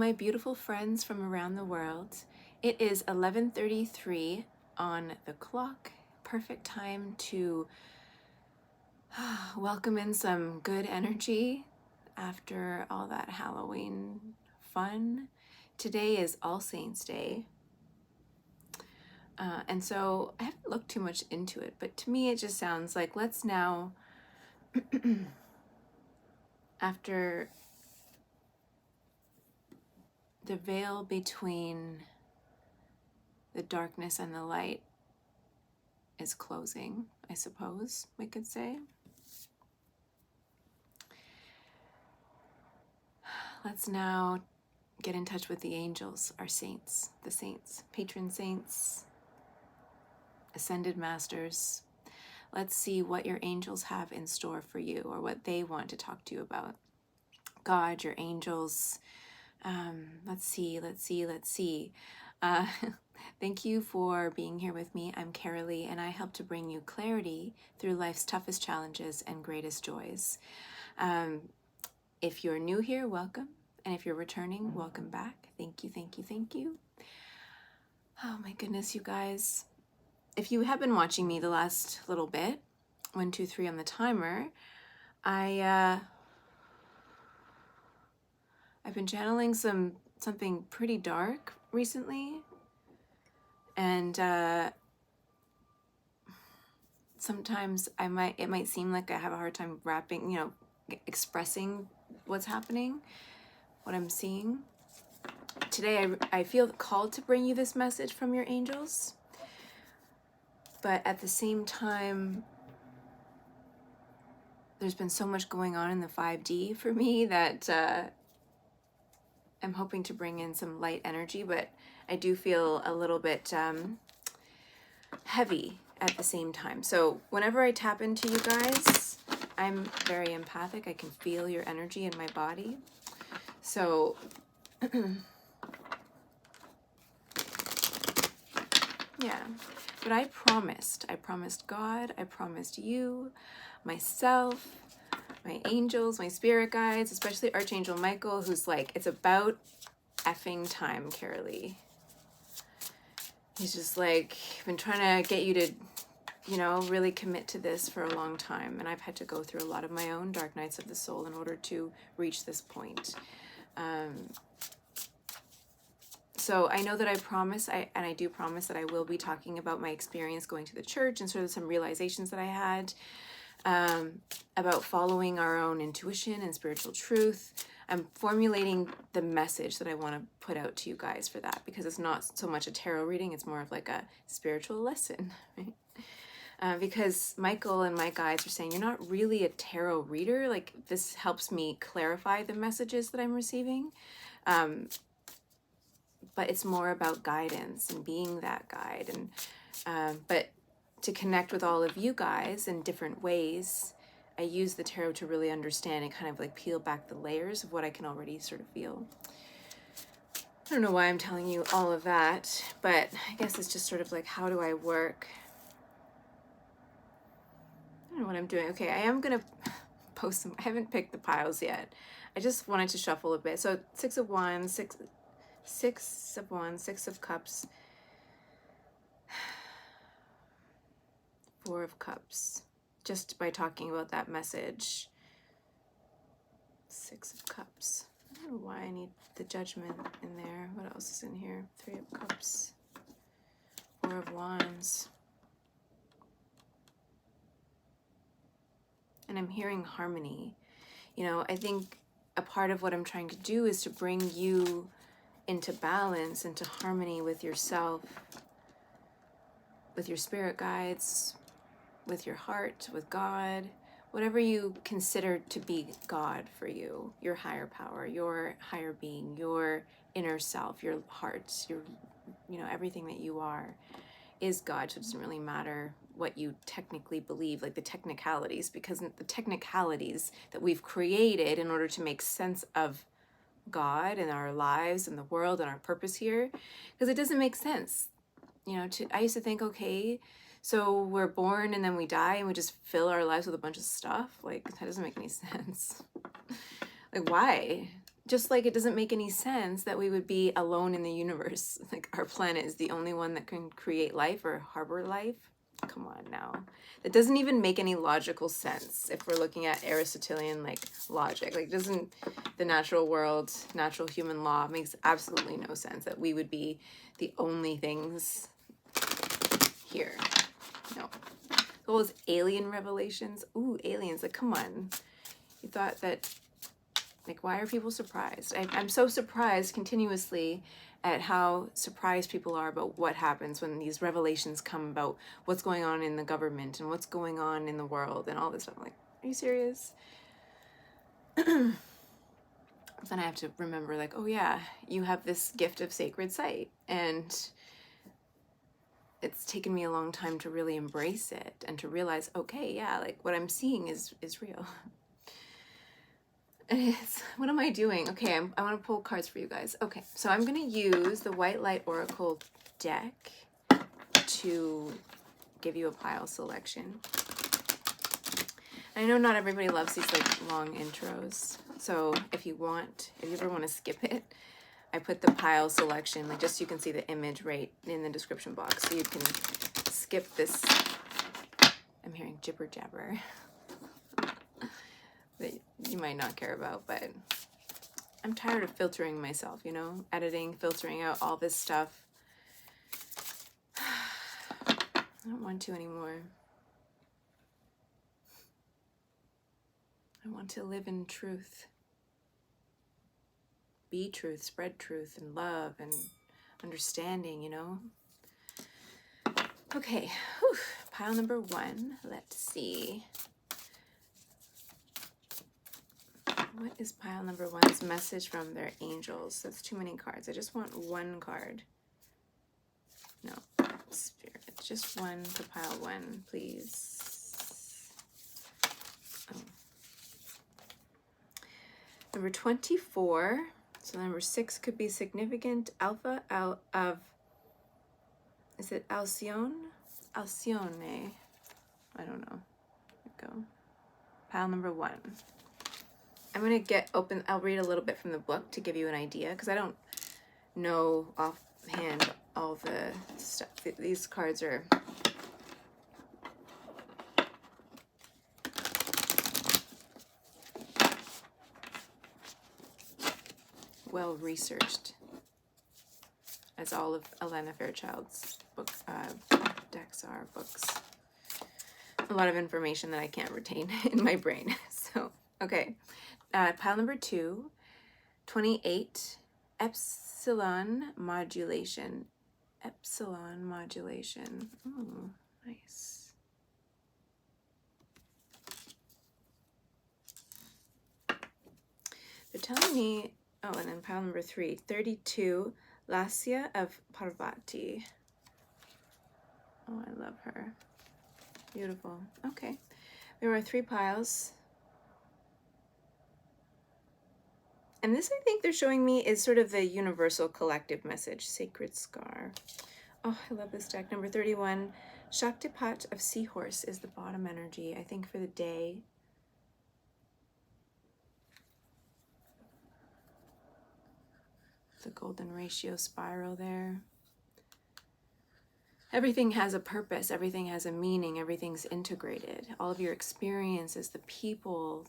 my beautiful friends from around the world. It is 11:33 on the clock. Perfect time to welcome in some good energy after all that Halloween fun. Today is All Saints Day. And so I haven't looked too much into it, but to me it just sounds like let's now, after the veil between the darkness and the light is closing, I suppose we could say. Let's now get in touch with the angels, our saints, the saints, patron saints, ascended masters. Let's see what your angels have in store for you or what they want to talk to you about. God, your angels. Let's see. Thank you for being here with me. I'm Carolee, and I help to bring you clarity through life's toughest challenges and greatest joys. If you're new here, welcome. And if you're returning, welcome back. Thank you. Oh my goodness, you guys. If you have been watching me the last little bit, 1, 2, 3 on the timer, I've been channeling something pretty dark recently. And sometimes it might seem like I have a hard time expressing what's happening, what I'm seeing. Today, I feel called to bring you this message from your angels. But at the same time, there's been so much going on in the 5D for me that I'm hoping to bring in some light energy, but I do feel a little bit heavy at the same time. So whenever I tap into you guys, I'm very empathic. I can feel your energy in my body. So yeah, but I promised God, I promised you, myself, my angels, my spirit guides, especially Archangel Michael, who's like, it's about effing time, Carolee. He's just like, been trying to get you to, really commit to this for a long time. And I've had to go through a lot of my own dark nights of the soul in order to reach this point. So I know that I do promise that I will be talking about my experience going to the church and sort of some realizations that I had about following our own intuition and spiritual truth. I'm formulating the message that I want to put out to you guys for that, because it's not so much a tarot reading, it's more of like a spiritual lesson, right? Because Michael and my guides are saying, you're not really a tarot reader. Like, this helps me clarify the messages that I'm receiving. But it's more about guidance and being that guide. And but to connect with all of you guys in different ways, I use the tarot to really understand and kind of like peel back the layers of what I can already sort of feel. I don't know why I'm telling you all of that, but I guess it's just sort of like, how do I work? I don't know what I'm doing. Okay, I am going to post some. I haven't picked the piles yet. I just wanted to shuffle a bit. So 6 of Wands, 6 of Wands, 6 of Cups, 4 of Cups. Just by talking about that message. 6 of Cups. I don't know why I need the Judgment in there. What else is in here? 3 of Cups, 4 of Wands. And I'm hearing harmony. I think a part of what I'm trying to do is to bring you into balance, into harmony with yourself, with your spirit guides, with your heart, with God, whatever you consider to be God for you, your higher power, your higher being, your inner self, your heart, your, everything that you are is God. So it doesn't really matter what you technically believe, like the technicalities, because the technicalities that we've created in order to make sense of God and our lives and the world and our purpose here, because it doesn't make sense. I used to think, okay, so we're born and then we die and we just fill our lives with a bunch of stuff. Like, that doesn't make any sense. Like, why? just like it doesn't make any sense that we would be alone in the universe. Like our planet is the only one that can create life or harbor life. Come on now. That doesn't even make any logical sense if we're looking at Aristotelian like logic. Like doesn't the natural world, natural human law makes absolutely no sense that we would be the only things here. No. All those alien revelations. Ooh, aliens. Like, come on. You thought that, like, why are people surprised? I'm so surprised continuously at how surprised people are about what happens when these revelations come about what's going on in the government and what's going on in the world and all this stuff. I'm like, are you serious? Then I have to remember, like, oh yeah, you have this gift of sacred sight, and it's taken me a long time to really embrace it and to realize, okay, yeah, like what I'm seeing is real. What am I doing? Okay, I want to pull cards for you guys. Okay, so I'm going to use the White Light Oracle deck to give you a pile selection. I know not everybody loves these like long intros, so if you ever want to skip it, I put the pile selection, like just so you can see the image right in the description box, so you can skip this. I'm hearing jibber jabber that you might not care about, but I'm tired of filtering myself, you know, editing, filtering out all this stuff. I don't want to anymore. I want to live in truth. Be truth, spread truth and love and understanding, you know. Okay, whew. Pile number 1. Let's see. What is pile number 1's message from their angels? That's too many cards. I just want one card. No, Spirit. Just one for pile 1, please. Oh. Number 24. So number 6 could be significant. Alpha of, is it Alcyone? Alcyone. I don't know. There we go. Pile number 1. I'm going to I'll read a little bit from the book to give you an idea, because I don't know offhand all the stuff. These cards are well researched, as all of Elena Fairchild's book decks are books. A lot of information that I can't retain in my brain. So, okay. Pile number 2, 28, epsilon modulation. Epsilon modulation. Oh, nice. They're telling me, oh, and then pile number 3, 32, Lasya of Parvati. Oh, I love her. Beautiful. Okay. There are 3 piles. And this, I think they're showing me, is sort of the universal collective message. Sacred Scar. Oh, I love this deck. Number 31, Shaktipat of Seahorse is the bottom energy, I think, for the day. The golden ratio spiral there. Everything has a purpose. Everything has a meaning. Everything's integrated. All of your experiences, the people,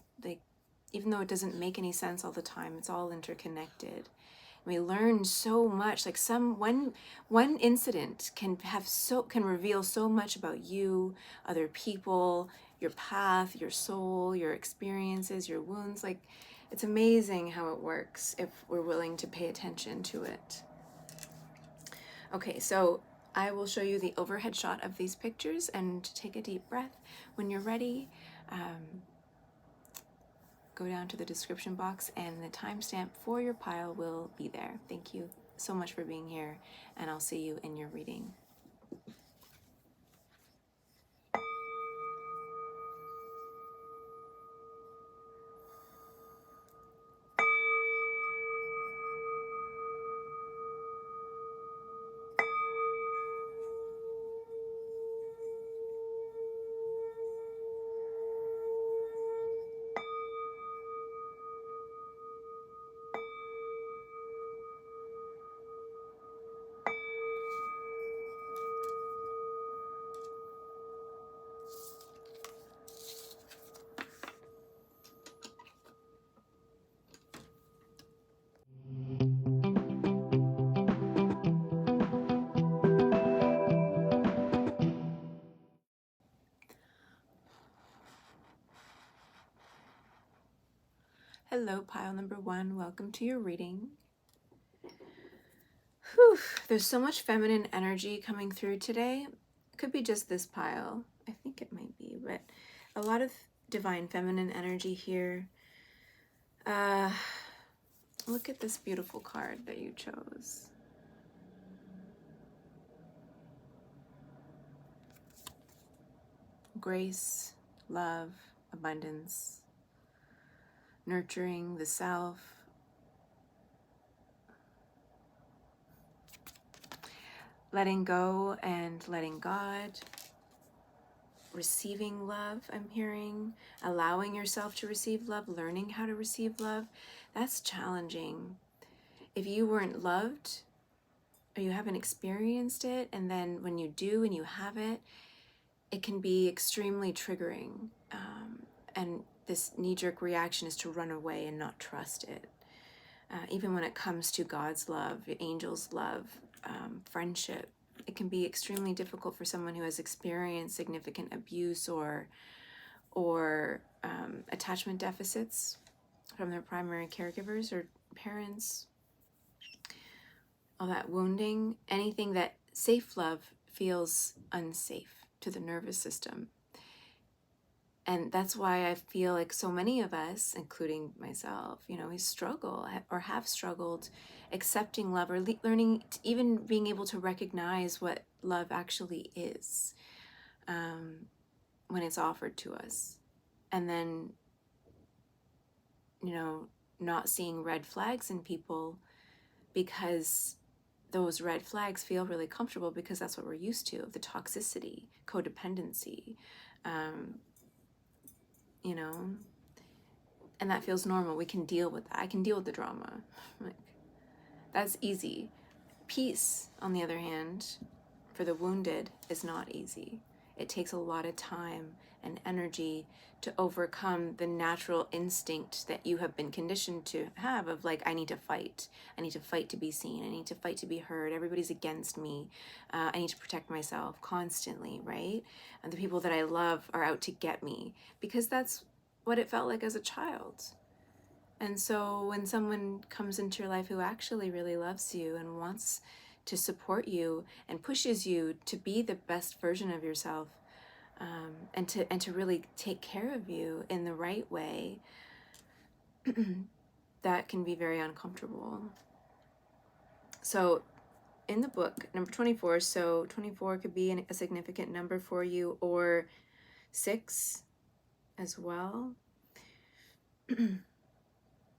even though it doesn't make any sense all the time, it's all interconnected. We learn so much. Like one incident can reveal so much about you, other people, your path, your soul, your experiences, your wounds. Like, it's amazing how it works if we're willing to pay attention to it. Okay, so I will show you the overhead shot of these pictures, and take a deep breath. When you're ready, go down to the description box, and the timestamp for your pile will be there. Thank you so much for being here, and I'll see you in your reading. Hello, pile number 1. Welcome to your reading. Whew, there's so much feminine energy coming through today. It could be just this pile. I think it might be, but a lot of divine feminine energy here. Look at this beautiful card that you chose. Grace, love, abundance, nurturing the self, letting go and letting God, receiving love, I'm hearing, allowing yourself to receive love, learning how to receive love. That's challenging. If you weren't loved or you haven't experienced it, and then when you do and you have it, it can be extremely triggering. And this knee-jerk reaction is to run away and not trust it. Even when it comes to God's love, angels' love, friendship, it can be extremely difficult for someone who has experienced significant abuse or attachment deficits from their primary caregivers or parents. All that wounding, anything that safe love feels unsafe to the nervous system. And that's why I feel like so many of us, including myself, we struggle or have struggled accepting love or learning, even being able to recognize what love actually is when it's offered to us. And then, not seeing red flags in people because those red flags feel really comfortable because that's what we're used to, the toxicity, codependency, and that feels normal. We can deal with that. I can deal with the drama. That's easy. Peace, on the other hand, for the wounded is not easy. It takes a lot of time and energy to overcome the natural instinct that you have been conditioned to have of I need to fight. I need to fight to be seen. I need to fight to be heard. Everybody's against me. I need to protect myself constantly, right? And the people that I love are out to get me because that's what it felt like as a child. And so when someone comes into your life who actually really loves you and wants to support you and pushes you to be the best version of yourself, and to really take care of you in the right way, that can be very uncomfortable. So in the book, number 24, so 24 could be a significant number for you, or 6 as well. And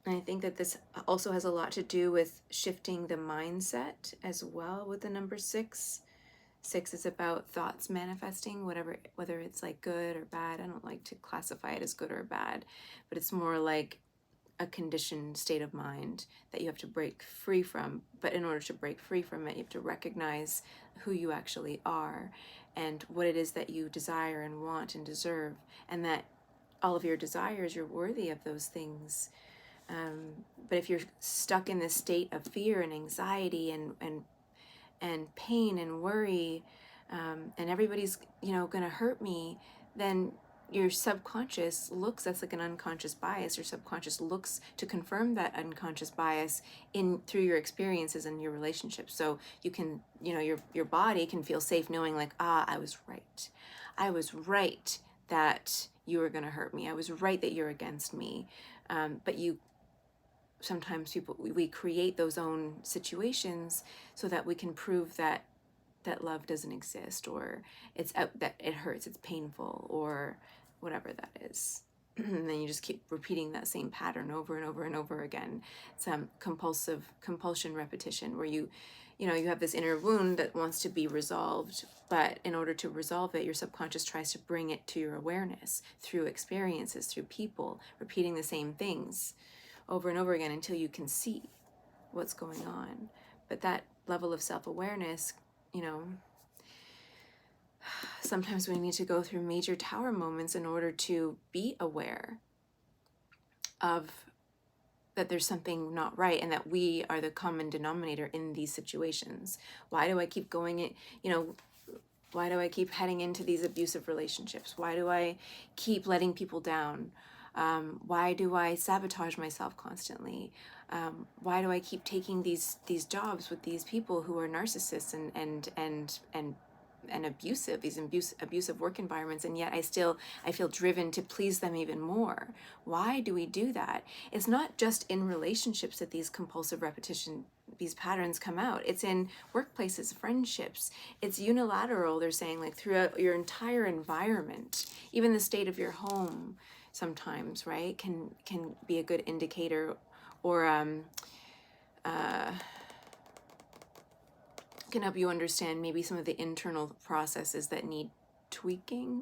I think that this also has a lot to do with shifting the mindset as well with the number 6. 6 is about thoughts manifesting, whether it's good or bad. I don't like to classify it as good or bad, but it's more like a conditioned state of mind that you have to break free from. But in order to break free from it, you have to recognize who you actually are and what it is that you desire and want and deserve, and that all of your desires, you're worthy of those things. But if you're stuck in this state of fear and anxiety and pain and worry, and everybody's going to hurt me, then your subconscious looks, that's like an unconscious bias. Your subconscious looks to confirm that unconscious bias through your experiences and your relationships. So you can, your body can feel safe knowing I was right. I was right that you were going to hurt me. I was right that you're against me. But sometimes we create those own situations so that we can prove that love doesn't exist, or that it hurts, it's painful, or whatever that is. And then you just keep repeating that same pattern over and over and over again. It's compulsion repetition, where you have this inner wound that wants to be resolved, but in order to resolve it, your subconscious tries to bring it to your awareness through experiences, through people, repeating the same things over and over again until you can see what's going on. But that level of self-awareness, sometimes we need to go through major tower moments in order to be aware of that there's something not right, and that we are the common denominator in these situations. Why do I keep why do I keep heading into these abusive relationships? Why do I keep letting people down? Why do I sabotage myself constantly? Why do I keep taking these jobs with these people who are narcissists and abusive, these abusive work environments, and yet I feel driven to please them even more? Why do we do that? It's not just in relationships that these compulsive repetition, these patterns come out. It's in workplaces, friendships. It's unilateral, they're saying, like throughout your entire environment, even the state of your home sometimes, right, can be a good indicator, or can help you understand maybe some of the internal processes that need tweaking.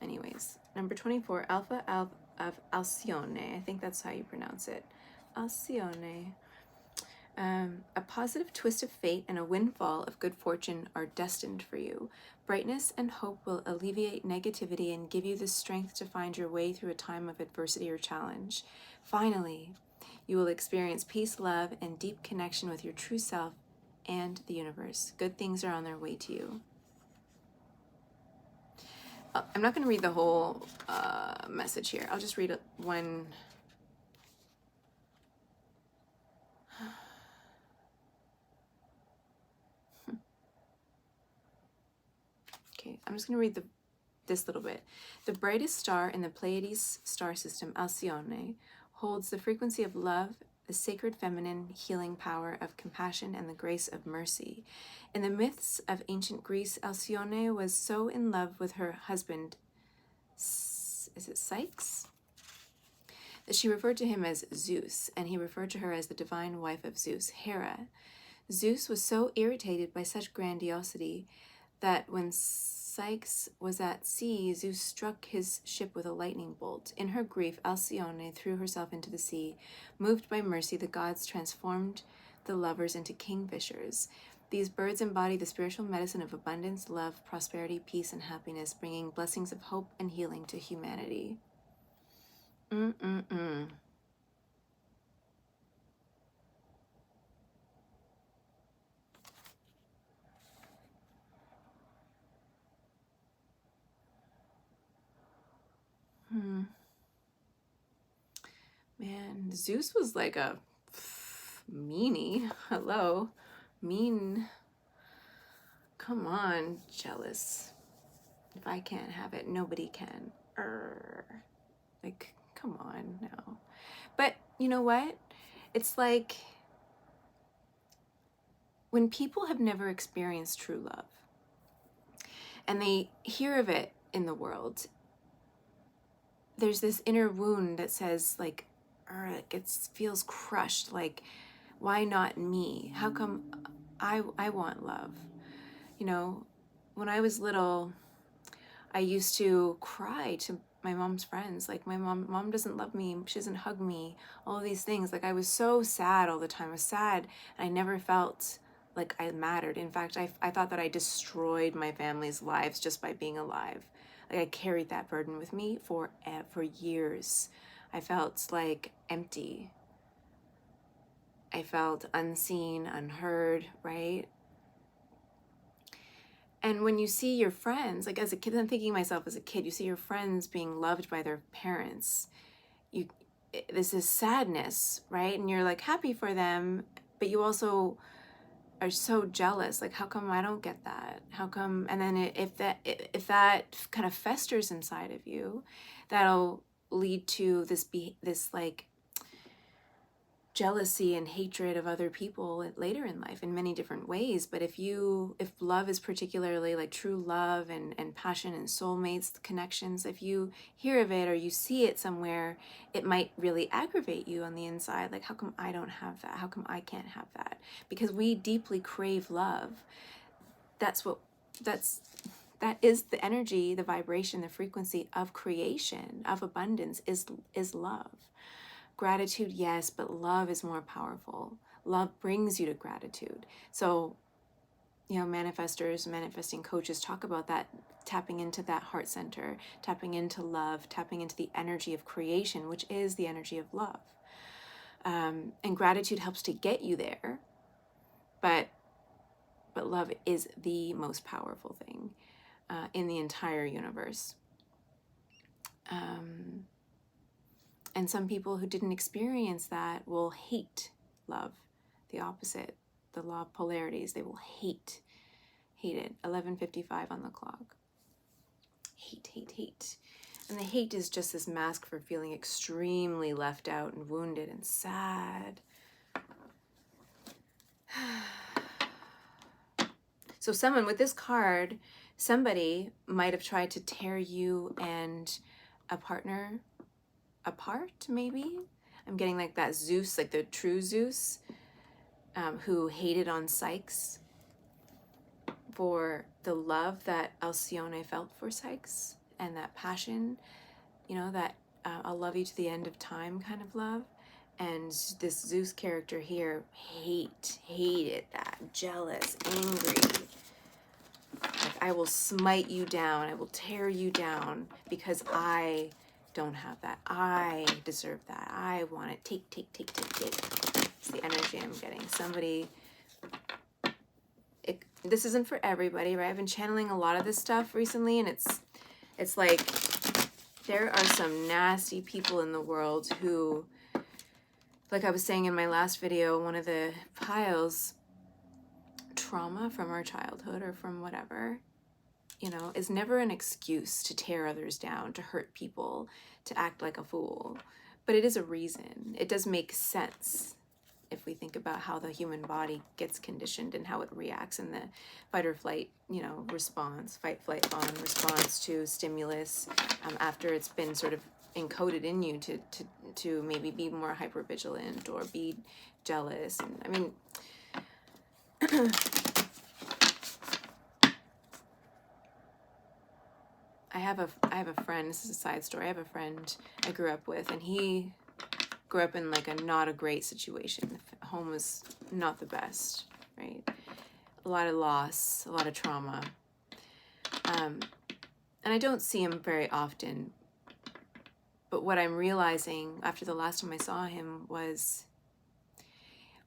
Anyways, number 24, Alpha of Alcione. I think that's how you pronounce it. Alcione. A positive twist of fate and a windfall of good fortune are destined for you. Brightness and hope will alleviate negativity and give you the strength to find your way through a time of adversity or challenge. Finally, you will experience peace, love, and deep connection with your true self and the universe. Good things are on their way to you. I'm not going to read the whole message here. I'll just read one. Okay, I'm just going to read this little bit. The brightest star in the Pleiades star system, Alcyone, holds the frequency of love, the sacred feminine healing power of compassion, and the grace of mercy. In the myths of ancient Greece, Alcyone was so in love with her husband, is it Psyche, that she referred to him as Zeus, and he referred to her as the divine wife of Zeus, Hera. Zeus was so irritated by such grandiosity that when Psyche was at sea, Zeus struck his ship with a lightning bolt. In her grief, Alcyone threw herself into the sea. Moved by mercy, the gods transformed the lovers into kingfishers. These birds embody the spiritual medicine of abundance, love, prosperity, peace, and happiness, bringing blessings of hope and healing to humanity. Man, Zeus was like a meanie. Hello. Mean. Come on, jealous. If I can't have it, nobody can. Like, come on now. But you know what? It's like when people have never experienced true love and they hear of it in the world, there's this inner wound that says, like, it feels crushed. Like, why not me? How come I want love? You know, when I was little, I used to cry to my mom's friends. Like, my mom doesn't love me. She doesn't hug me. All of these things. Like, I was so sad all the time. I was sad. And I never felt like I mattered. In fact, I thought that I destroyed my family's lives just by being alive. Like, I carried that burden with me for years. I felt like empty. I felt unseen, unheard, right? And when you see your friends, like as a kid, I'm thinking myself as a kid, you see your friends being loved by their parents. This is sadness, right? And you're like happy for them, but you also are so jealous. Like, how come I don't get that? How come? And then if that kind of festers inside of you, that'll lead to this like jealousy and hatred of other people later in life in many different ways. But if love is particularly like true love and passion and soulmates connections, if you hear of it or you see it somewhere, it might really aggravate you on the inside. Like, how come I don't have that? How come I can't have that? Because we deeply crave love. That is the energy, the vibration, the frequency of creation, of abundance, is love. Gratitude, yes, but love is more powerful. Love brings you to gratitude. So, manifestors, manifesting coaches talk about that, tapping into that heart center, tapping into love, tapping into the energy of creation, which is the energy of love. And gratitude helps to get you there, but love is the most powerful thing. in the entire universe. And some people who didn't experience that will hate love, the opposite, the law of polarities. They will hate it. 11:55 on the clock. Hate. And the hate is just this mask for feeling extremely left out and wounded and sad. So someone with this card, somebody might have tried to tear you and a partner apart, maybe? I'm getting like that Zeus, like the true Zeus, who hated on Sykes for the love that Alcyone felt for Sykes and that passion, you know, that I'll love you to the end of time kind of love. And this Zeus character here hated that, jealous, angry. Like, I will smite you down, I will tear you down because I don't have that. I deserve that. I want it. Take. It's the energy I'm getting. Somebody, this isn't for everybody, right? I've been channeling a lot of this stuff recently, and it's like there are some nasty people in the world who, like I was saying in my last video, one of the piles, trauma from our childhood or from whatever, you know, is never an excuse to tear others down, to hurt people, to act like a fool. But it is a reason. It does make sense if we think about how the human body gets conditioned and how it reacts in the fight or flight, you know, response, fight, flight, fawn response to stimulus, after it's been sort of encoded in you to maybe be more hypervigilant or be jealous. And I mean, I have a friend, this is a side story, I have a friend I grew up with, and he grew up in like a not a great situation. Home was not the best, right? A lot of loss, a lot of trauma. And I don't see him very often, but what I'm realizing after the last time I saw him was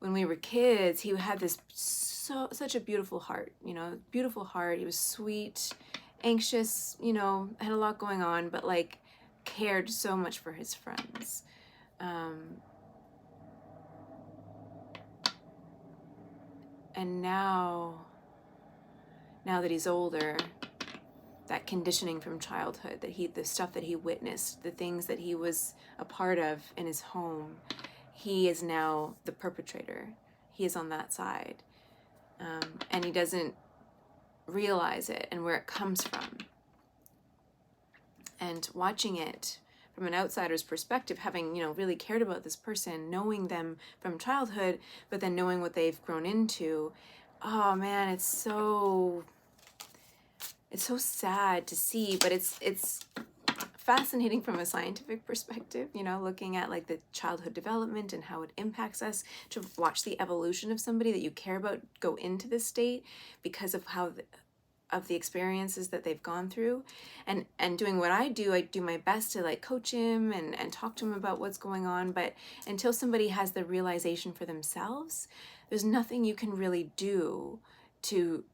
when we were kids, he had this such a beautiful heart, you know, beautiful heart. He was sweet, anxious, you know, had a lot going on, but like cared so much for his friends. And now that he's older, that conditioning from childhood, the stuff that he witnessed, the things that he was a part of in his home, he is now the perpetrator. He is on that side. And he doesn't realize it and where it comes from. And watching it from an outsider's perspective, having, you know, really cared about this person, knowing them from childhood, but then knowing what they've grown into, oh man, it's so sad to see, but it's fascinating from a scientific perspective, you know, looking at like the childhood development and how it impacts us, to watch the evolution of somebody that you care about go into this state because of of the experiences that they've gone through. And doing what I do my best to like coach him and talk to him about what's going on. But until somebody has the realization for themselves, there's nothing you can really do to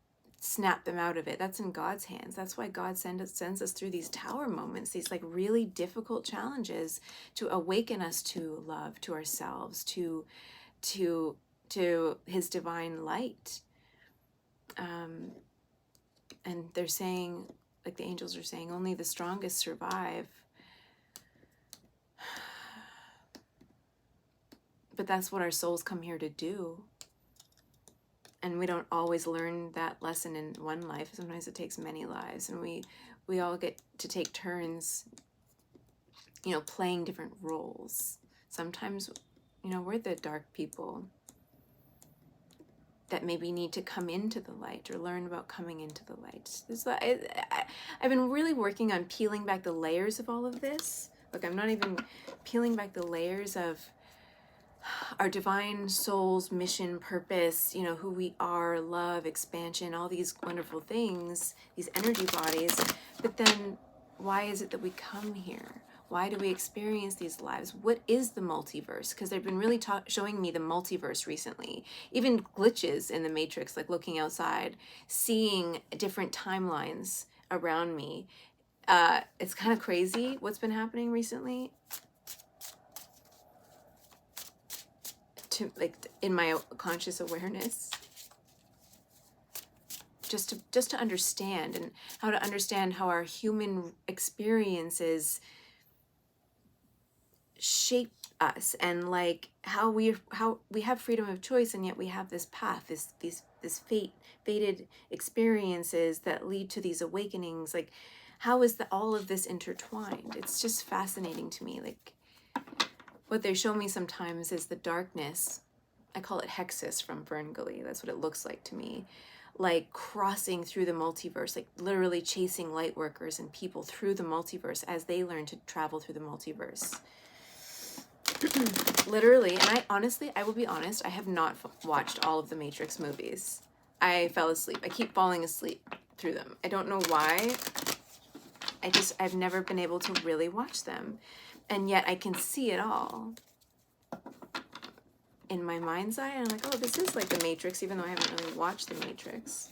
snap them out of it. That's in God's hands. That's why God sends us through these tower moments, these like really difficult challenges to awaken us to love, to ourselves, to his divine light. And they're saying, like the angels are saying, only the strongest survive. But that's what our souls come here to do. And we don't always learn that lesson in one life. Sometimes it takes many lives. And we all get to take turns, you know, playing different roles. Sometimes, you know, we're the dark people that maybe need to come into the light or learn about coming into the light. I've been really working on peeling back the layers of all of this. Look, I'm not even peeling back the layers of our divine soul's mission, purpose, you know, who we are, love, expansion, all these wonderful things, these energy bodies. But then why is it that we come here? Why do we experience these lives? What is the multiverse? Because they've been really showing me the multiverse recently. Even glitches in the matrix, like looking outside, seeing different timelines around me. It's kind of crazy what's been happening recently to like in my conscious awareness. Just to understand, and how to understand how our human experiences shape us, and like how we have freedom of choice, and yet we have this path, this fated experiences that lead to these awakenings. Like, how is all of this intertwined? It's just fascinating to me. Like, what they show me sometimes is the darkness. I call it hexus from Ferngully. That's what it looks like to me. Like crossing through the multiverse, like literally chasing light workers and people through the multiverse as they learn to travel through the multiverse. Literally. And I will be honest, I have not watched all of the Matrix movies. I fell asleep. I keep falling asleep through them. I don't know why. I've never been able to really watch them. And yet I can see it all in my mind's eye. And I'm like, oh, this is like the Matrix, even though I haven't really watched the Matrix.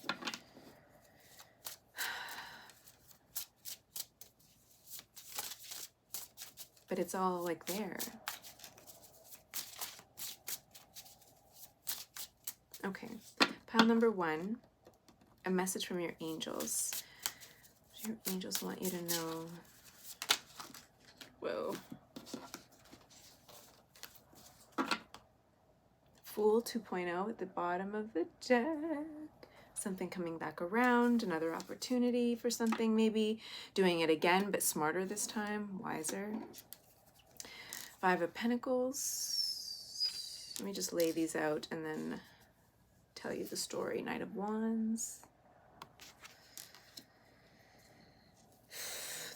But it's all like there. Okay, pile number 1, a message from your angels. Your angels want you to know. Whoa. Fool 2.0 at the bottom of the deck. Something coming back around, another opportunity for something, maybe doing it again, but smarter this time, wiser. 5 of Pentacles. Let me just lay these out and then tell you the story. Knight of Wands.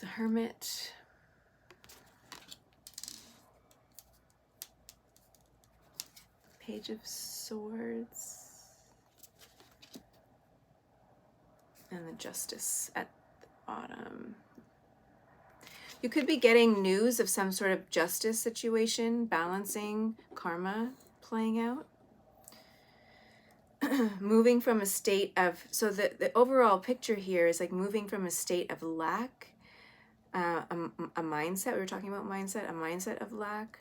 The Hermit. Page of Swords. And the Justice at the bottom. You could be getting news of some sort of justice situation, balancing, karma playing out. Moving from a state of, so the overall picture here is like moving from a state of lack, a mindset, we were talking about mindset, a mindset of lack,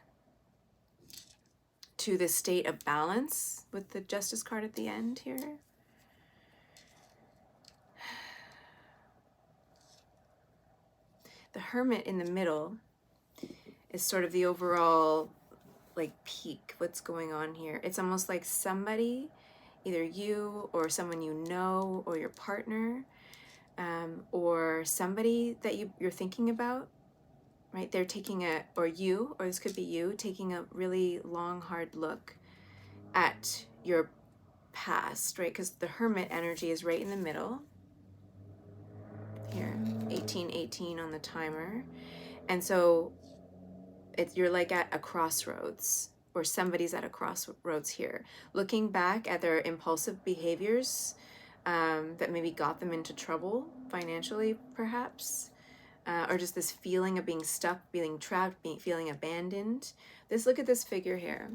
to this state of balance with the Justice card at the end here. The Hermit in the middle is sort of the overall like peak, what's going on here. It's almost like somebody, either you or someone you know, or your partner, or somebody that you're thinking about, right? They're taking or this could be you, taking a really long, hard look at your past, right? Because the Hermit energy is right in the middle here, 1818 on the timer. And so you're like at a crossroads, or somebody's at a crossroads here, looking back at their impulsive behaviors that maybe got them into trouble financially, perhaps, or just this feeling of being stuck, feeling trapped, feeling abandoned. Look at this figure here.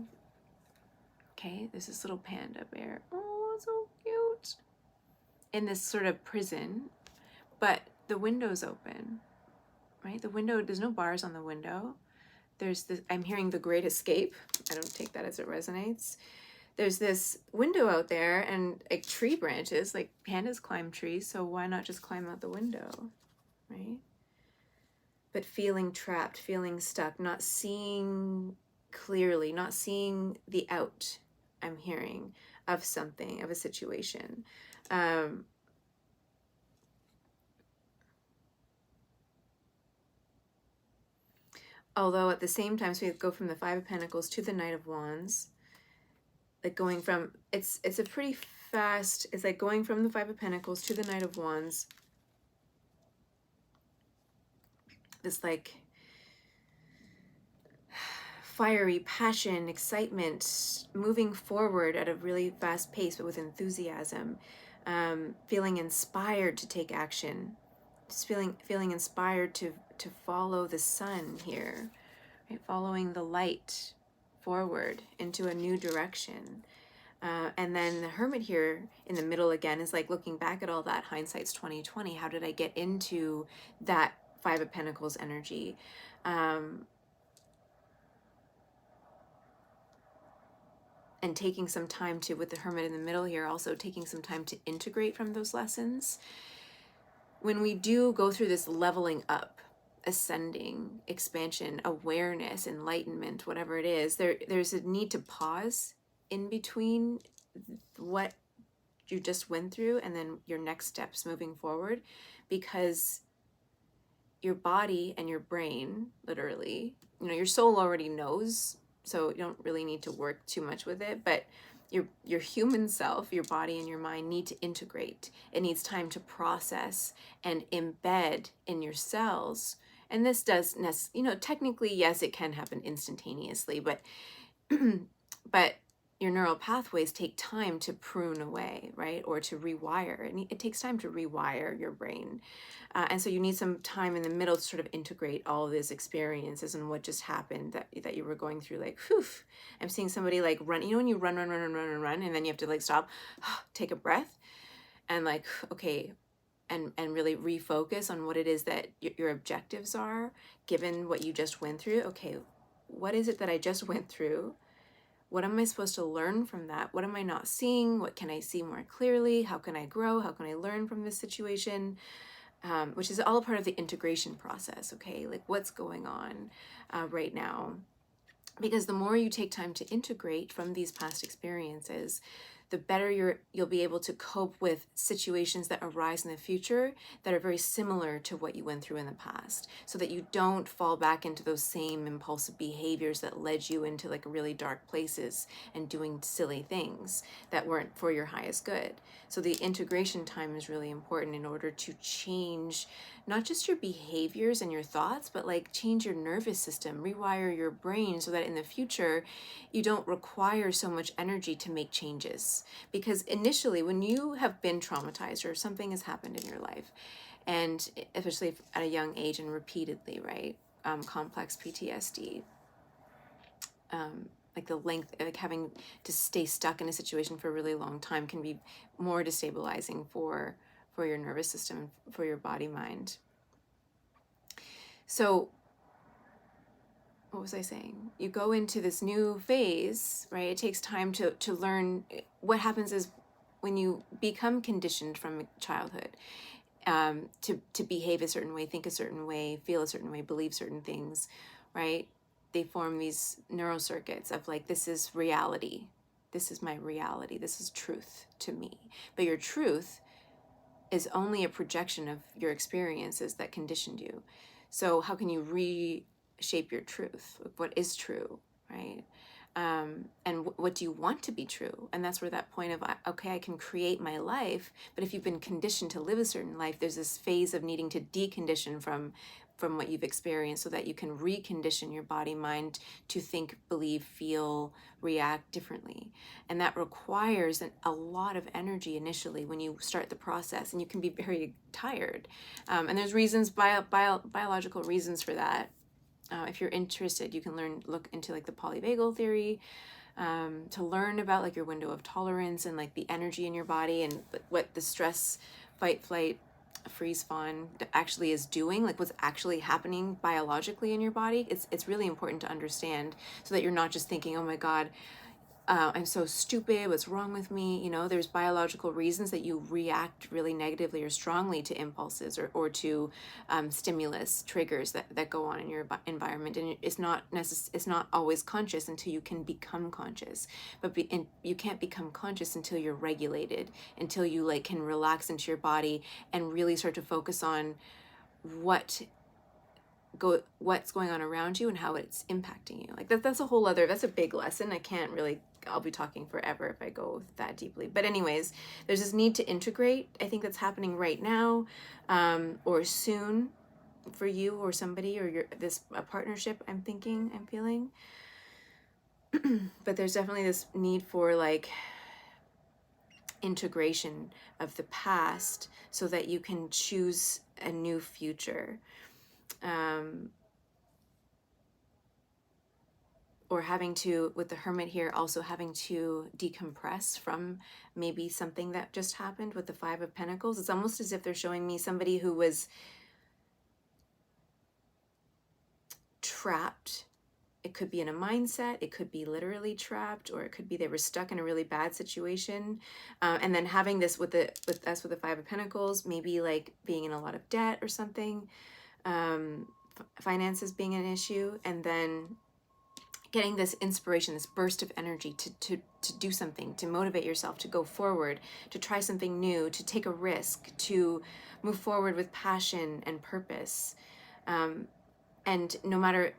Okay, there's this little panda bear. Oh, so cute. In this sort of prison, but the window's open, right? The window, there's no bars on the window. There's this, I'm hearing the Great Escape. I don't take that as it resonates. There's this window out there and like tree branches, like pandas climb trees, so why not just climb out the window, right? But feeling trapped, feeling stuck, not seeing clearly, not seeing the out, I'm hearing, of something, of a situation. Although at the same time, so we go from the 5 of Pentacles to the Knight of Wands, like going from, it's a pretty fast, it's like going from the 5 of Pentacles to the Knight of Wands. This like fiery passion, excitement, moving forward at a really fast pace, but with enthusiasm, feeling inspired to take action, just feeling inspired to follow the sun here, right? Following the light forward into a new direction. And then the Hermit here in the middle again is like looking back at all that, hindsight's 2020. How did I get into that Five of Pentacles energy? And taking some time to, with the Hermit in the middle here, also taking some time to integrate from those lessons. When we do go through this leveling up, ascending, expansion, awareness, enlightenment, whatever it is, there's a need to pause in between what you just went through and then your next steps moving forward, because your body and your brain, literally, your soul already knows, so you don't really need to work too much with it, but your human self, your body and your mind need to integrate. It needs time to process and embed in your cells. And this does, technically, yes, it can happen instantaneously, but but your neural pathways take time to prune away, right? Or to rewire. It takes time to rewire your brain. And so you need some time in the middle to sort of integrate all of these experiences and what just happened that you were going through. Like, whew, I'm seeing somebody like run, when you run, and then you have to like stop, take a breath, and like, okay, and really refocus on what it is that your objectives are, given what you just went through. Okay, what is it that I just went through? What am I supposed to learn from that? What am I not seeing? What can I see more clearly? How can I grow? How can I learn from this situation? Which is all part of the integration process, okay? Like, what's going on right now? Because the more you take time to integrate from these past experiences, the better you'll be able to cope with situations that arise in the future that are very similar to what you went through in the past, so that you don't fall back into those same impulsive behaviors that led you into like really dark places and doing silly things that weren't for your highest good. So the integration time is really important in order to change not just your behaviors and your thoughts, but like change your nervous system, rewire your brain so that in the future you don't require so much energy to make changes. Because initially, when you have been traumatized or something has happened in your life, and especially at a young age and repeatedly, right? Complex PTSD, like the length, like having to stay stuck in a situation for a really long time can be more destabilizing for your nervous system, for your body mind. So what was I saying? You go into this new phase, right? It takes time to learn. What happens is when you become conditioned from childhood to behave a certain way, think a certain way, feel a certain way, believe certain things, right? They form these neural circuits of like, this is reality. This is my reality. This is truth to me. But your truth is only a projection of your experiences that conditioned you. So how can you reshape your truth? What is true, right? And what do you want to be true? And that's where that point of, okay, I can create my life, but if you've been conditioned to live a certain life, there's this phase of needing to decondition from what you've experienced so that you can recondition your body, mind to think, believe, feel, react differently. And that requires a lot of energy initially when you start the process, and you can be very tired. And there's reasons, biological reasons for that. If you're interested, you can look into like the polyvagal theory, to learn about like your window of tolerance and like the energy in your body and what the stress, fight, flight, freeze, fawn actually is doing, like what's actually happening biologically in your body. It's really important to understand so that you're not just thinking, oh my God, I'm so stupid, what's wrong with me? There's biological reasons that you react really negatively or strongly to impulses or to stimulus triggers that go on in your environment. And it's not always conscious until you can become conscious. And you can't become conscious until you're regulated, until you like can relax into your body and really start to focus on what's going on around you and how it's impacting you. Like that's a big lesson. I'll be talking forever if I go that deeply. But anyways, there's this need to integrate. I think that's happening right now, or soon for you or somebody or a partnership I'm feeling. But there's definitely this need for like integration of the past so that you can choose a new future. or having to, with the Hermit here, also having to decompress from maybe something that just happened with the Five of Pentacles. It's almost as if they're showing me somebody who was trapped. It could be in a mindset, it could be literally trapped, or it could be they were stuck in a really bad situation. And then having this with the Five of Pentacles, maybe like being in a lot of debt or something, finances being an issue, and then getting this inspiration, this burst of energy to do something, to motivate yourself, to go forward, to try something new, to take a risk, to move forward with passion and purpose. And no matter,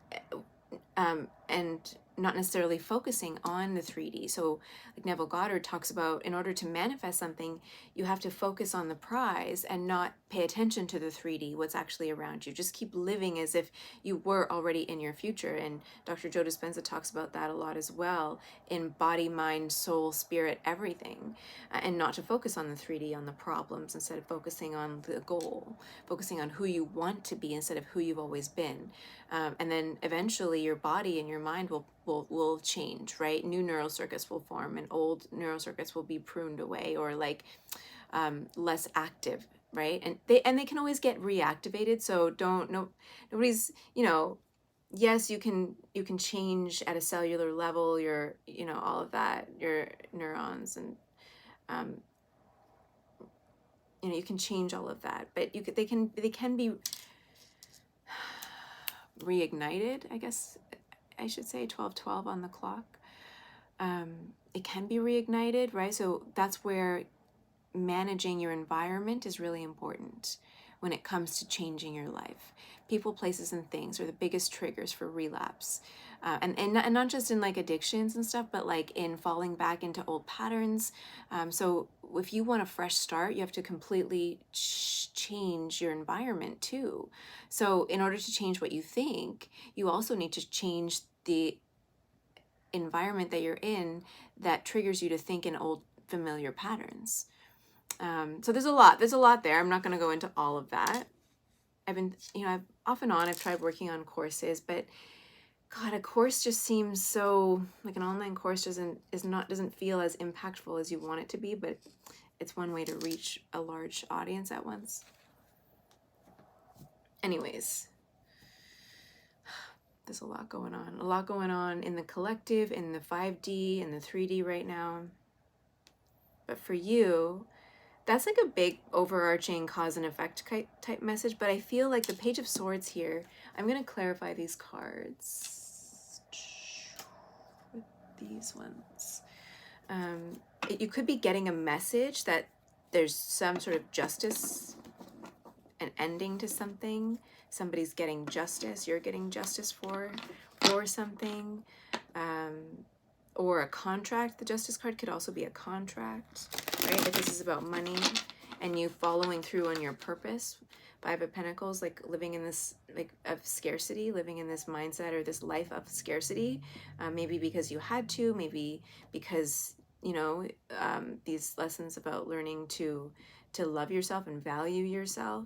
and not necessarily focusing on the 3D. So like Neville Goddard talks about, in order to manifest something, you have to focus on the prize and not pay attention to the 3D, what's actually around you. Just keep living as if you were already in your future. And Dr. Joe Dispenza talks about that a lot as well, in body, mind, soul, spirit, everything. And not to focus on the 3D, on the problems, instead of focusing on the goal, focusing on who you want to be instead of who you've always been. And then eventually your body and your mind will change, right? New neural circuits will form, and old neural circuits will be pruned away, or like less active, right? And they can always get reactivated. So nobody's, yes, you can change at a cellular level your, all of that, your neurons, and you can change all of that, but they can be reignited, I guess I should say. 12:12 on the clock. It can be reignited, right? So that's where managing your environment is really important when it comes to changing your life. People, places, and things are the biggest triggers for relapse. And not just in like addictions and stuff, but like in falling back into old patterns. So if you want a fresh start, you have to completely change your environment too. So in order to change what you think, you also need to change the environment that you're in that triggers you to think in old familiar patterns. So there's a lot there. I'm not going to go into all of that. I've off and on, I've tried working on courses, but God, a course just seems so, like an online course doesn't feel as impactful as you want it to be, but it's one way to reach a large audience at once. Anyways, there's a lot going on in the collective, in the 5D, in the 3D right now. But for you, that's like a big overarching cause and effect type message, but I feel like the Page of Swords here, I'm going to clarify these cards with these ones. You could be getting a message that there's some sort of justice, an ending to something. Somebody's getting justice, you're getting justice for something. Or a contract. The Justice card could also be a contract, right? If this is about money and you following through on your purpose. Five of Pentacles, like living in this, like, of scarcity, living in this mindset or this life of scarcity, maybe because you had to, maybe because, these lessons about learning to love yourself and value yourself.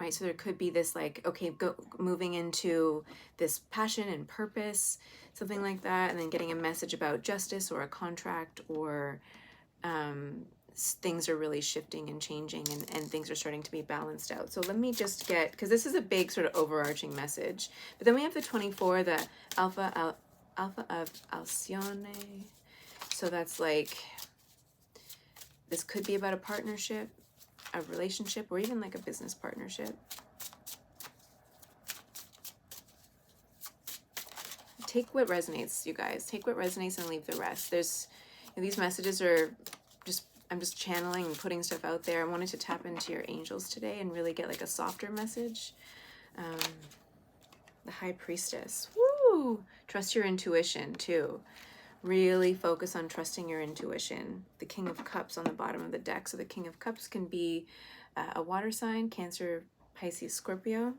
Right, so there could be this like, okay, moving into this passion and purpose, something like that, and then getting a message about justice or a contract, or things are really shifting and changing, and things are starting to be balanced out. So let me just get, because this is a big sort of overarching message. But then we have the 24, the Alpha of Alcyone. So that's like, this could be about a partnership, a relationship, or even like a business partnership. Take what resonates, you guys. Take what resonates and leave the rest. There's, these messages are just, I'm just channeling and putting stuff out there. I wanted to tap into your angels today and really get like a softer message. The High Priestess. Woo! Trust your intuition too. Really focus on trusting your intuition. The King of Cups on the bottom of the deck. So the King of Cups can be a water sign, Cancer, Pisces, Scorpio.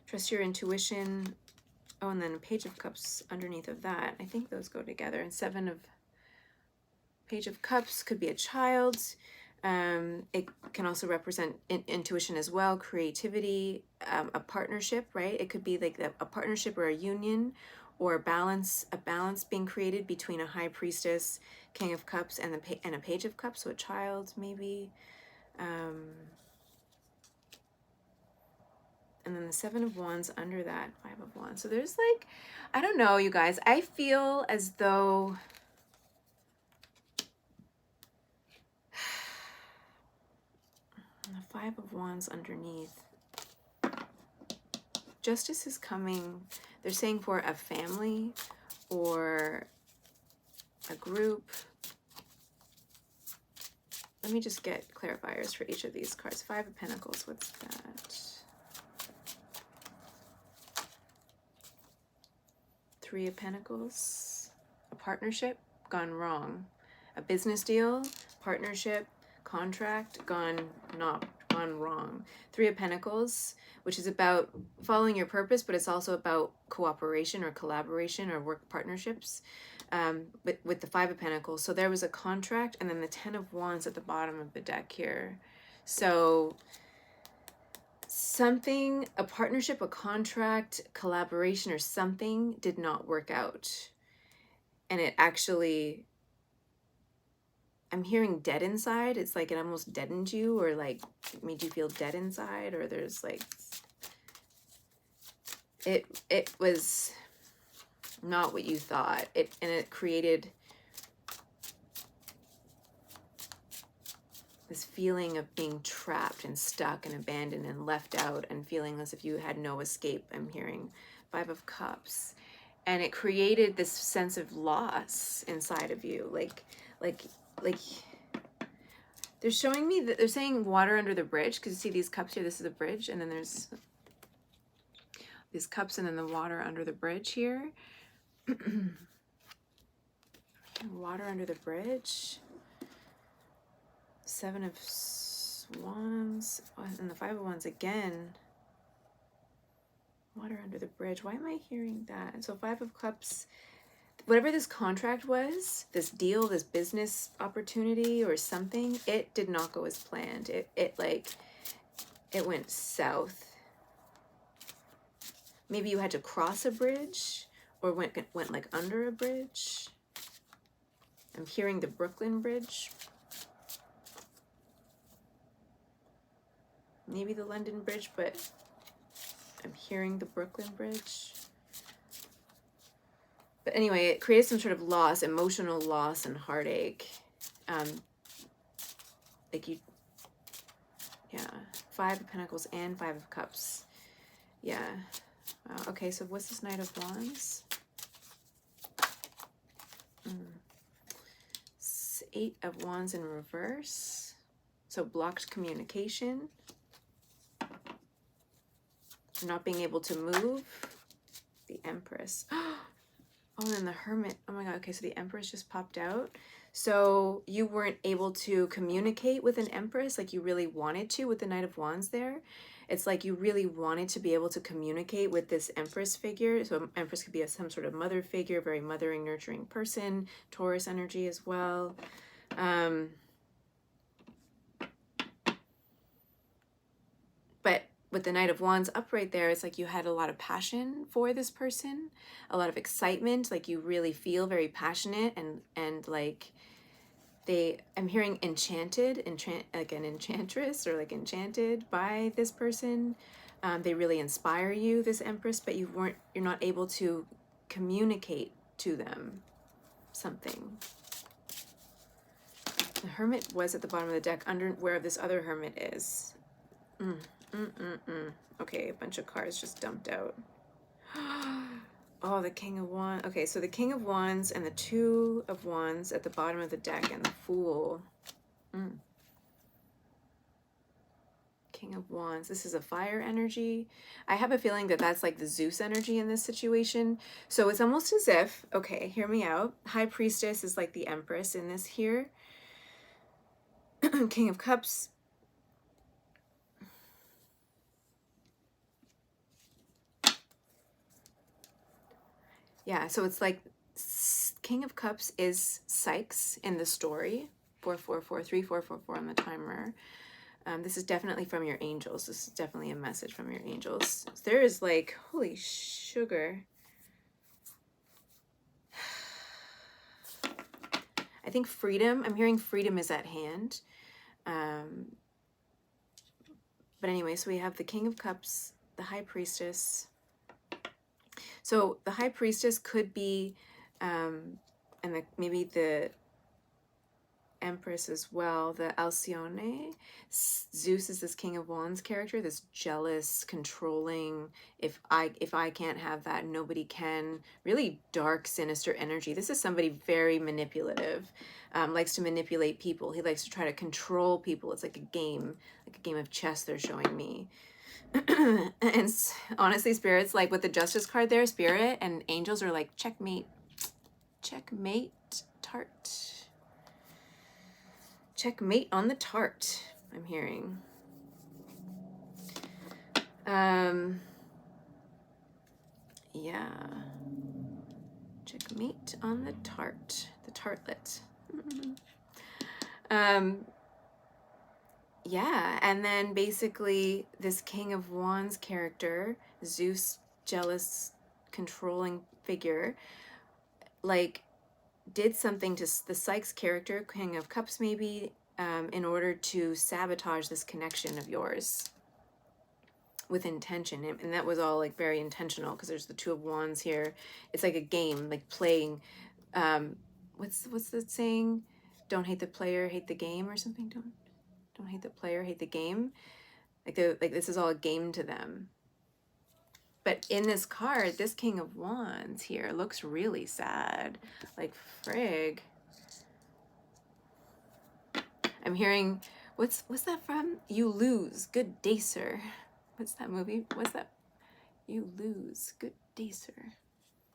Trust your intuition. Oh, and then a Page of Cups underneath of that. I think those go together. And Page of Cups could be a child. It can also represent intuition as well, creativity, a partnership, right? It could be like a partnership or a union, or a balance being created between a high priestess, king of cups, and a page of cups, so a child maybe. And then the 7 of Wands under that, 5 of Wands. So there's like, I don't know, you guys. I feel as though the 5 of Wands underneath, justice is coming. They're saying for a family or a group. Let me just get clarifiers for each of these cards. 5 of Pentacles, what's that? 3 of Pentacles, a partnership gone wrong. A business deal, partnership, contract gone wrong. 3 of Pentacles, which is about following your purpose, but it's also about cooperation or collaboration or work partnerships. But with the 5 of Pentacles, so there was a contract, and then the 10 of Wands at the bottom of the deck here. So something, a partnership, a contract, collaboration, or something did not work out. And it actually, I'm hearing dead inside. It's like it almost deadened you, or like it made you feel dead inside, or there's like, it was not what you thought. And it created this feeling of being trapped and stuck and abandoned and left out and feeling as if you had no escape. I'm hearing 5 of Cups. And it created this sense of loss inside of you. Like they're showing me that they're saying water under the bridge, because you see these cups here, this is a bridge, and then there's these cups and then the water under the bridge here. Water under the bridge. 7 of Wands, and the 5 of Wands again. Water under the bridge. Why am I hearing that? So 5 of Cups, whatever this contract was, this deal, this business opportunity or something, it did not go as planned. It went south. Maybe you had to cross a bridge or went like under a bridge. I'm hearing the Brooklyn Bridge. Maybe the London Bridge, but I'm hearing the Brooklyn Bridge. But anyway, it created some sort of loss, emotional loss and heartache. Like you, yeah, 5 of Pentacles and 5 of Cups. Yeah. Wow. Okay, so what's this Knight of Wands? 8 of Wands in reverse. So blocked communication. Not being able to move. The Empress. Oh, and then the Hermit. Oh my God. Okay, so the Empress just popped out. So you weren't able to communicate with an Empress like you really wanted to with the Knight of Wands there. It's like you really wanted to be able to communicate with this Empress figure. So Empress could be some sort of mother figure, very mothering, nurturing person. Taurus energy as well. But with the Knight of Wands up right there, it's like you had a lot of passion for this person, a lot of excitement, like you really feel very passionate and like I'm hearing enchanted, like an enchantress or like enchanted by this person. They really inspire you, this Empress, but you're not able to communicate to them something. The Hermit was at the bottom of the deck under where this other Hermit is. Okay, a bunch of cards just dumped out. Oh, the King of Wands. Okay, so the King of Wands and the 2 of Wands at the bottom of the deck and the Fool. King of Wands. This is a fire energy. I have a feeling that that's like the Zeus energy in this situation. So it's almost as if, okay, hear me out. High Priestess is like the Empress in this here. King of Cups. Yeah, so it's like King of Cups is Sykes in the story. 444 3444 on the timer. This is definitely from your angels. This is definitely a message from your angels. There is like, holy sugar. I think freedom, I'm hearing freedom is at hand. But anyway, so we have the King of Cups, the High Priestess. So the High Priestess could be, and maybe the Empress as well, the Alcyone. Zeus is this King of Wands character, this jealous, controlling, if I can't have that, nobody can. Really dark, sinister energy. This is somebody very manipulative, likes to manipulate people. He likes to try to control people. It's like a game of chess they're showing me. And honestly, Spirit's like with the Justice card there, Spirit and angels are like, checkmate, checkmate, tart. Checkmate on the tart, I'm hearing. Yeah. Checkmate on the tart, the tartlet. Yeah, and then basically this King of Wands character, Zeus, jealous, controlling figure, like did something to the Sykes character, King of Cups maybe, in order to sabotage this connection of yours with intention. And that was all like very intentional because there's the Two of Wands here. It's like a game, like playing. What's the saying? Don't hate the player, hate the game, or something. Don't hate the player, hate the game. Like this is all a game to them. But in this card, this King of Wands here looks really sad. Like, frig. I'm hearing, what's that from? You Lose, Good Day, Sir. What's that movie? What's that? You Lose, Good Day, Sir.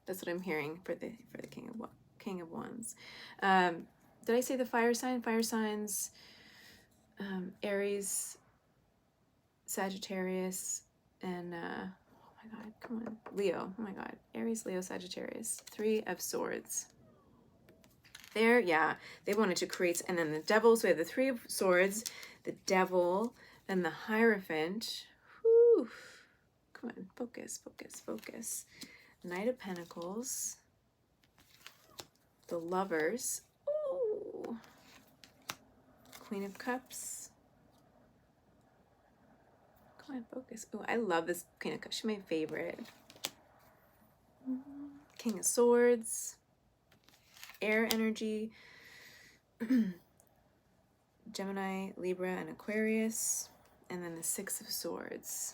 That's what I'm hearing for the King of Wands. Did I say the fire sign? Fire signs, Aries, Sagittarius, and oh my God, come on, Leo. Oh my God, Aries, Leo, Sagittarius. 3 of Swords. There, yeah, they wanted to create, and then the Devil. So we have the 3 of Swords, the Devil, and the Hierophant. Whew. Come on, focus, focus, focus. Knight of Pentacles, the Lovers. Ooh. Queen of Cups. Come on, focus. Oh, I love this Queen of Cups. She's my favorite. King of Swords. Air energy. Gemini, Libra, and Aquarius. And then the 6 of Swords.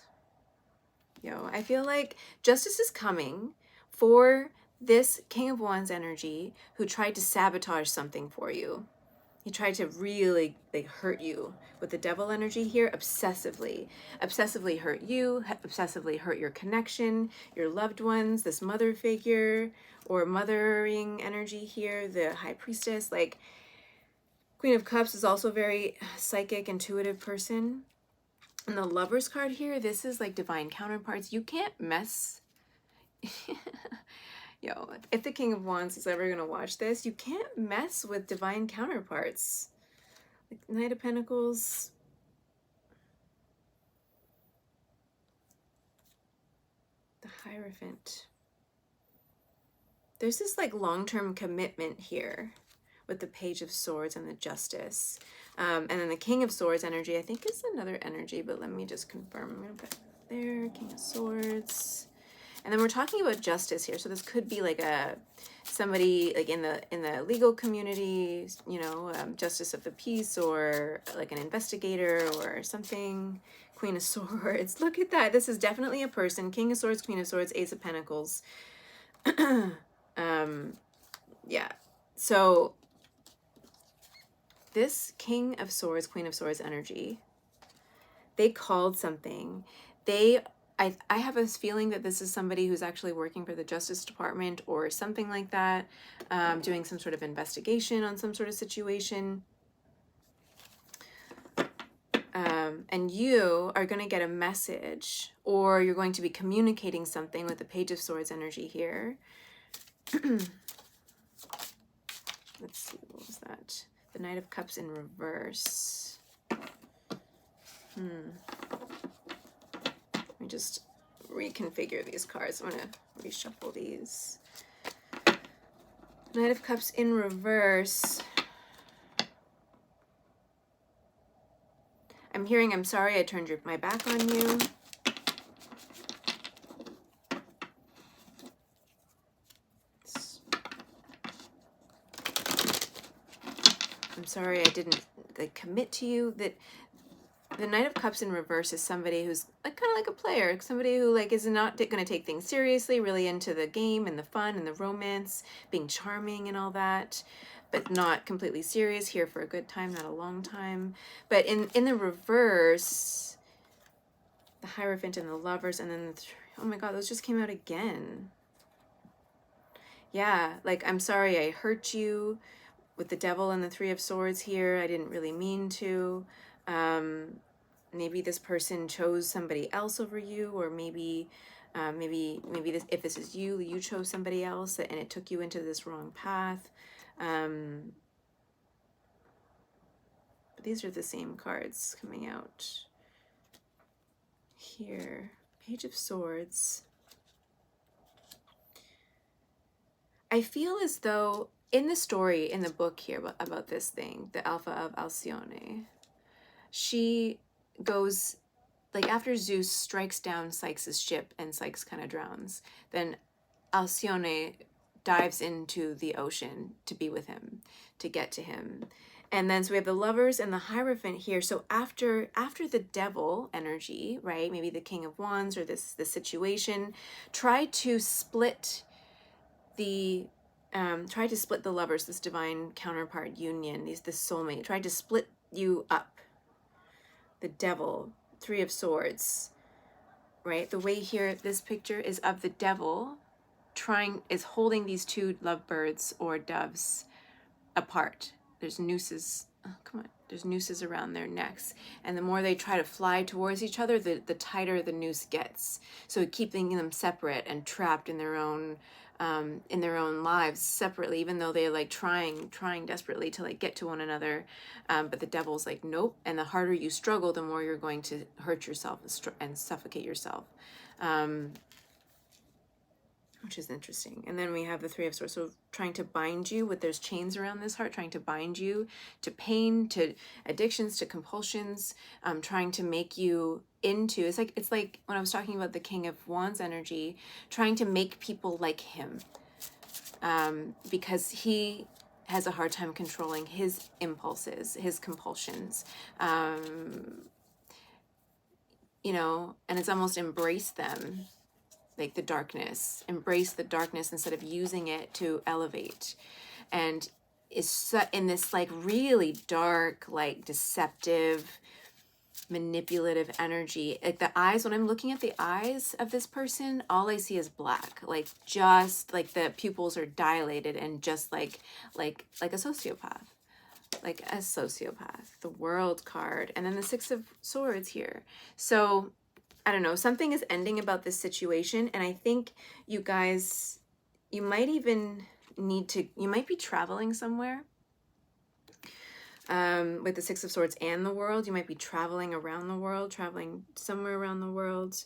Yo, I feel like justice is coming for this King of Wands energy who tried to sabotage something for you. He tried to really hurt you with the Devil energy here, obsessively hurt you, obsessively hurt your connection, your loved ones, this mother figure or mothering energy here, the High Priestess. Like, Queen of Cups is also a very psychic, intuitive person. And the Lovers card here, this is like divine counterparts. You can't mess. Yo, if the King of Wands is ever gonna watch this, you can't mess with divine counterparts. Like Knight of Pentacles. The Hierophant. There's this like long-term commitment here with the Page of Swords and the Justice. And then the King of Swords energy, I think is another energy, but let me just confirm. I'm gonna put there, King of Swords. And then we're talking about justice here. So this could be like somebody like in the legal community, you know, justice of the peace, or like an investigator or something. Queen of Swords. Look at that. This is definitely a person. King of Swords, Queen of Swords, Ace of Pentacles. Yeah. So this King of Swords, Queen of Swords energy, they called something. I have a feeling that this is somebody who's actually working for the Justice Department or something like that, doing some sort of investigation on some sort of situation. And you are going to get a message, or you're going to be communicating something with the Page of Swords energy here. Let's see, what was that? The Knight of Cups in reverse. Let me just reconfigure these cards. I'm going to reshuffle these. Knight of Cups in reverse. I'm hearing, I'm sorry I turned my back on you. I'm sorry I didn't commit to you. That the Knight of Cups in reverse is somebody who's like kind of like a player, somebody who like is not going to take things seriously, really into the game and the fun and the romance, being charming and all that, but not completely serious, here for a good time, not a long time. But in the reverse, the Hierophant and the Lovers, and then oh my God, those just came out again. Yeah, like, I'm sorry I hurt you, with the Devil and the Three of Swords here. I didn't really mean to. Maybe this person chose somebody else over you, or maybe this, if this is you, you chose somebody else and it took you into this wrong path. But these are the same cards coming out here. Page of Swords. I feel as though in the story, in the book here about this thing, the Alpha of Alcyone, she goes, like, after Zeus strikes down Sykes' ship and Sykes kind of drowns, then Alcyone dives into the ocean to be with him, to get to him. And then so we have the Lovers and the Hierophant here. So after the Devil energy, right, maybe the King of Wands or this situation, try to split the Lovers, this divine counterpart union, this soulmate, tried to split you up. The Devil, Three of Swords, right? The way here, this picture is of the Devil is holding these two lovebirds or doves apart. There's nooses, oh, come on, there's nooses around their necks. And the more they try to fly towards each other, the tighter the noose gets. So keeping them separate and trapped in their own lives separately, even though they're like trying desperately to like get to one another. But the Devil's like, nope. And the harder you struggle, the more you're going to hurt yourself and suffocate yourself. Which is interesting. And then we have the Three of Swords. So trying to bind you with those chains around this heart, trying to bind you to pain, to addictions, to compulsions, trying to make you into, it's like when I was talking about the King of Wands energy, trying to make people like him, because he has a hard time controlling his impulses, his compulsions, you know, and it's almost embrace them, like the darkness, embrace the darkness instead of using it to elevate. And is in this like really dark, like deceptive, manipulative energy. Like the eyes, when I'm looking at the eyes of this person, all I see is black, like just like the pupils are dilated and just like a sociopath. Like a sociopath. The World card, and then the Six of Swords here. So I don't know, something is ending about this situation, and I think you guys, you might even you might be traveling somewhere. With the Six of Swords and the World, you might be traveling around the world, traveling somewhere around the world.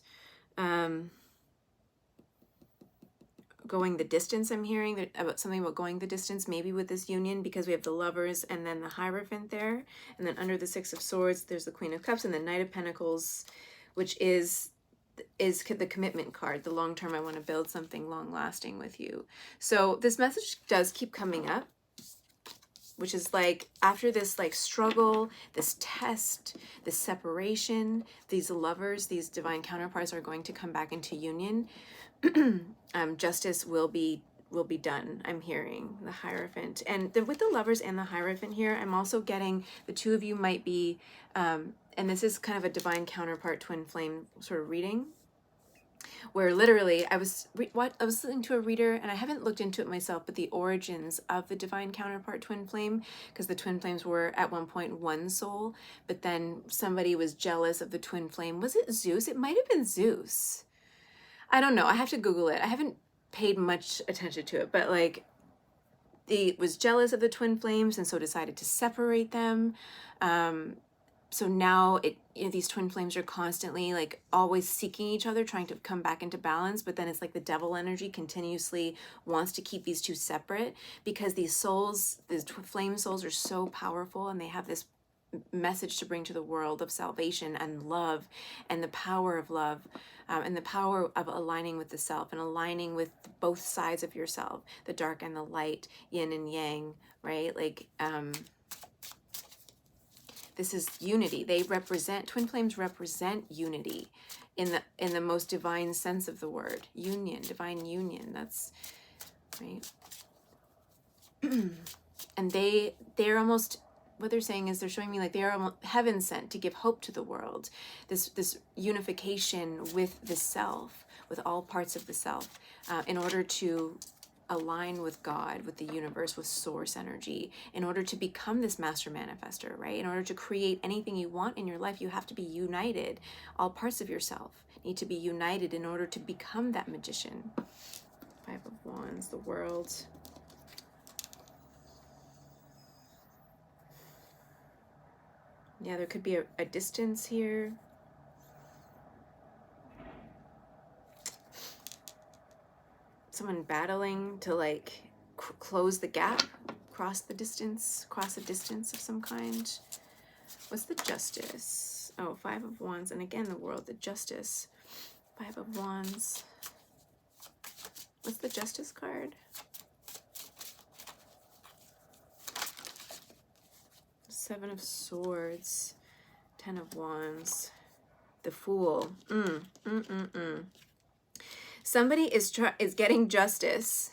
Going the distance, I'm hearing about something about going the distance, maybe with this union, because we have the Lovers and then the Hierophant there. And then under the Six of Swords, there's the Queen of Cups and the Knight of Pentacles, which is the commitment card, the long term, I want to build something long lasting with you. So this message does keep coming up, which is like after this like struggle, this test, this separation, these lovers, these divine counterparts are going to come back into union. Justice will be done, I'm hearing, the Hierophant. And with the Lovers and the Hierophant here, I'm also getting the two of you might be, and this is kind of a divine counterpart twin flame sort of reading, where literally I was listening to a reader, and I haven't looked into it myself, but the origins of the divine counterpart twin flame, because the twin flames were at one point one soul, but then somebody was jealous of the twin flame. Was it Zeus? It might have been Zeus. I don't know. I have to Google it. I haven't paid much attention to it, but like they was jealous of the twin flames and so decided to separate them. So now these twin flames are constantly like always seeking each other, trying to come back into balance. But then it's like the devil energy continuously wants to keep these two separate, because these souls, these flame souls, are so powerful, and they have this message to bring to the world of salvation and love, and the power of love, and the power of aligning with the self and aligning with both sides of yourself, the dark and the light, yin and yang, right? Like, this is unity. They represent, twin flames represent unity in the most divine sense of the word. Union, divine union. That's right. And they're almost, what they're saying is, they're showing me like they are almost heaven sent to give hope to the world. This unification with the self, with all parts of the self, in order to align with God, with the universe, with source energy, in order to become this master manifester, right? In order to create anything you want in your life, you have to be united. All parts of yourself need to be united in order to become that magician. Five of Wands, the world. Yeah, there could be a distance here. Someone battling to like close the gap, cross a distance of some kind. What's the Justice? Oh, Five of Wands, and again the world, the Justice. Five of Wands. What's the Justice card? Seven of Swords, Ten of Wands, the Fool. Somebody is getting justice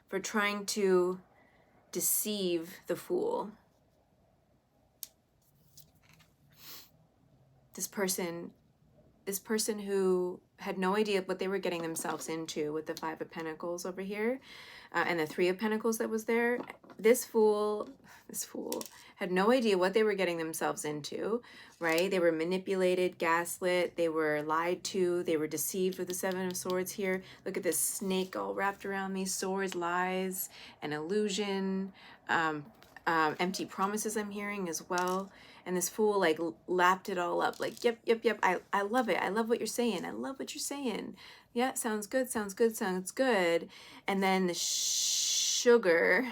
for trying to deceive the Fool. This person who had no idea what they were getting themselves into with the Five of Pentacles over here, and the Three of Pentacles that was there. This fool had no idea what they were getting themselves into, right? They were manipulated, gaslit, they were lied to, they were deceived with the Seven of Swords here. Look at this snake all wrapped around me, swords, lies, an illusion, empty promises I'm hearing as well. And this fool like lapped it all up, like, yep, I love it. I love what you're saying. I love what you're saying. Yeah, sounds good. And then the sugar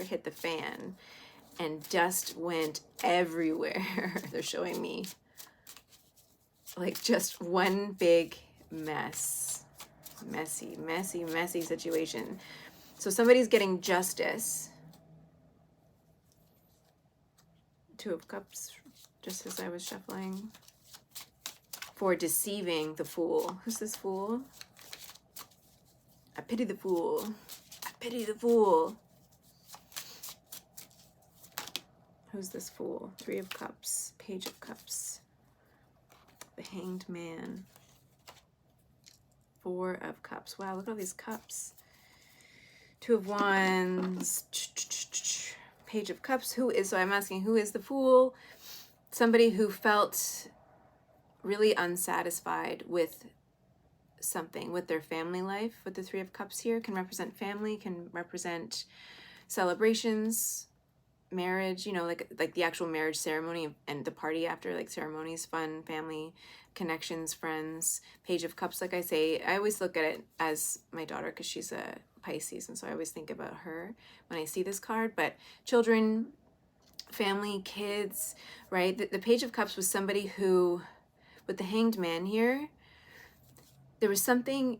hit the fan and dust went everywhere. They're showing me like just one big mess. Messy situation. So somebody's getting justice. Two of Cups, just as I was shuffling, for deceiving the Fool. Who's this Fool? I pity the Fool. I pity the Fool. Who's this Fool? Three of Cups, Page of Cups, the Hanged Man, Four of Cups. Wow, look at all these cups. Two of Wands, Page of Cups. So I'm asking, who is the Fool? Somebody who felt really unsatisfied with something, with their family life. With the Three of Cups here, can represent family, can represent celebrations, marriage, you know, like the actual marriage ceremony and the party after, like ceremonies, fun, family, connections, friends. Page of Cups, like I say, I always look at it as my daughter because she's a Pisces, and so I always think about her when I see this card. But children, family, kids, right? The Page of Cups was somebody who, with the Hanged Man here, there was something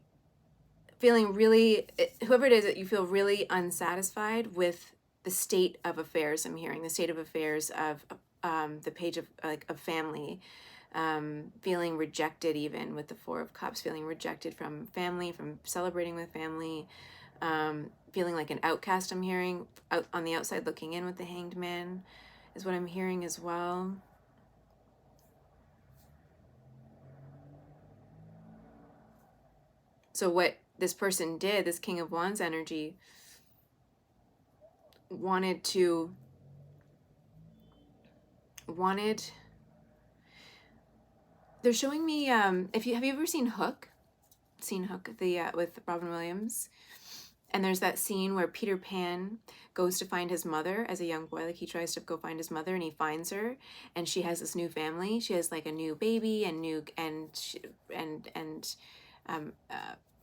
feeling really, whoever it is, that you feel really unsatisfied with the state of affairs. I'm hearing the state of affairs of the Page of family, feeling rejected, even with the Four of Cups, feeling rejected from family, from celebrating with family, feeling like an outcast. I'm hearing out on the outside looking in with the Hanged Man is what I'm hearing as well. So what this person did, this King of Wands energy, they're showing me, have you ever seen Hook? seen Hook, with Robin Williams. And there's that scene where Peter Pan goes to find his mother as a young boy. Like, he tries to go find his mother, and he finds her, and she has this new family. She has like a new baby and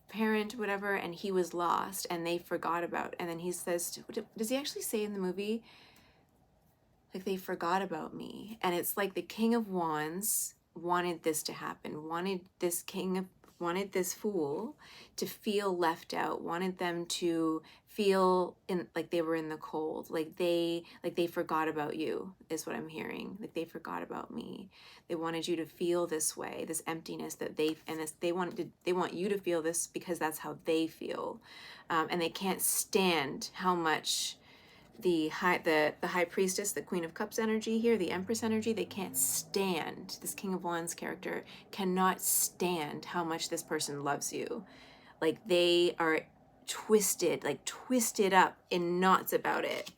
parent, whatever. And he was lost, and they forgot about. And then he says, does he actually say in the movie, like, they forgot about me? And it's like the King of Wands wanted this to happen. Wanted this fool to feel left out, wanted them to feel like they were in the cold, like they forgot about you, is what I'm hearing. Like, they forgot about me. They wanted you to feel this way, this emptiness that they want you to feel this, because that's how they feel. And they can't stand how much the high priestess, the Queen of Cups energy here, the Empress energy, they can't stand, this King of Wands character cannot stand how much this person loves you. Like, they are twisted up in knots about it.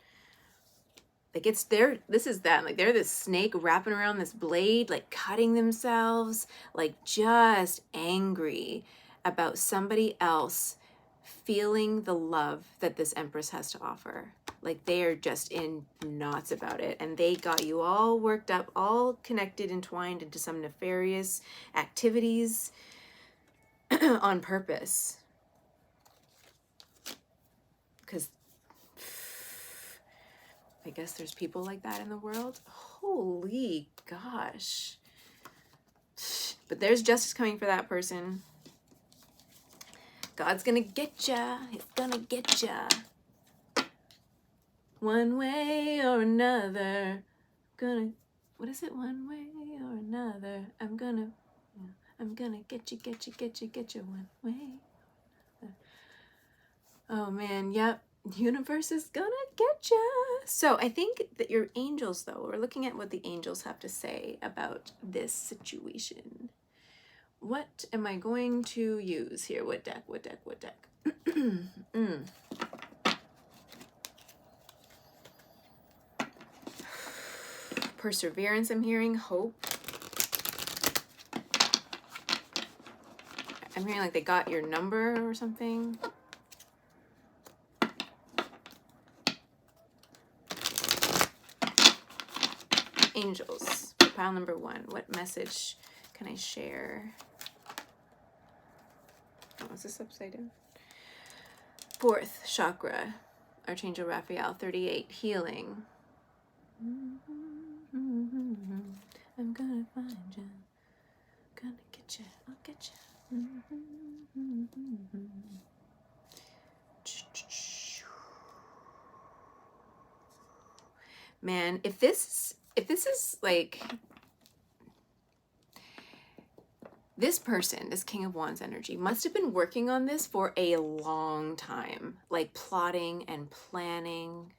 Like, it's this is them. Like, they're this snake wrapping around this blade, like cutting themselves, like just angry about somebody else feeling the love that this Empress has to offer. Like, they are just in knots about it, and they got you all worked up, all connected, entwined into some nefarious activities on purpose. Because I guess there's people like that in the world. Holy gosh. But there's justice coming for that person. God's gonna get ya. He's gonna get ya. One way or another. What is it? One way or another. I'm gonna get you one way. Oh man, yep. The universe is gonna get ya. So I think that your angels, though, we're looking at what the angels have to say about this situation. What am I going to use here? What deck? Perseverance, I'm hearing. Hope. I'm hearing like they got your number or something. Angels, pile number 1. What message can I share? Oh, is this upside down? 4th chakra, Archangel Raphael, 38, healing. I'm gonna find you, gonna get you, I'll get you. Man, if this is like, this person, this King of Wands energy, must have been working on this for a long time, like plotting and planning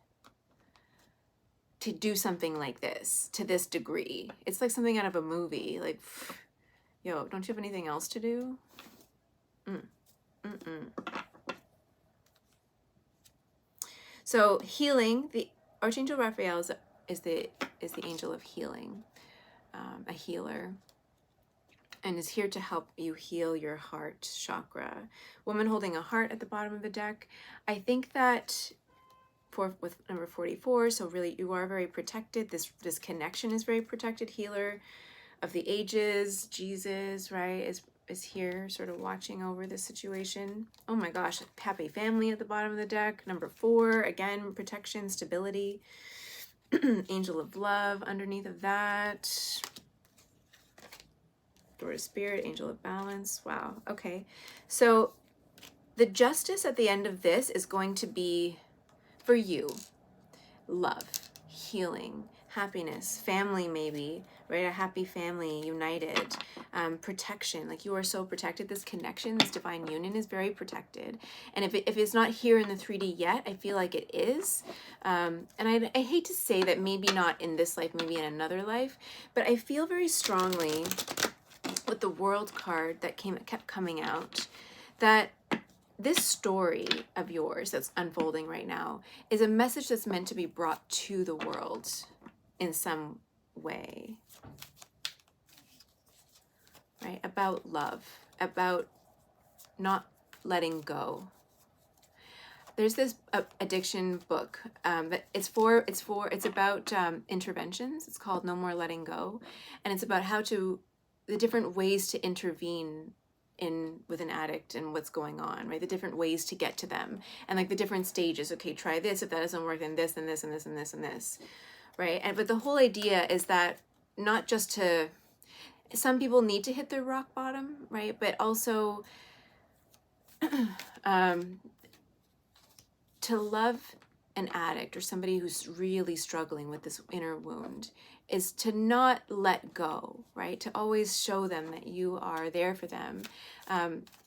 to do something like this, to this degree. It's like something out of a movie. Like, yo, don't you have anything else to do? So healing, the Archangel Raphael is the angel of healing, a healer, and is here to help you heal your heart chakra. Woman holding a heart at the bottom of the deck. I think that with number 44, so really you are very protected. This connection is very protected. Healer of the ages, Jesus, right, is here sort of watching over this situation. Oh my gosh, happy family at the bottom of the deck. Number 4, again, protection, stability. Angel of love underneath of that. Door of spirit, angel of balance. Wow, okay. So the justice at the end of this is going to be for you. Love, healing, happiness, family maybe, right? A happy family, united, protection. Like, you are so protected. This connection, this divine union is very protected. And if it's not here in the 3D yet, I feel like it is. And I hate to say that maybe not in this life, maybe in another life, but I feel very strongly with the World card that kept coming out, that this story of yours that's unfolding right now is a message that's meant to be brought to the world in some way, right? About love, about not letting go. There's this addiction book that it's about interventions. It's called No More Letting Go, and it's about the different ways to intervene with an addict and what's going on, right? The different ways to get to them, and like the different stages. Okay, try this. If that doesn't work, then this and this and this and this and this, right? But the whole idea is that not just to, some people need to hit their rock bottom, right? But also to love an addict or somebody who's really struggling with this inner wound is to not let go, right? To always show them that you are there for them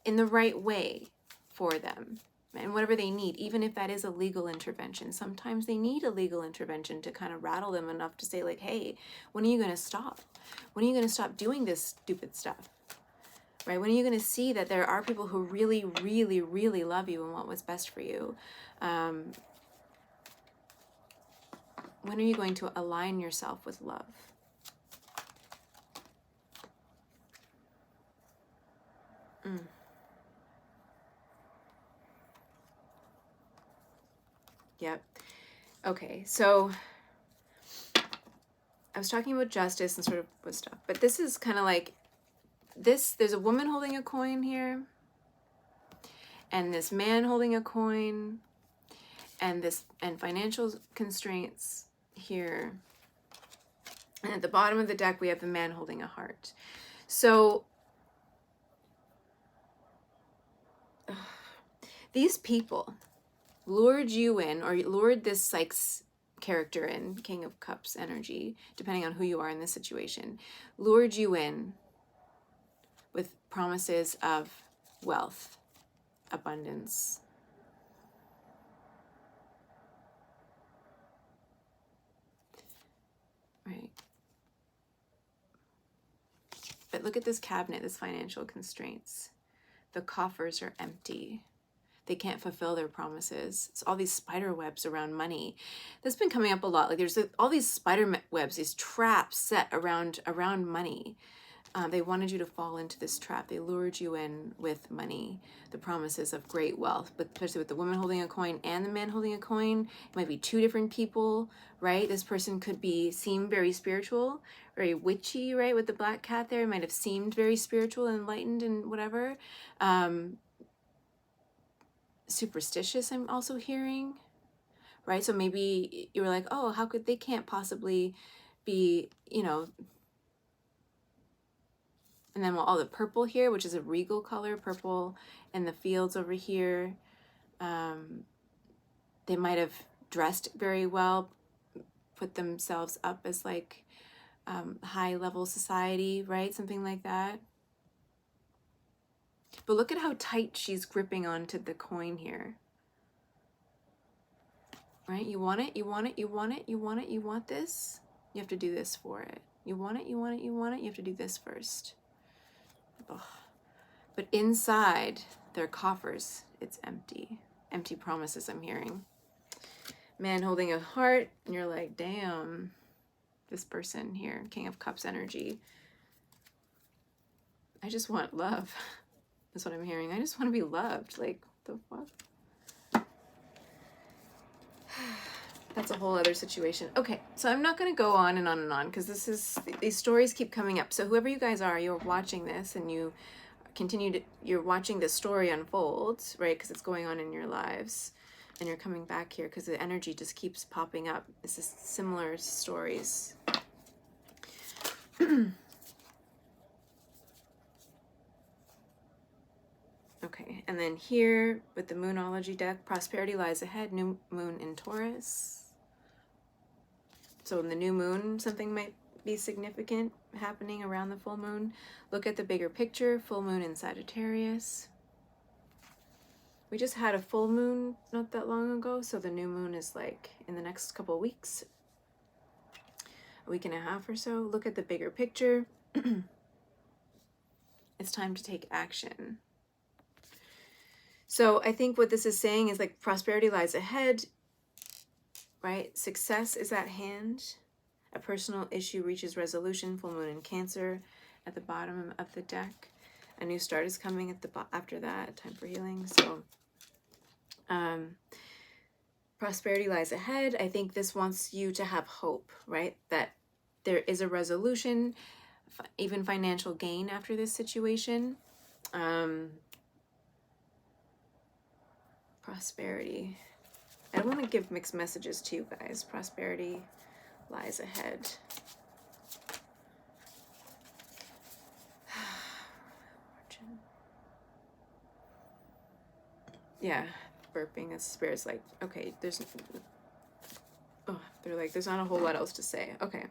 in the right way for them and whatever they need, even if that is a legal intervention. Sometimes they need a legal intervention to kind of rattle them enough to say like, hey, when are you going to stop? When are you going to stop doing this stupid stuff? Right? When are you going to see that there are people who really, really, really love you and want what's best for you? When are you going to align yourself with love? Yep. Okay, so I was talking about justice and sort of with stuff, but this is kind of like this. There's a woman holding a coin here, and this man holding a coin, and financial constraints here. And at the bottom of the deck, we have the man holding a heart. So these people lured you in, or lured this Sykes character in, King of Cups energy, depending on who you are in this situation, lured you in with promises of wealth, abundance. Right. But look at this cabinet, this financial constraints. The coffers are empty. They can't fulfill their promises. It's all these spider webs around money. That's been coming up a lot. Like there's all these spider webs, these traps set around money. They wanted you to fall into this trap. They lured you in with money, the promises of great wealth, but especially with the woman holding a coin and the man holding a coin. It might be two different people, right? This person could seem very spiritual, very witchy, right? With the black cat there, it might have seemed very spiritual and enlightened and whatever. Superstitious, I'm also hearing, right? So maybe you were like, oh, how could they can't possibly be, and then all the purple here, which is a regal color, purple, and the fields over here. They might have dressed very well, put themselves up as like high level society, right? Something like that. But look at how tight she's gripping onto the coin here. Right? You want it, you want it, you want it, you want it, you want this. You have to do this for it. You want it, you want it, you want it, you have to do this first. Ugh. But inside their coffers, it's empty. Empty promises I'm hearing. Man holding a heart, and you're like, damn, this person here, King of Cups energy. I just want love. That's what I'm hearing. I just want to be loved. Like, the fuck? That's a whole other situation. Okay, so I'm not going to go on and on and on because these stories keep coming up. So whoever you guys are, you're watching this and you're watching this story unfold, right? Because it's going on in your lives, and you're coming back here because the energy just keeps popping up. This is similar stories. Okay, and then here with the Moonology deck, prosperity lies ahead, new moon in Taurus. So in the new moon, something might be significant happening around the full moon. Look at the bigger picture, full moon in Sagittarius. We just had a full moon not that long ago, so the new moon is like in the next couple of weeks, a week and a half or so. Look at the bigger picture. It's time to take action. So I think what this is saying is like prosperity lies ahead, right? Success is at hand. A personal issue reaches resolution, full moon in Cancer at the bottom of the deck. A new start is coming at the after that. Time for healing. So prosperity lies ahead. I think this wants you to have hope, right? That there is a resolution, even financial gain after this situation. Prosperity. I don't want to give mixed messages to you guys. Prosperity lies ahead. Yeah, burping. As spirit's like, okay, there's, oh, they're like, there's not a whole lot else to say. Okay.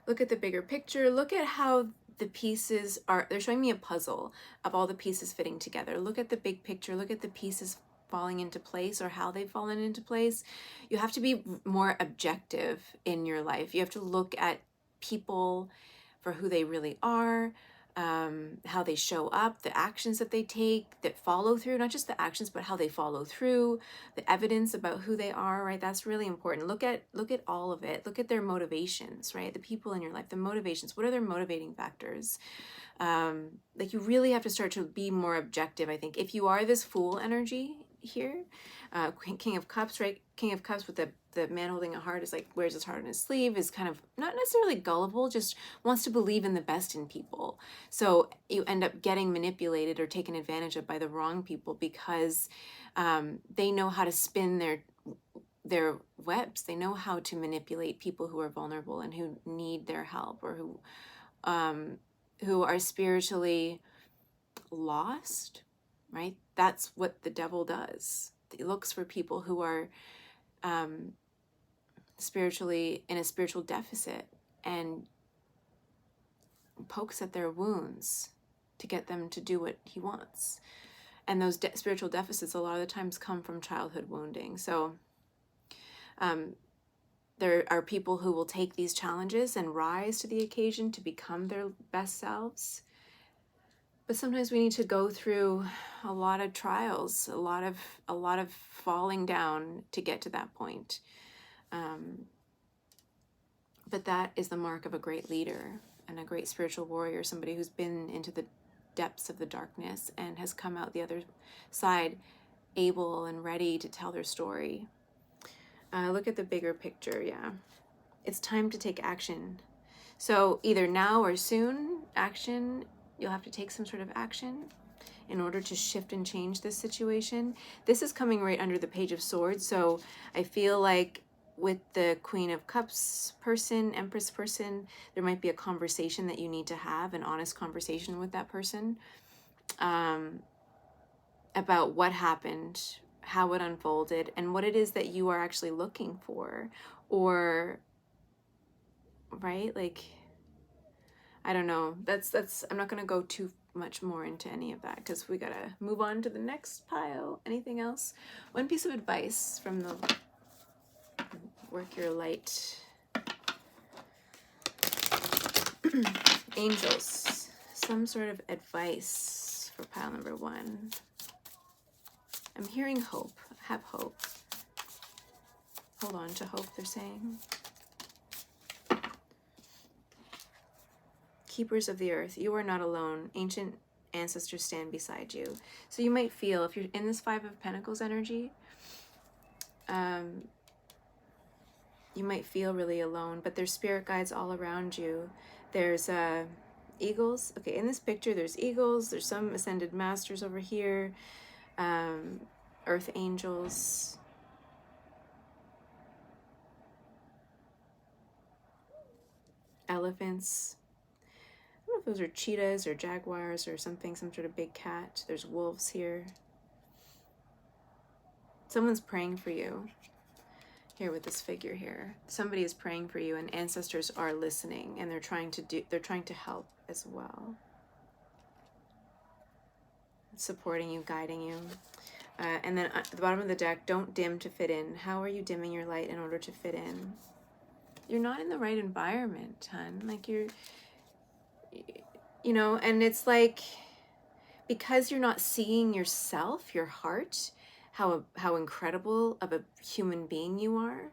Look at the bigger picture. Look at how the pieces are, they're showing me a puzzle of all the pieces fitting together. Look at the big picture. Look at the pieces falling into place or how they've fallen into place. You have to be more objective in your life. You have to look at people for who they really are, how they show up, the actions that they take, that follow through, not just the actions, but how they follow through, the evidence about who they are, right? That's really important. Look at all of it. Look at their motivations, right? The people in your life, the motivations. What are their motivating factors? Like you really have to start to be more objective, I think. If you are this Fool energy here, King of Cups, right? King of Cups with the man holding a heart is like, wears his heart on his sleeve, is kind of not necessarily gullible, just wants to believe in the best in people. So you end up getting manipulated or taken advantage of by the wrong people because they know how to spin their webs. They know how to manipulate people who are vulnerable and who need their help, or who are spiritually lost, right? That's what the devil does. He looks for people who are spiritually in a spiritual deficit and pokes at their wounds to get them to do what he wants. And those spiritual deficits a lot of the times come from childhood wounding. So there are people who will take these challenges and rise to the occasion to become their best selves. But sometimes we need to go through a lot of trials, a lot of falling down to get to that point. But that is the mark of a great leader and a great spiritual warrior, somebody who's been into the depths of the darkness and has come out the other side able and ready to tell their story. Look at the bigger picture, yeah. It's time to take action. So either now or soon, action, you'll have to take some sort of action in order to shift and change this situation. This is coming right under the Page of Swords, so I feel like with the Queen of Cups person, Empress person, there might be a conversation that you need to have, an honest conversation with that person about what happened, how it unfolded, and what it is that you are actually looking for. Or, right, like, I don't know. That's I'm not going to go too much more into any of that because we got to move on to the next pile. Anything else? One piece of advice from the Work Your Light angels. Some sort of advice for pile number 1. I'm hearing hope. Have hope. Hold on to hope, they're saying. Keepers of the earth, you are not alone. Ancient ancestors stand beside you. So you might feel, if you're in this 5 of Pentacles energy, you might feel really alone, but there's spirit guides all around you. There's eagles. Okay, in this picture, there's eagles. There's some ascended masters over here. Earth angels. Elephants. I don't know if those are cheetahs or jaguars or something, some sort of big cat. There's wolves here. Someone's praying for you. Here with this figure here. Somebody is praying for you, and ancestors are listening, and they're trying to help as well. Supporting you, guiding you. And then at the bottom of the deck, don't dim to fit in. How are you dimming your light in order to fit in? You're not in the right environment, hun. Like you know, and it's like, because you're not seeing yourself, your heart, how incredible of a human being you are,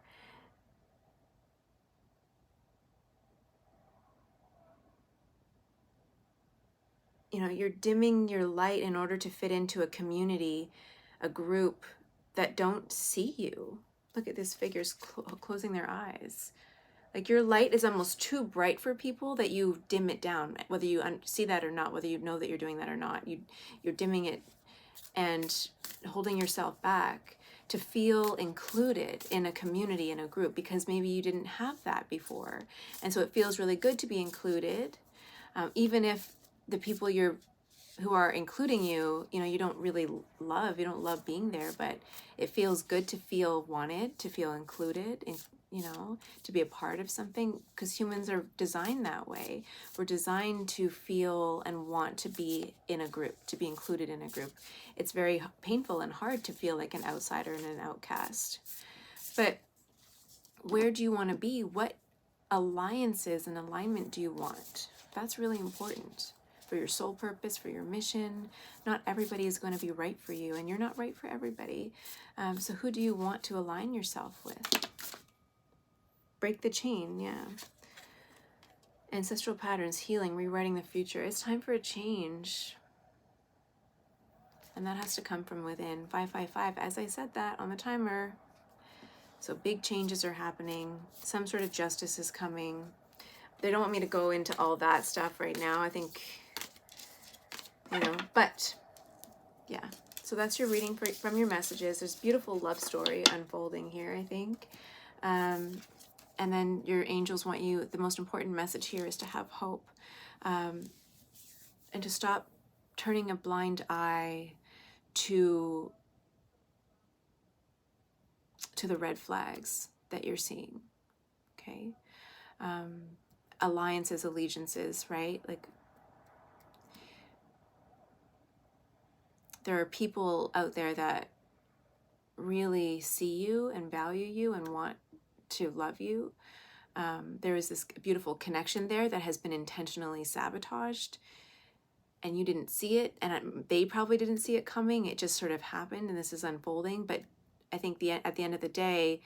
you know, you're dimming your light in order to fit into a community, a group that don't see you. Look at this figure's closing their eyes. Like your light is almost too bright for people that you dim it down, whether you see that or not, whether you know that you're doing that or not. You're dimming it and holding yourself back to feel included in a community, in a group, because maybe you didn't have that before. And so it feels really good to be included, even if the people who are including you, you know, you don't love being there, but it feels good to feel wanted, to feel included, and you know, to be a part of something, because humans are designed that way. We're designed to feel and want to be in a group, to be included in a group. It's very painful and hard to feel like an outsider and an outcast. But where do you want to be? What alliances and alignment do you want? That's really important for your soul purpose, for your mission. Not everybody is going to be right for you, and you're not right for everybody. So who do you want to align yourself with? Break the chain, yeah. Ancestral patterns, healing, rewriting the future. It's time for a change. And that has to come from within. 555, as I said that on the timer. So big changes are happening. Some sort of justice is coming. They don't want me to go into all that stuff right now. I think, you know, but yeah. So that's your reading from your messages. There's a beautiful love story unfolding here, I think. And then your angels want you, the most important message here is to have hope, and to stop turning a blind eye to the red flags that you're seeing, okay? Alliances, allegiances, right? Like, there are people out there that really see you and value you and want to love you. There is this beautiful connection there that has been intentionally sabotaged, and you didn't see it, and they probably didn't see it coming. It just sort of happened, and this is unfolding. But I think at the end of the day,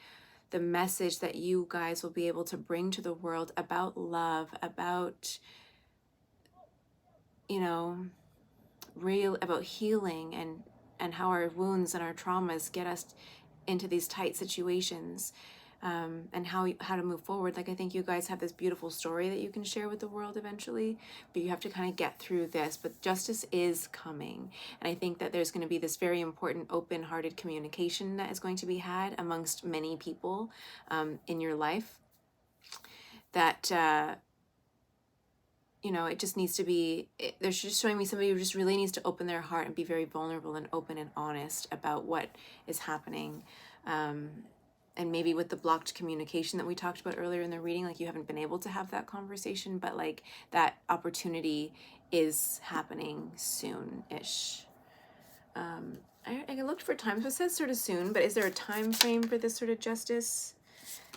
the message that you guys will be able to bring to the world about love, about, you know, about healing, and how our wounds and our traumas get us into these tight situations, and how to move forward. Like, I think you guys have this beautiful story that you can share with the world eventually, but you have to kind of get through this. But justice is coming, and I think that there's going to be this very important open-hearted communication that is going to be had amongst many people in your life, that you know, it just needs to be, they're just showing me somebody who just really needs to open their heart and be very vulnerable and open and honest about what is happening. And maybe with the blocked communication that we talked about earlier in the reading, like, you haven't been able to have that conversation, but like, that opportunity is happening soon-ish. I looked for time, so it says sort of soon, but is there a time frame for this sort of justice?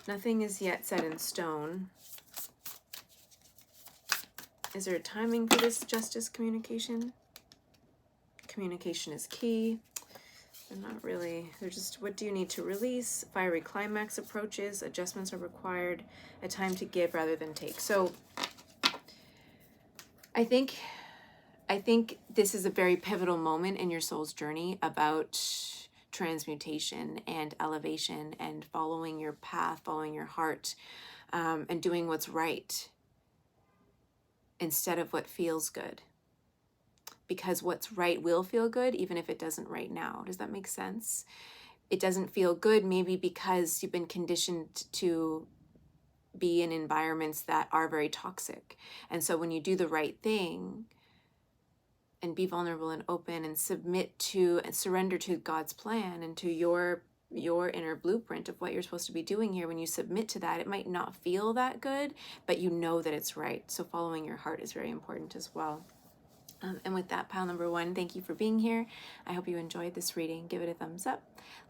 Nothing is yet set in stone. Is there a timing for this justice communication? Communication is key. They're not really, they're just, what do you need to release? Fiery climax approaches, adjustments are required, a time to give rather than take. So I think this is a very pivotal moment in your soul's journey about transmutation and elevation and following your path, following your heart, and doing what's right instead of what feels good. Because what's right will feel good, even if it doesn't right now. Does that make sense? It doesn't feel good maybe because you've been conditioned to be in environments that are very toxic. And so when you do the right thing and be vulnerable and open and submit to and surrender to God's plan and to your inner blueprint of what you're supposed to be doing here, when you submit to that, it might not feel that good, but you know that it's right. So following your heart is very important as well. And with that, pile number one, thank you for being here. I hope you enjoyed this reading. Give it a thumbs up.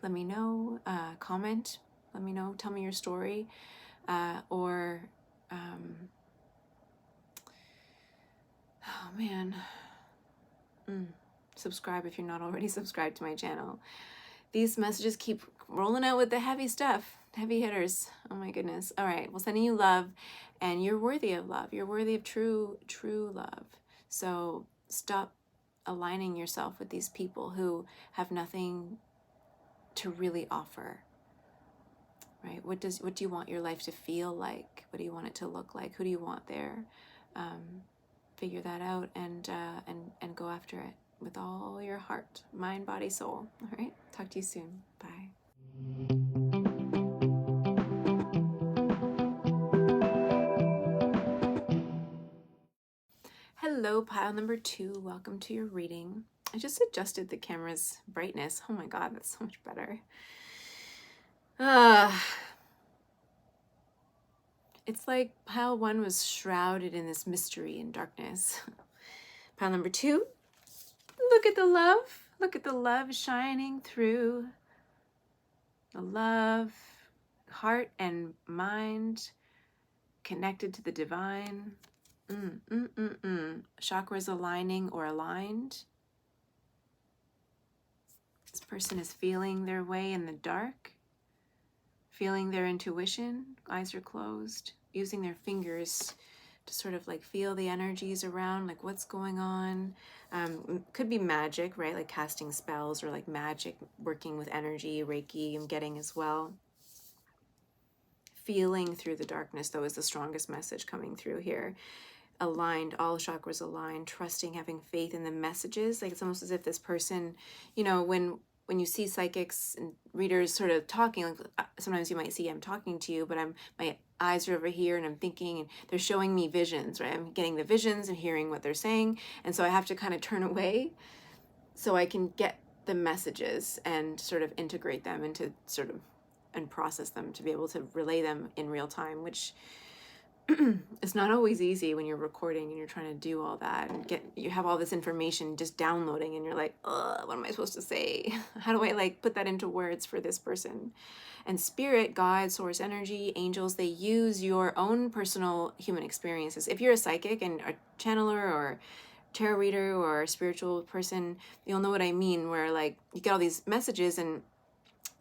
Let me know, comment, let me know, tell me your story, or, oh man, subscribe if you're not already subscribed to my channel. These messages keep rolling out with the heavy stuff, heavy hitters. Oh my goodness. All right, well, sending you love, and you're worthy of love. You're worthy of true love. So stop aligning yourself with these people who have nothing to really offer, right? What do you want your life to feel like? What do you want it to look like? Who do you want there? Figure that out and go after it with all your heart, mind, body, soul. All right. Talk to you soon. Bye. Hello, pile number 2. Welcome to your reading. I just adjusted the camera's brightness. Oh my God, that's so much better. It's like pile 1 was shrouded in this mystery and darkness. Pile number 2, look at the love. Look at the love shining through. The love, heart and mind connected to the divine. Chakras aligning or aligned. This person is feeling their way in the dark, feeling their intuition. Eyes are closed, using their fingers to sort of like feel the energies around, like what's going on. Could be magic, right? Like casting spells or like magic, working with energy, Reiki, I'm getting as well. Feeling through the darkness, though, is the strongest message coming through here. Aligned, all chakras aligned, trusting, having faith in the messages. Like it's almost as if this person, you know, when you see psychics and readers sort of talking, like sometimes you might see I'm talking to you, but my eyes are over here and I'm thinking, and they're showing me visions, right? I'm getting the visions and hearing what they're saying, and so I have to kind of turn away so I can get the messages and sort of integrate them into sort of and process them to be able to relay them in real time, which it's not always easy when you're recording and you're trying to do all that and you have all this information just downloading and you're like, what am I supposed to say? How do I like put that into words for this person? And spirit, God, source energy, angels, they use your own personal human experiences. If you're a psychic and a channeler or tarot reader or a spiritual person, you'll know what I mean, where like you get all these messages and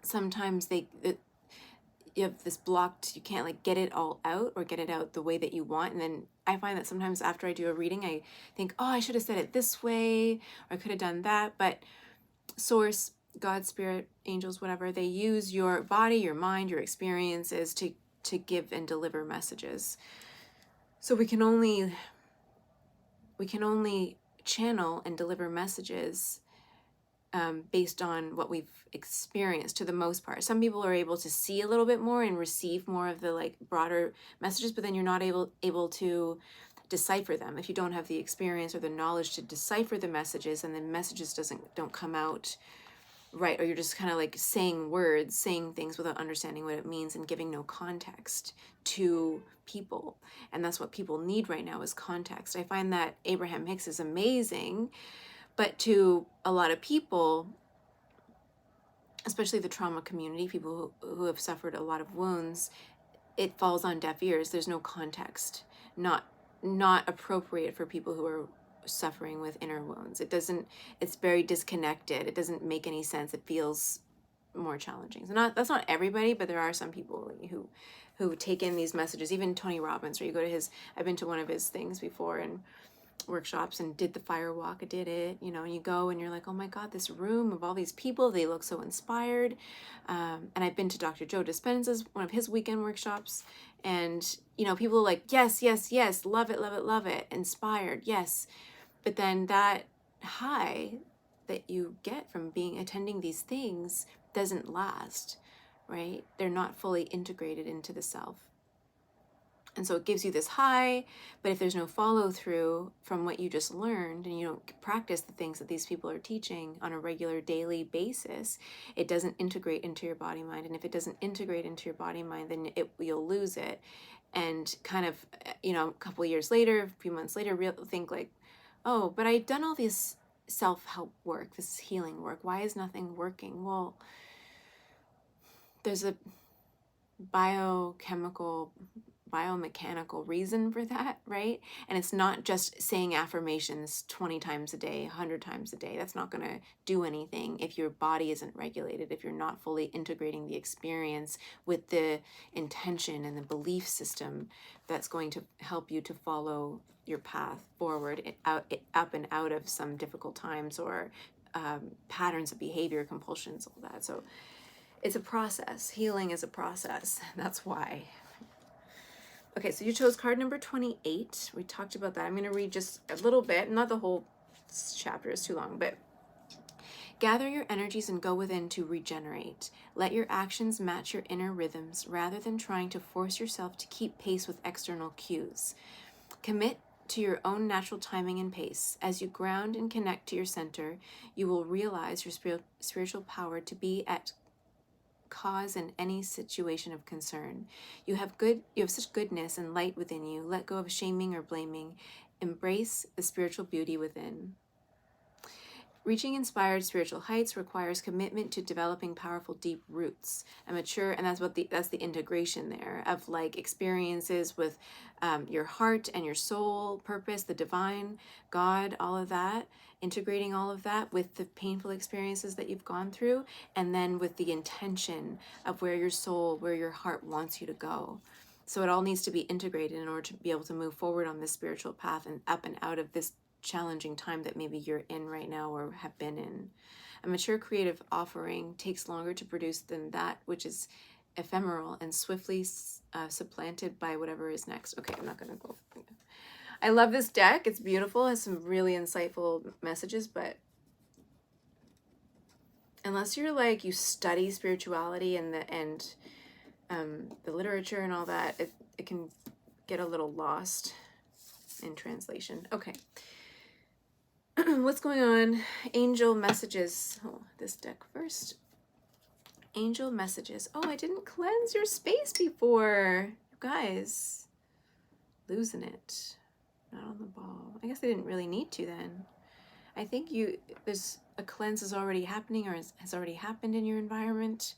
sometimes you have this blocked, you can't like get it all out or get it out the way that you want. And then I find that sometimes after I do a reading, I think, oh, I should have said it this way, or I could have done that. But source, God, spirit, angels, whatever, they use your body, your mind, your experiences to give and deliver messages. So we can only channel and deliver messages based on what we've experienced to the most part. Some people are able to see a little bit more and receive more of the like broader messages, but then you're not able to decipher them if you don't have the experience or the knowledge to decipher the messages, and the messages don't come out right, or you're just kind of like saying words, saying things without understanding what it means and giving no context to people. And that's what people need right now, is context. I find that Abraham Hicks is amazing, but to a lot of people, especially the trauma community, people who have suffered a lot of wounds, it falls on deaf ears. There's no context, not appropriate for people who are suffering with inner wounds. It's very disconnected. It doesn't make any sense. It feels more challenging. So that's not everybody, but there are some people who take in these messages. Even Tony Robbins, where you go to I've been to one of his things before and workshops and did the fire walk. I did it, and you go and you're like, oh my God, this room of all these people, they look so inspired. And I've been to Dr. Joe Dispenza's, one of his weekend workshops, and people are like, yes, yes, yes, love it, love it, love it, inspired, yes. But then that high that you get from attending these things doesn't last, right? They're not fully integrated into the self. And so it gives you this high, but if there's no follow through from what you just learned and you don't practice the things that these people are teaching on a regular daily basis, it doesn't integrate into your body mind. And if it doesn't integrate into your body mind, then you'll lose it. And kind of, a couple of years later, a few months later, think like, oh, but I've done all this self-help work, this healing work. Why is nothing working? Well, there's a biochemical biomechanical reason for that, right? And it's not just saying affirmations 20 times a day, 100 times a day. That's not going to do anything if your body isn't regulated, if you're not fully integrating the experience with the intention and the belief system that's going to help you to follow your path forward, up and out of some difficult times or patterns of behavior, compulsions, all that. So it's a process. Healing is a process. That's why. Okay, so you chose card number 28. We talked about that. I'm going to read just a little bit. Not the whole chapter, is too long, but gather your energies and go within to regenerate. Let your actions match your inner rhythms rather than trying to force yourself to keep pace with external cues. Commit to your own natural timing and pace. As you ground and connect to your center, you will realize your spiritual power to be at cause in any situation of concern. You have such goodness and light within you. Let go of shaming or blaming. Embrace the spiritual beauty within. Reaching inspired spiritual heights requires commitment to developing powerful deep roots. And mature, and that's the integration there of like experiences with your heart and your soul, purpose, the divine, God, all of that, integrating all of that with the painful experiences that you've gone through, and then with the intention of where your soul, where your heart wants you to go. So it all needs to be integrated in order to be able to move forward on this spiritual path and up and out of this challenging time that maybe you're in right now or have been in. A mature creative offering takes longer to produce than that which is ephemeral and swiftly supplanted by whatever is next. Okay, I'm not going to go. I love this deck. It's beautiful. It has some really insightful messages, but unless you're like, you study spirituality and the literature and all that, it can get a little lost in translation. Okay. What's going on? Angel messages. Oh, this deck first. Angel messages. Oh, I didn't cleanse your space before. You guys, losing it. Not on the ball. I guess I didn't really need to then. I think there's a cleanse is already happening or has already happened in your environment.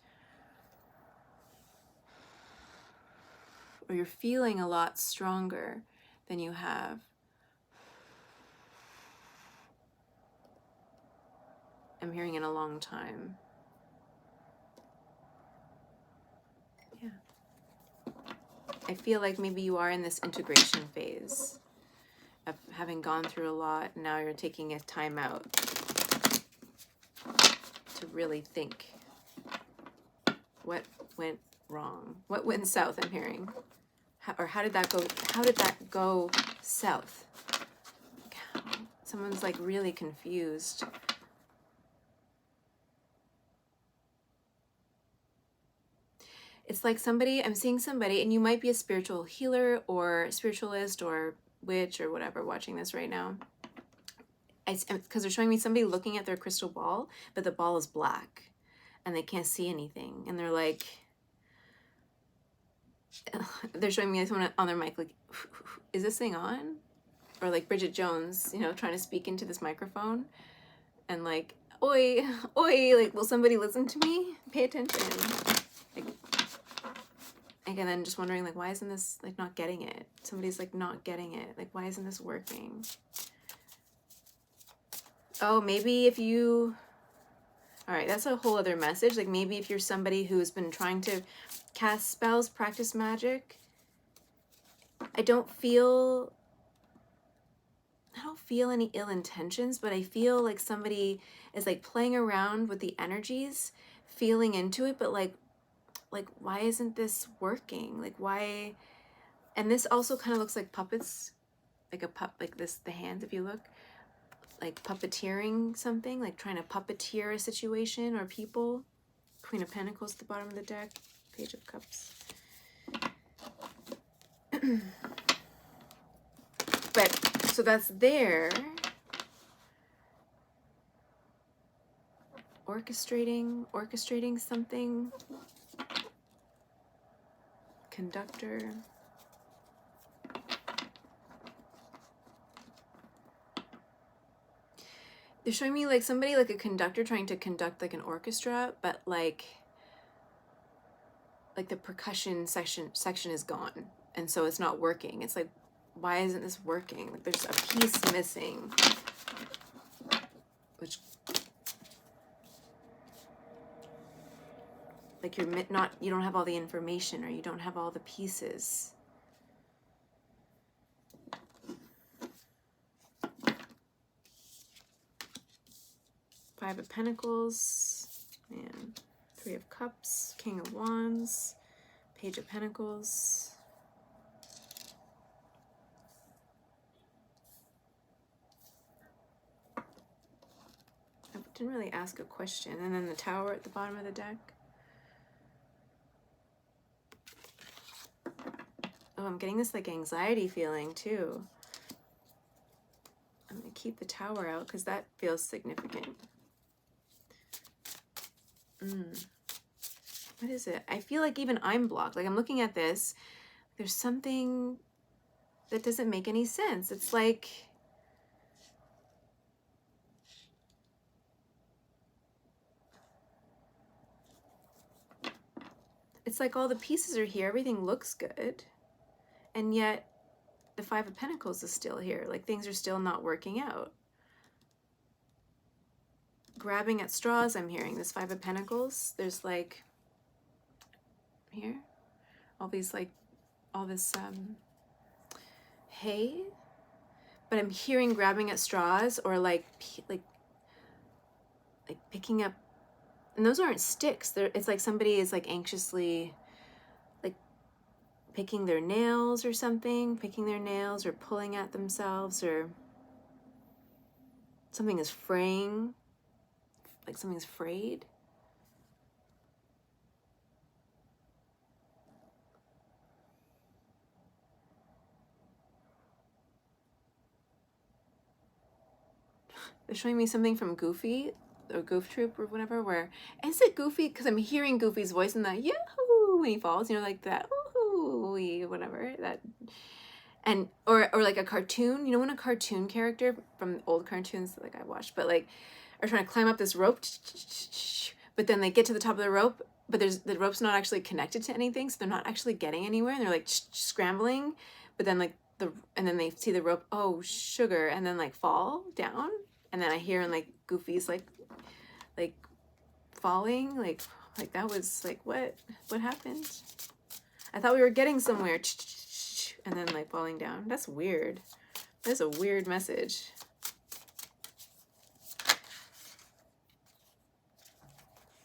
Or you're feeling a lot stronger than you have. I'm hearing in a long time. Yeah. I feel like maybe you are in this integration phase of having gone through a lot. And now you're taking a time out to really think what went wrong. What went south, I'm hearing. How did that go? How did that go south? Someone's like really confused. It's like I'm seeing somebody, and you might be a spiritual healer or spiritualist or witch or whatever watching this right now. Because they're showing me somebody looking at their crystal ball, but the ball is black and they can't see anything. And they're like, they're showing me someone on their mic, like, is this thing on? Or like Bridget Jones, trying to speak into this microphone and like, oi, like, will somebody listen to me? Pay attention. And then just wondering, like, why isn't this, like, not getting it? Somebody's, like, not getting it. Like, why isn't this working? Oh, maybe if you... All right, that's a whole other message. Like, maybe if you're somebody who's been trying to cast spells, practice magic, I don't feel any ill intentions, but I feel like somebody is, like, playing around with the energies, feeling into it, but, like, why isn't this working? Like, why? And this also kind of looks like puppets, like the hands, if you look, like puppeteering something, like trying to puppeteer a situation or people. Queen of Pentacles at the bottom of the deck, Page of Cups. But, so that's there. Orchestrating something. Conductor. They're showing me like somebody, like a conductor trying to conduct like an orchestra, but like the percussion section is gone and so it's not working. It's like, why isn't this working? Like there's a piece missing, which, like you don't have all the information, or you don't have all the pieces. Five of Pentacles, and Three of Cups, King of Wands, Page of Pentacles. I didn't really ask a question. And then the Tower at the bottom of the deck. Oh, I'm getting this like anxiety feeling too. I'm going to keep the Tower out because that feels significant. What is it? I feel like even I'm blocked. Like I'm looking at this. There's something that doesn't make any sense. It's like, all the pieces are here. Everything looks good. And yet the Five of Pentacles is still here. Like things are still not working out. Grabbing at straws, I'm hearing. This Five of Pentacles, there's like, here, all these like, all this hay, but I'm hearing grabbing at straws, or like picking up, and those aren't sticks. It's like somebody is like anxiously like picking their nails or something, or pulling at themselves, or something is fraying, like something's frayed. They're showing me something from Goofy, or Goof Troop, or whatever, where, is it Goofy? Because I'm hearing Goofy's voice in that yahoo when he falls, you know, like that, ooh, whatever, that, and, or like a cartoon, you know, when a cartoon character from old cartoons, like I watched, but like, are trying to climb up this rope, but then they get to the top of the rope, but the rope's not actually connected to anything, so they're not actually getting anywhere, and they're like scrambling, but then like and then they see the rope, oh, sugar, and then like fall down, and then I hear in like Goofy's like falling, like that was like, what happened? I thought we were getting somewhere, and then like falling down. That's weird. That's a weird message.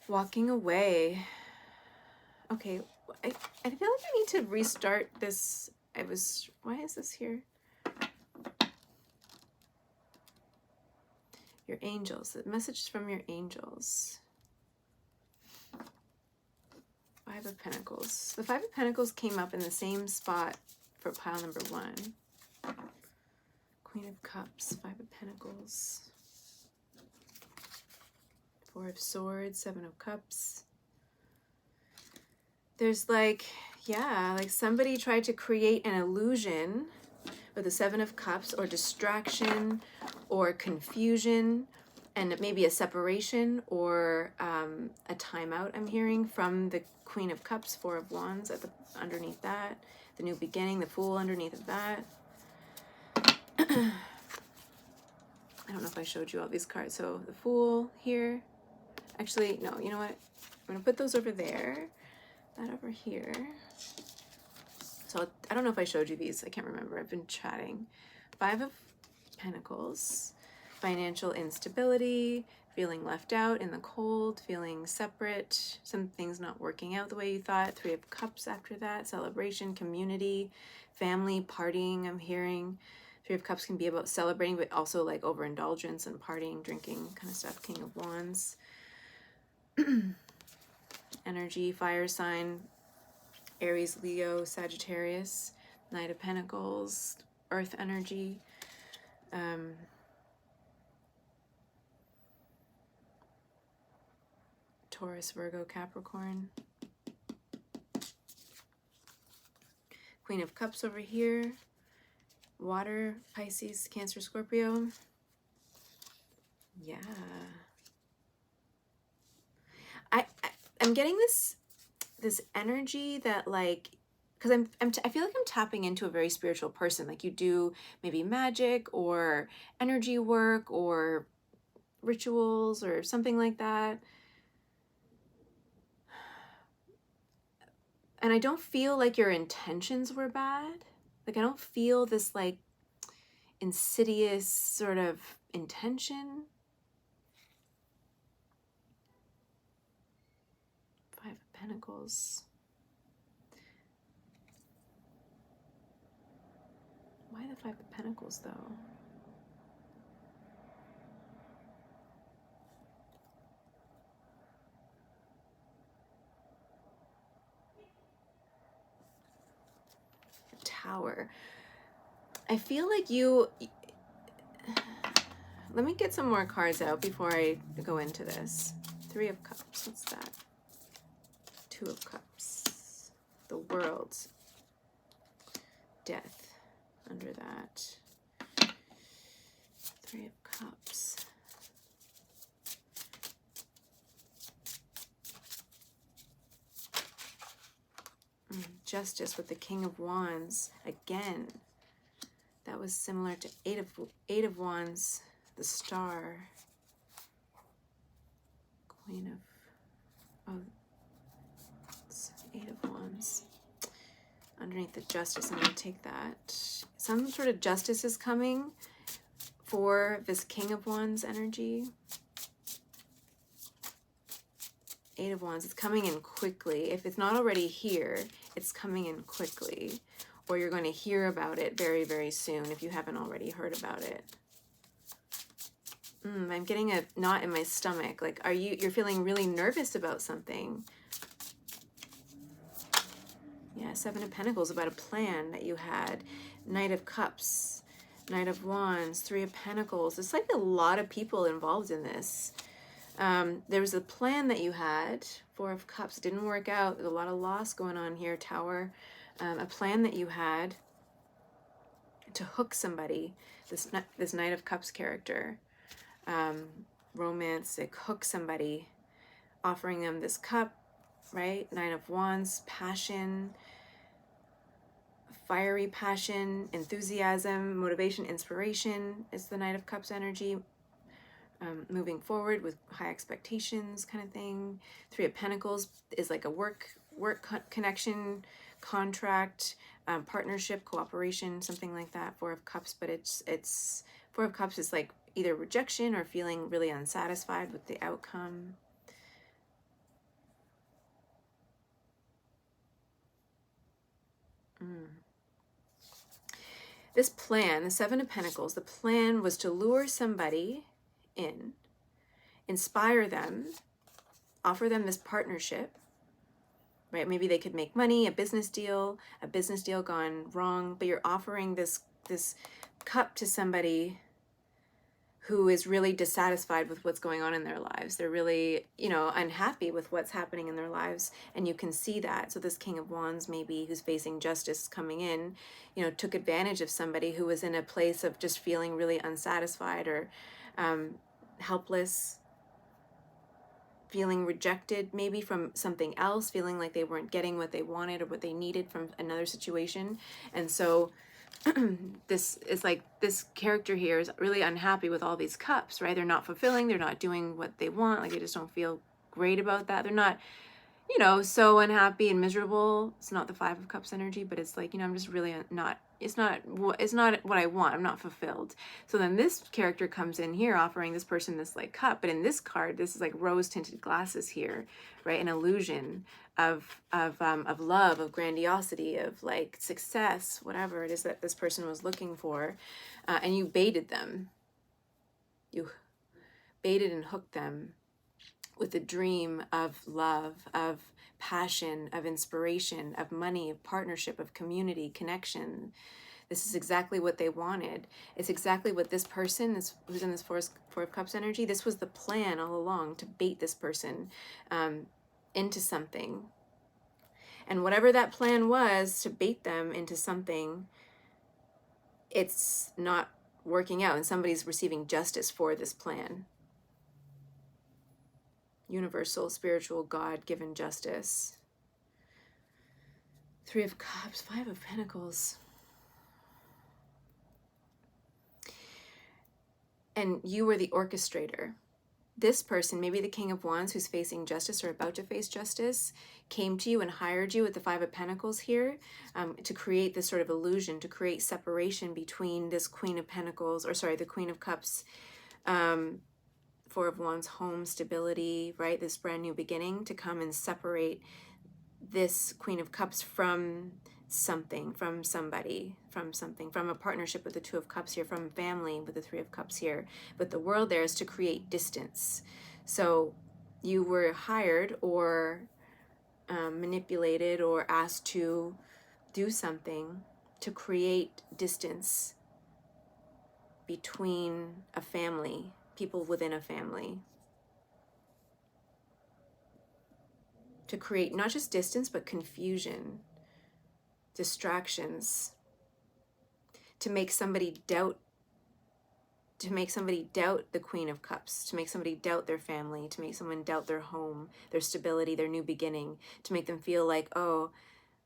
Walking away. Okay, I feel like I need to restart this. Why is this here? Your angels, the message from your angels. Five of Pentacles. The Five of Pentacles came up in the same spot for pile number 1. Queen of Cups, Five of Pentacles. Four of Swords, Seven of Cups. There's like, yeah, like somebody tried to create an illusion with the Seven of Cups, or distraction, or confusion, and maybe a separation, or a timeout, I'm hearing, from the Queen of Cups, Four of Wands underneath that, the new beginning, the Fool underneath of that. I don't know if I showed you all these cards. So the Fool here. Actually, no, you know what? I'm going to put those over there. That over here. So I don't know if I showed you these. I can't remember. I've been chatting. Five of Pentacles. Financial instability. Feeling left out in the cold. Feeling separate. Some things not working out the way you thought. Three of Cups after that. Celebration, community, family, partying, I'm hearing. Three of Cups can be about celebrating, but also like overindulgence and partying, drinking kind of stuff. King of Wands. Energy, fire sign, Aries, Leo, Sagittarius. Knight of Pentacles, earth energy. Taurus, Virgo, Capricorn. Queen of Cups over here. Water, Pisces, Cancer, Scorpio. Yeah. I'm getting this energy that like because I feel like I'm tapping into a very spiritual person. Like you do maybe magic or energy work or rituals or something like that. And I don't feel like your intentions were bad. Like I don't feel this like insidious sort of intention. Five of Pentacles. Why the Five of Pentacles though? Tower. I feel like you... Let me get some more cards out before I go into this. Three of Cups. What's that? Two of Cups. The World. Death. Under that. Three of Cups. Justice with the King of Wands. Again. That was similar to Eight of Wands. The Star. Queen of... Oh, it's Eight of Wands. Underneath the Justice, I'm going to take that. Some sort of justice is coming for this King of Wands energy. Eight of Wands, it's coming in quickly. If it's not already here, it's coming in quickly. Or you're going to hear about it very, very soon if you haven't already heard about it. I'm getting a knot in my stomach. Like, you're feeling really nervous about something. Yeah, Seven of Pentacles, about a plan that you had. Knight of Cups, Knight of Wands, Three of Pentacles. It's like a lot of people involved in this. There was a plan that you had. Four of Cups didn't work out. There's a lot of loss going on here. Tower. A plan that you had to hook somebody. This Knight of Cups character. Romantic. Hook somebody. Offering them this cup. Right? Nine of Wands. Passion. Fiery passion. Enthusiasm. Motivation. Inspiration is the Knight of Cups energy. Moving forward with high expectations kind of thing. Three of Pentacles is like a work connection, contract, partnership, cooperation, something like that. Four of Cups, but it's Four of Cups is like either rejection or feeling really unsatisfied with the outcome. This plan, the Seven of Pentacles, the plan was to lure somebody in, inspire them, offer them this partnership, right? Maybe they could make money, a business deal gone wrong, but you're offering this cup to somebody who is really dissatisfied with what's going on in their lives. They're really, unhappy with what's happening in their lives, and you can see that. So this King of Wands, maybe who's facing justice coming in, took advantage of somebody who was in a place of just feeling really unsatisfied or helpless, feeling rejected maybe from something else, feeling like they weren't getting what they wanted or what they needed from another situation. And so this is like, this character here is really unhappy with all these cups, right? They're not fulfilling, they're not doing what they want, like they just don't feel great about that. They're not, so unhappy and miserable. It's not the Five of Cups energy, but it's like, I'm just really not, it's not what I want. I'm not fulfilled. So then this character comes in here offering this person this like cup, but in this card, this is like rose tinted glasses here, right? An illusion of love, of grandiosity, of like success, whatever it is that this person was looking for. And you baited them. You baited and hooked them with a dream of love, of passion, of inspiration, of money, of partnership, of community, connection. This is exactly what they wanted. It's exactly what this person, who's in this Four of Cups energy, this was the plan all along, to bait this person into something. And whatever that plan was, to bait them into something, it's not working out, and somebody's receiving justice for this plan. Universal, spiritual, God-given justice. Three of Cups, Five of Pentacles. And you were the orchestrator. This person, maybe the King of Wands who's facing justice or about to face justice, came to you and hired you with the Five of Pentacles here to create this sort of illusion, to create separation between this Queen of Pentacles, or sorry, the Queen of Cups, Four of Wands, home, stability, right? This brand new beginning, to come and separate this Queen of Cups from something, from somebody, from something, from a partnership with the Two of Cups here, from family with the Three of Cups here. But the world there is to create distance. So you were hired or manipulated or asked to do something to create distance between a family, people within a family. To create not just distance, but confusion, distractions, to make somebody doubt the Queen of Cups, to make somebody doubt their family, to make someone doubt their home, their stability, their new beginning, to make them feel like, oh,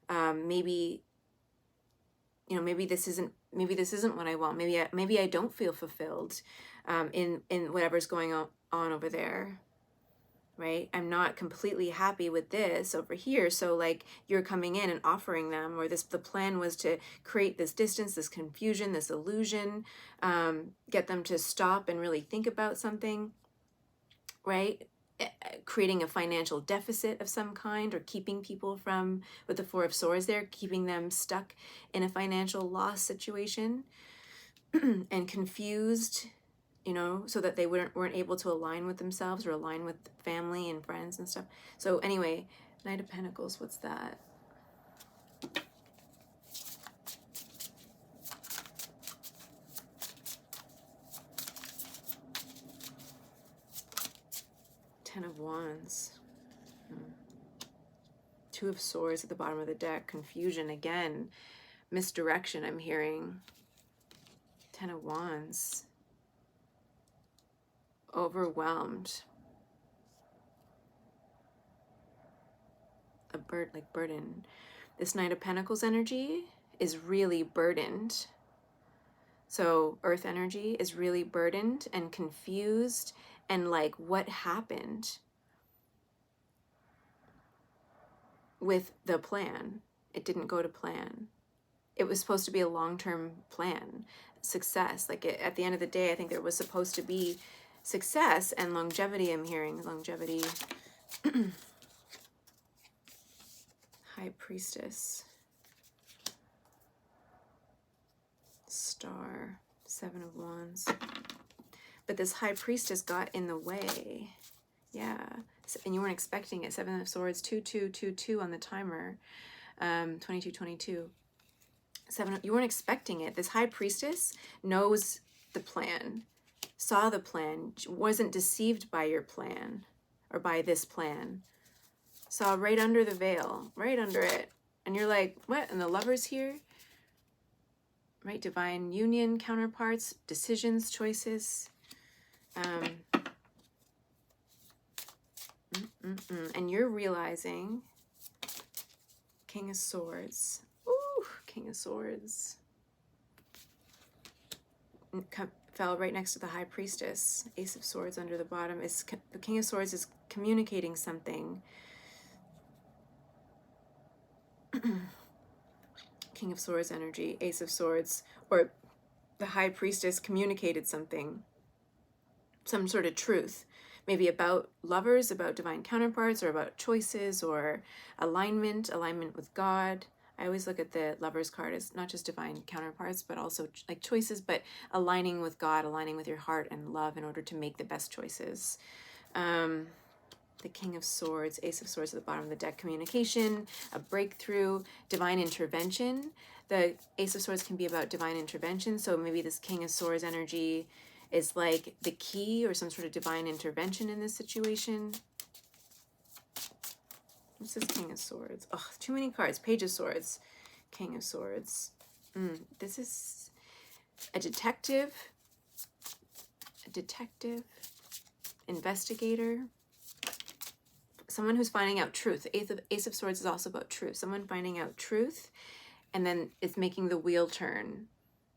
maybe this isn't what I want. Maybe I don't feel fulfilled in whatever's going on over there. Right? I'm not completely happy with this over here. So like you're coming in and offering them, or the plan was to create this distance, this confusion, this illusion, get them to stop and really think about something, right? Creating a financial deficit of some kind, or keeping people from, with the Four of Swords there, keeping them stuck in a financial loss situation and confused, so that they weren't able to align with themselves or align with family and friends and stuff. So anyway, Knight of Pentacles, what's that? Ten of Wands. Two of Swords at the bottom of the deck. Confusion again. Misdirection, I'm hearing. Ten of Wands. Overwhelmed. Burden. This Knight of Pentacles energy is really burdened. So Earth energy is really burdened and confused, and like, what happened with the plan? It didn't go to plan. It was supposed to be a long-term plan, success. Like at the end of the day, I think there was supposed to be success and longevity. I'm hearing longevity. High Priestess. Star. Seven of Wands. But this High Priestess got in the way. Yeah. And you weren't expecting it. Seven of Swords, 2222 on the timer. 2222. You weren't expecting it. This High Priestess knows the plan, saw the plan, wasn't deceived by your plan or by this plan. Saw right under the veil, right under it. And you're like, what? And the Lover's here? Right? Divine union, counterparts, decisions, choices. And you're realizing, King of Swords. Ooh, King of Swords. Fell right next to the High Priestess. Ace of Swords under the bottom. The King of Swords is communicating something. King of Swords energy, Ace of Swords, or the High Priestess communicated something, some sort of truth, maybe about lovers, about divine counterparts, or about choices, or alignment with God. I always look at the Lover's card as not just divine counterparts, but also like choices, but aligning with God, aligning with your heart and love in order to make the best choices. The King of Swords, Ace of Swords at the bottom of the deck, communication, a breakthrough, divine intervention. The Ace of Swords can be about divine intervention. So maybe this King of Swords energy is like the key or some sort of divine intervention in this situation. What's this King of Swords? Oh, too many cards. Page of Swords, King of Swords. This is a detective, investigator, someone who's finding out truth. Ace of Swords is also about truth. Someone finding out truth, and then it's making the wheel turn,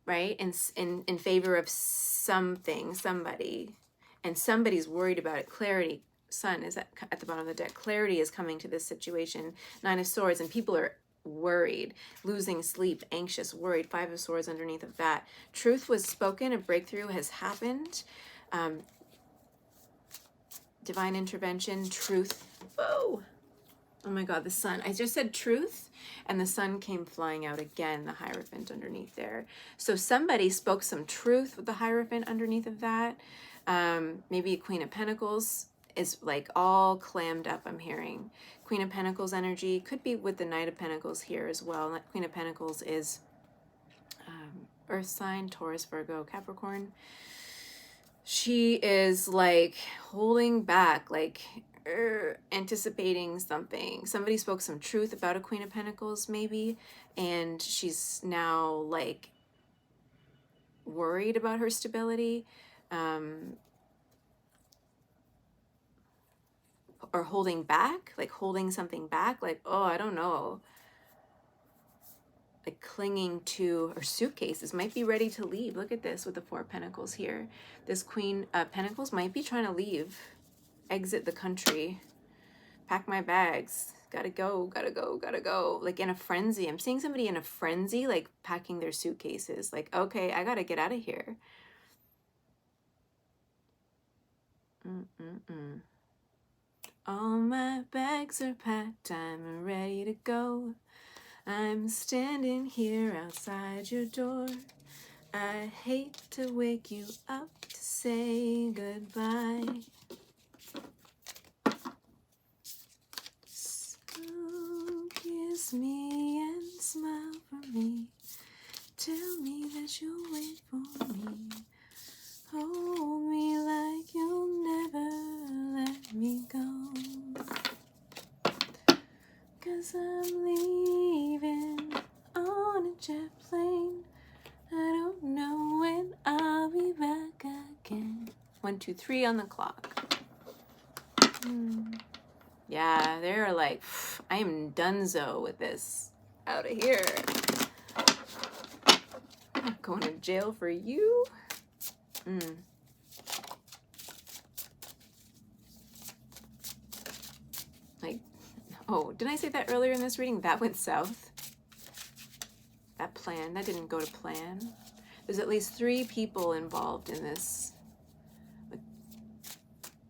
right? In favor of something, somebody, and somebody's worried about it. Clarity. Sun is at the bottom of the deck. Clarity is coming to this situation. 9 of Swords, and people are worried, losing sleep, anxious, worried. 5 of Swords underneath of that. Truth was spoken, a breakthrough has happened. Divine intervention, truth. Oh my God, the sun. I just said truth, and the sun came flying out again, the Hierophant underneath there. So somebody spoke some truth with the Hierophant underneath of that. Maybe a Queen of Pentacles is like all clammed up, I'm hearing. Queen of Pentacles energy could be with the Knight of Pentacles here as well. Queen of Pentacles is Earth sign, Taurus, Virgo, Capricorn. She is like holding back, like anticipating something. Somebody spoke some truth about a Queen of Pentacles maybe, and she's now like worried about her stability. Or holding back, like holding something back, like, oh, I don't know, like clinging to her suitcases, might be ready to leave. Look at this with the 4 of Pentacles here. This Queen of Pentacles might be trying to leave, exit the country, pack my bags, gotta go, gotta go, gotta go, like in a frenzy. I'm seeing somebody in a frenzy, like packing their suitcases, like, okay, I gotta get out of here. All my bags are packed, I'm ready to go. I'm standing here outside your door. I hate to wake you up to say goodbye. So kiss me and smile for me. Tell me that you'll wait for me. Hold me like you'll never let me go. 'Cause I'm leaving on a jet plane. I don't know when I'll be back again. 1, 2, 3 on the clock. Yeah, they're like, I am donezo with this. Out of here. I'm not going to jail for you. Like, oh, did I say that earlier in this reading? That went south. That plan, that didn't go to plan. There's at least 3 people involved in this. Like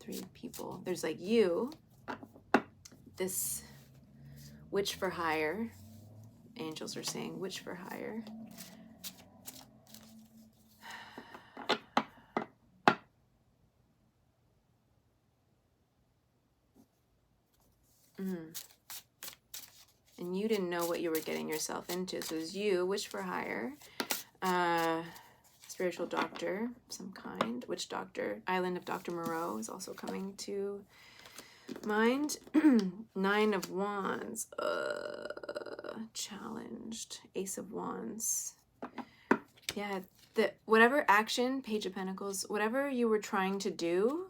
3 people. There's like you, this witch for hire. Angels are saying witch for hire. And you didn't know what you were getting yourself into. So it was you, witch for hire, spiritual doctor, some kind, witch doctor. Island of Dr. Moreau is also coming to mind. 9 of Wands, challenged. Ace of Wands. Yeah, whatever action, Page of Pentacles, whatever you were trying to do,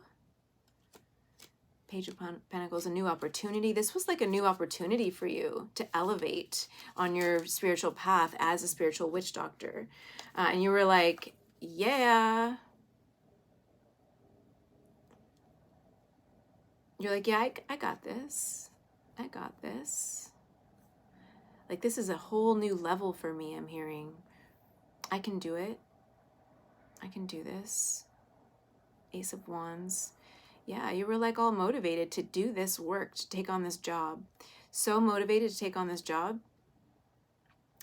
Page of Pentacles, a new opportunity. This was like a new opportunity for you to elevate on your spiritual path as a spiritual witch doctor. And you were like, yeah. You're like, yeah, I got this. I got this. Like, this is a whole new level for me, I'm hearing. I can do it. I can do this. Ace of Wands. Yeah, you were like all motivated to do this work, to take on this job. So motivated to take on this job.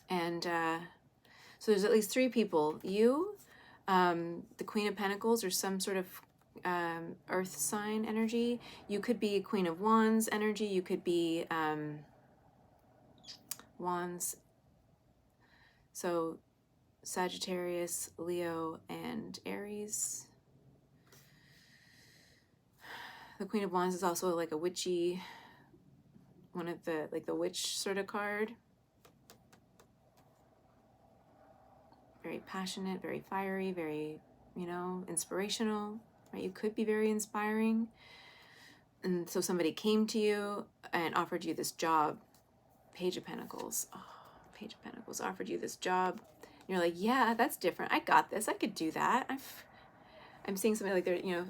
And so there's at least 3 people. You, the Queen of Pentacles, or some sort of earth sign energy. You could be Queen of Wands energy. You could be Wands. So Sagittarius, Leo, and Aries. The Queen of Wands is also like a witchy, one of the, like the witch sort of card. Very passionate, very fiery, very, you know, inspirational, right? You could be very inspiring. And so somebody came to you and offered you this job. Page of Pentacles. Oh, Page of Pentacles offered you this job. And you're like, yeah, that's different. I got this. I could do that. I'm seeing somebody like they're, you know,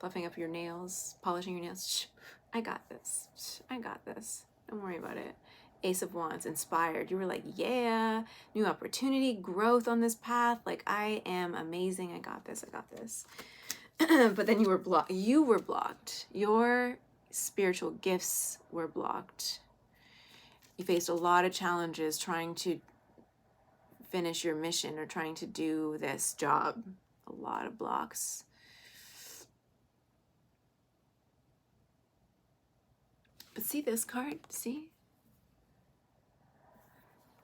fluffing up your nails, polishing your nails. Shh, I got this. Shh, I got this. Don't worry about it. Ace of Wands, inspired. You were like, yeah, new opportunity, growth on this path. Like, I am amazing. I got this. I got this. But then you were blocked. You were blocked. Your spiritual gifts were blocked. You faced a lot of challenges trying to finish your mission or trying to do this job. A lot of blocks. But see this card? See?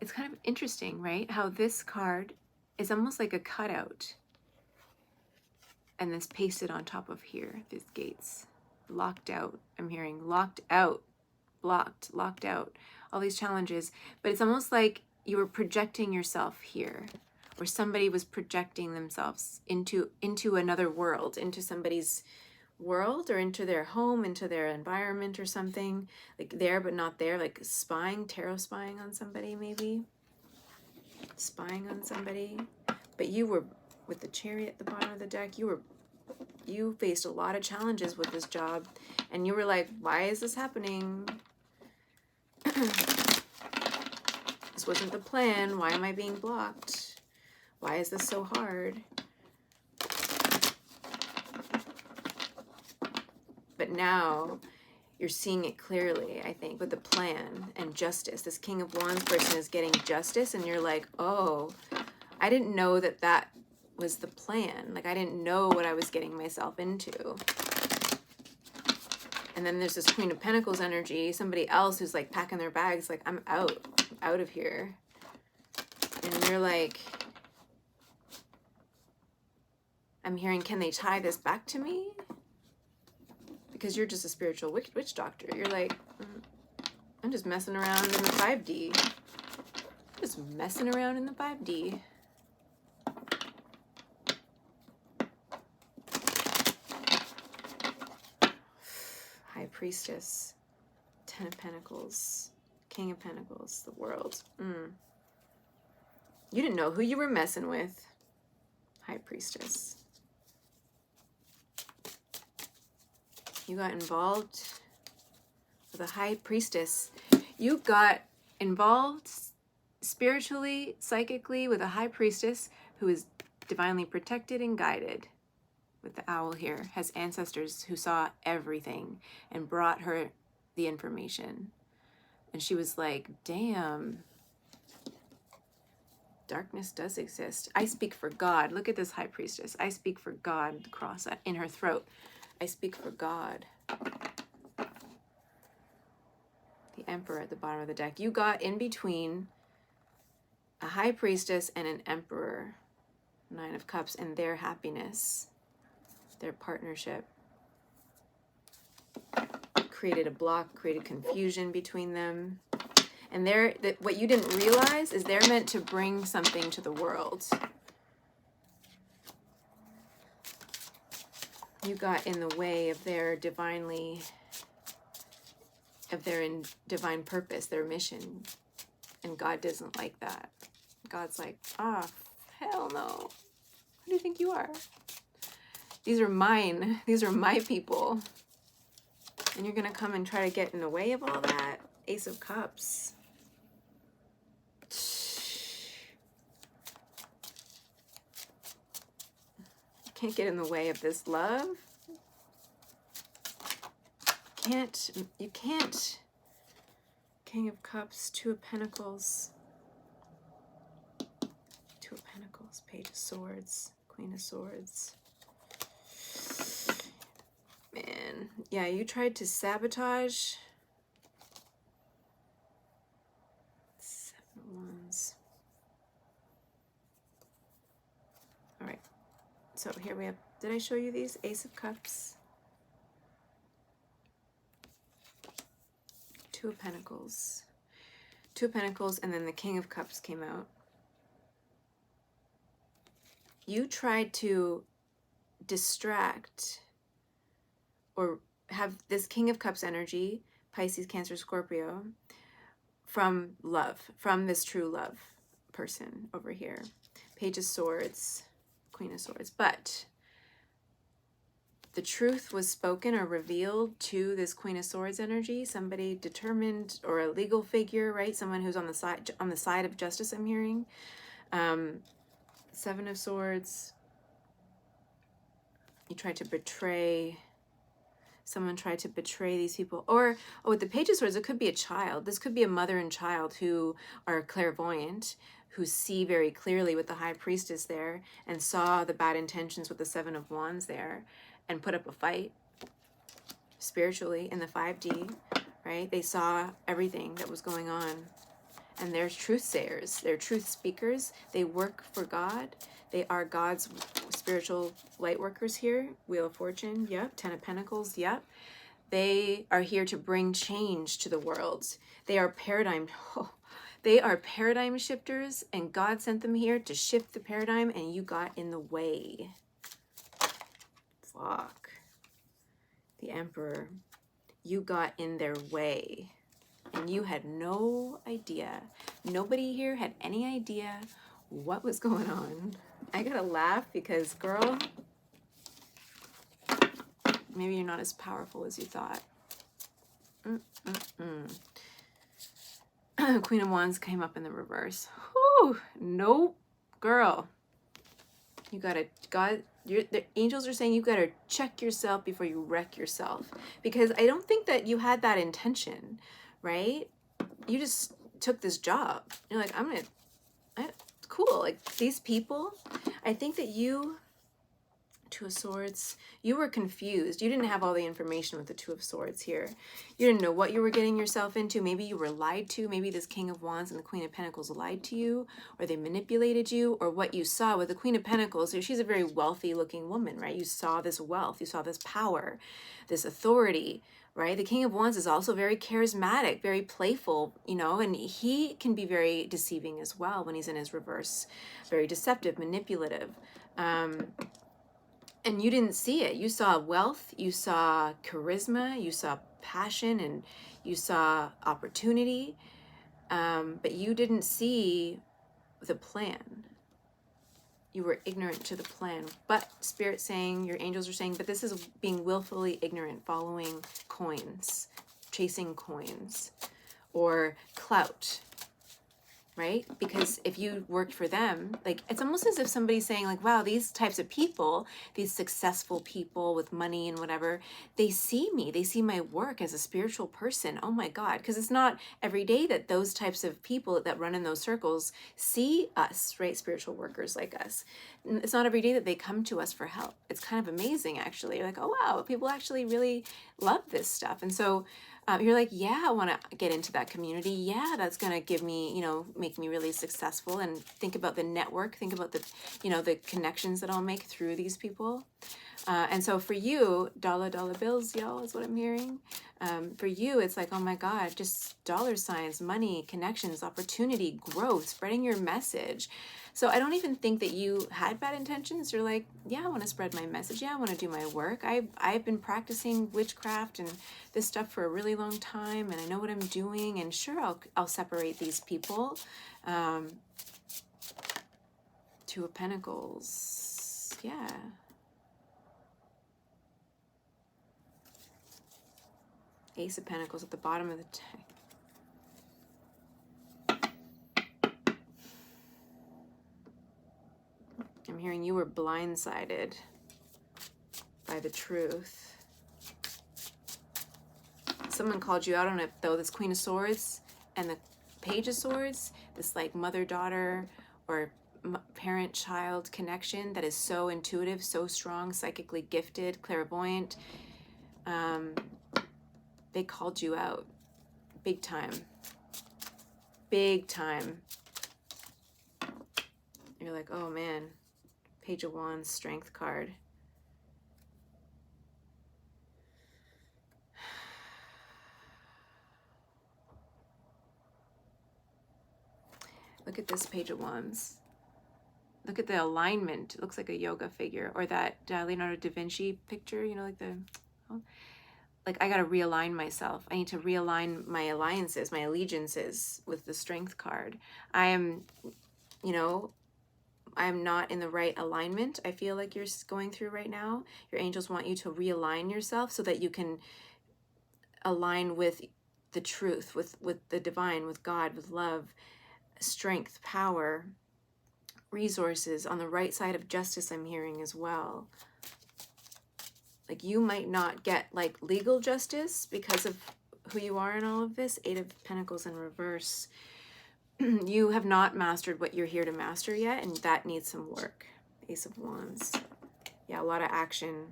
It's kind of interesting, right? How this card is almost like a cutout. And this pasted on top of here, these gates. Locked out. I'm hearing locked out, blocked, locked out. All these challenges. But it's almost like you were projecting yourself here. Or somebody was projecting themselves into another world, into somebody's world, or into their home, into their environment or something. Like there but not there, like spying, tarot spying on somebody maybe. Spying on somebody. But you were, with the Chariot at the bottom of the deck, you faced a lot of challenges with this job. And you were like, why is this happening? This wasn't the plan. Why am I being blocked? Why is this so hard? But now you're seeing it clearly, I think, with the plan and justice. This King of Wands person is getting justice, and you're like, oh, I didn't know that that was the plan. Like, I didn't know what I was getting myself into. And then there's this Queen of Pentacles energy, somebody else who's like packing their bags, like, I'm out of here. And you're like, I'm hearing, can they tie this back to me? Because you're just a spiritual witch doctor. You're like, I'm just messing around in the 5D. Just messing around in the 5D. High Priestess, 10 of Pentacles, King of Pentacles, the World. You didn't know who you were messing with. High Priestess. You got involved with a High Priestess. You got involved spiritually, psychically with a High Priestess who is divinely protected and guided. With the owl here, has ancestors who saw everything and brought her the information. And she was like, damn, darkness does exist. I speak for God. Look at this High Priestess. I speak for God, the cross in her throat. I speak for God. The Emperor at the bottom of the deck. You got in between a High Priestess and an Emperor, 9 of Cups, and their happiness, their partnership. Created a block, created confusion between them. And what you didn't realize is they're meant to bring something to the world. You got in the way of their divine purpose, their mission. And God doesn't like that. God's like, hell no. Who do you think you are? These are mine. These are my people. And you're going to come and try to get in the way of all that? Ace of Cups. Can't get in the way of this love. You can't. King of Cups, 2 of Pentacles. 2 of Pentacles, Page of Swords, Queen of Swords. Man, yeah, you tried to sabotage. 7 of Wands. All right. So here we have, did I show you these? Ace of Cups. 2 of Pentacles. 2 of Pentacles, and then the King of Cups came out. You tried to distract or have this King of Cups energy, Pisces, Cancer, Scorpio, from love, from this true love person over here. Page of Swords, Queen of Swords. But the truth was spoken or revealed to this Queen of Swords energy, somebody determined, or a legal figure, right? Someone who's on the side of justice, I'm hearing. Seven of Swords. You tried to betray, someone tried to betray these people. Or, oh, with the Page of Swords, it could be a child. This could be a mother and child who are clairvoyant, who see very clearly with the High Priestess there, and saw the bad intentions with the Seven of Wands there, and put up a fight spiritually in the 5D, right? They saw everything that was going on. And they're truth sayers, they're truth speakers. They work for God. They are God's spiritual light workers here. Wheel of Fortune, yep. Ten of Pentacles, yep. They are here to bring change to the world. They are they are paradigm shifters, and God sent them here to shift the paradigm, and you got in the way. Fuck. The Emperor. You got in their way. And you had no idea. Nobody here had any idea what was going on. I gotta laugh because, girl, maybe you're not as powerful as you thought. Queen of Wands came up in the reverse. Whew, nope, girl. You gotta, the angels are saying you gotta check yourself before you wreck yourself. Because I don't think that you had that intention, right? You just took this job. You're like, cool. Like, these people, I think that you, Two of Swords, you were confused. You didn't have all the information with the Two of Swords here. You didn't know what you were getting yourself into. Maybe you were lied to. Maybe this King of Wands and the Queen of Pentacles lied to you, or they manipulated you, or what you saw with the Queen of Pentacles. So she's a very wealthy looking woman, right? You saw this wealth. You saw this power, this authority, right? The King of Wands is also very charismatic, very playful, you know, and he can be very deceiving as well when he's in his reverse, very deceptive, manipulative. And you didn't see it. You saw wealth, you saw charisma, you saw passion, and you saw opportunity, but you didn't see the plan. You were ignorant to the plan. But Spirit's saying, your angels are saying, but this is being willfully ignorant, following coins, chasing coins, or clout, right? Because if you worked for them, like, it's almost as if somebody's saying, like, wow, these types of people, these successful people with money and whatever, they see me, they see my work as a spiritual person. Oh my God. Because it's not every day that those types of people that run in those circles see us, right? Spiritual workers like us. It's not every day that they come to us for help. It's kind of amazing, actually. You're like, oh wow, people actually really love this stuff. And so you're like, yeah, I want to get into that community. Yeah, that's going to give me, you know, make me really successful. And think about the network. Think about the, you know, the connections that I'll make through these people. And so for you, dollar bills, y'all, is what I'm hearing. For you, it's like, oh my God, just dollar signs, money, connections, opportunity, growth, spreading your message. So I don't even think that you had bad intentions. You're like, yeah, I want to spread my message. Yeah, I want to do my work. I've been practicing witchcraft and this stuff for a really long time, and I know what I'm doing. And sure, I'll separate these people. Two of Pentacles. Yeah. Ace of Pentacles at the bottom of the deck. I'm hearing you were blindsided by the truth. Someone called you out on it, though. This Queen of Swords and the Page of Swords, this like mother-daughter or parent-child connection that is so intuitive, so strong, psychically gifted, clairvoyant. They called you out big time. Big time. You're like, oh man. Page of Wands, Strength card. Look at this Page of Wands. Look at the alignment. It looks like a yoga figure, or that Leonardo da Vinci picture, you know, like the Like, I got to realign myself. I need to realign my alliances, my allegiances with the Strength card. I am, you know, I'm not in the right alignment. I feel like you're going through right now. Your angels want you to realign yourself so that you can align with the truth, with the divine, with God, with love, strength, power, resources, on the right side of justice. I'm hearing as well. Like, you might not get like legal justice because of who you are in all of this. 8 of Pentacles in reverse. You have not mastered what you're here to master yet, and that needs some work. Ace of Wands. Yeah, a lot of action,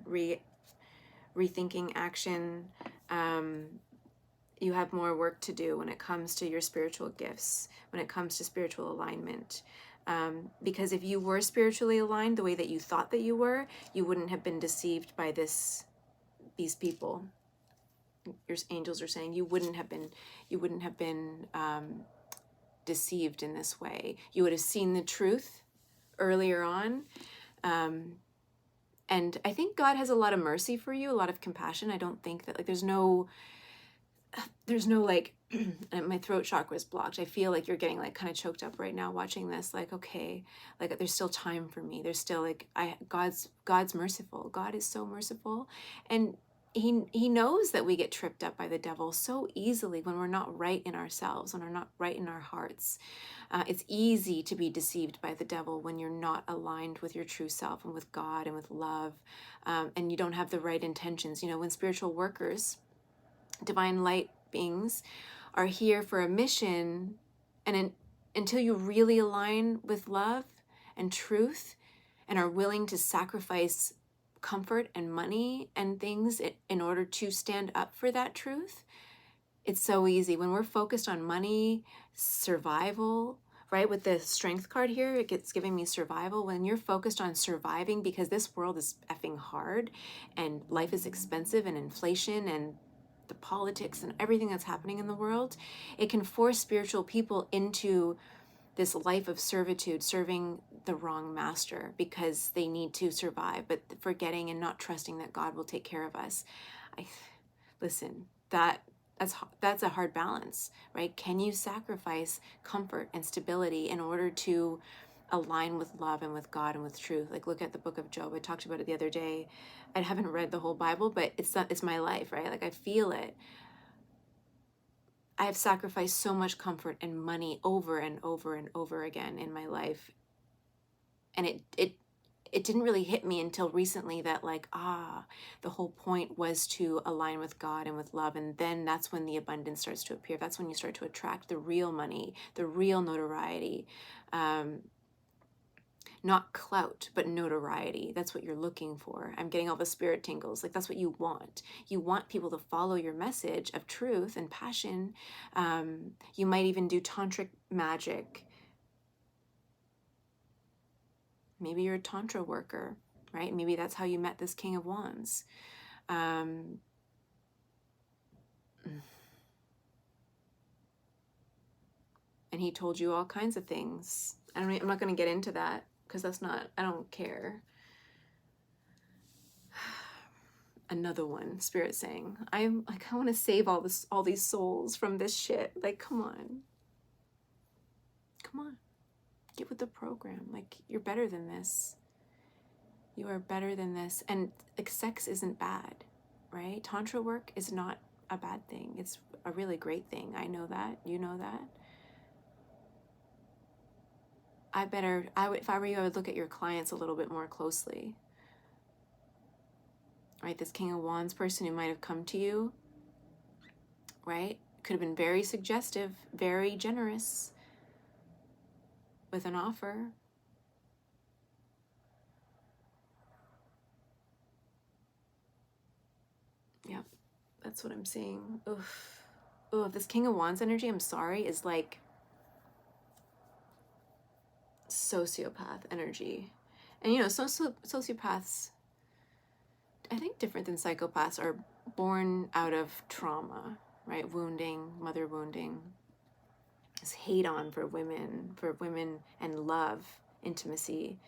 rethinking action. You have more work to do when it comes to your spiritual gifts, when it comes to spiritual alignment. Because if you were spiritually aligned the way that you thought that you were, you wouldn't have been deceived by these people. Your angels are saying you wouldn't have been deceived in this way. You would have seen the truth earlier on. And I think God has a lot of mercy for you, a lot of compassion. I don't think that, like, there's no like, my throat chakra is blocked. I feel like you're getting like kind of choked up right now watching this. Like, okay, like there's still time for me. There's still like, God's merciful. God is so merciful. And he knows that we get tripped up by the devil so easily when we're not right in ourselves, when we're not right in our hearts. It's easy to be deceived by the devil when you're not aligned with your true self and with God and with love, and you don't have the right intentions. You know, when spiritual workers, divine light beings, are here for a mission, and until you really align with love and truth and are willing to sacrifice comfort and money and things in order to stand up for that truth, it's so easy. When we're focused on money, survival, right? With the Strength card here, it's giving me survival. When you're focused on surviving, because this world is effing hard and life is expensive and inflation and the politics and everything that's happening in the world, it can force spiritual people into this life of servitude, serving the wrong master because they need to survive, but forgetting and not trusting that God will take care of us. Listen, that's a hard balance, right? Can you sacrifice comfort and stability in order to align with love and with God and with truth? Like, look at the book of Job. I talked about it the other day. I haven't read the whole Bible, but it's my life, right? Like, I feel it. I have sacrificed so much comfort and money over and over and over again in my life. And it didn't really hit me until recently that, like, the whole point was to align with God and with love. And then that's when the abundance starts to appear. That's when you start to attract the real money, the real notoriety. Not clout, but notoriety. That's what you're looking for. I'm getting all the spirit tingles. Like, that's what you want. You want people to follow your message of truth and passion. You might even do tantric magic. Maybe you're a tantra worker, right? Maybe that's how you met this King of Wands. And he told you all kinds of things. I'm not going to get into that because I don't care. Another one, Spirit saying, I want to save all these souls from this shit. Like, come on, get with the program. Like, you're better than this. You are better than this. And like, sex isn't bad, right? Tantra work is not a bad thing. It's a really great thing. I know that. You know that. If I were you, I would look at your clients a little bit more closely. Right? This King of Wands person who might have come to you, right? Could have been very suggestive, very generous with an offer. Yep, that's what I'm seeing. Oof. Oh, this King of Wands energy, I'm sorry, is like sociopath energy. And you know, sociopaths, I think different than psychopaths, are born out of trauma, right? Wounding, mother wounding. This hate on for women and love, intimacy,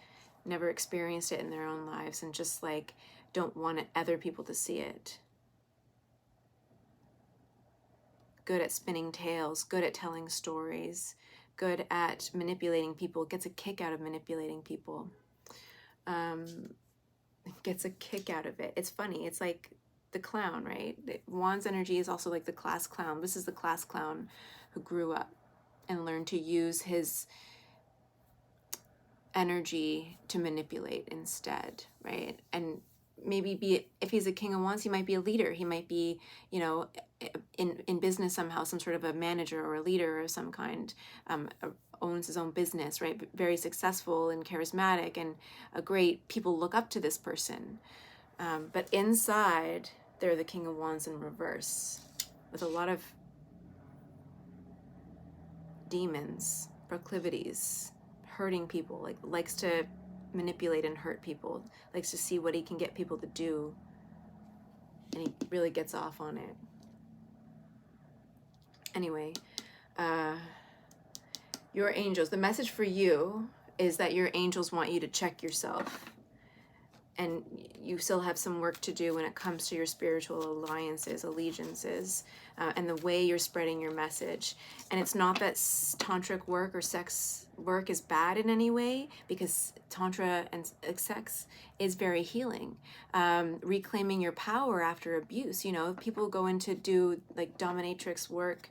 never experienced it in their own lives and just like don't want other people to see it. good at spinning tales, good at telling stories, good at manipulating people, gets a kick out of manipulating people, gets a kick out of it. It's funny. It's like the clown, right? Wands energy is also like the class clown. This is the class clown who grew up and learned to use his energy to manipulate instead, right? And maybe if he's a king of wands, he might be a leader. He might be, in business somehow, some sort of a manager or a leader of some kind, owns his own business, right? Very successful and charismatic and a great, people look up to this person. But inside, they're the king of wands in reverse with a lot of demons, proclivities, hurting people, likes to manipulate and hurt people, likes to see what he can get people to do, and he really gets off on it. Anyway, your angels, the message for you is that your angels want you to check yourself, and you still have some work to do when it comes to your spiritual alliances, allegiances, and the way you're spreading your message. And it's not that tantric work or sex work is bad in any way, because tantra and sex is very healing. Reclaiming your power after abuse. People go in to do like dominatrix work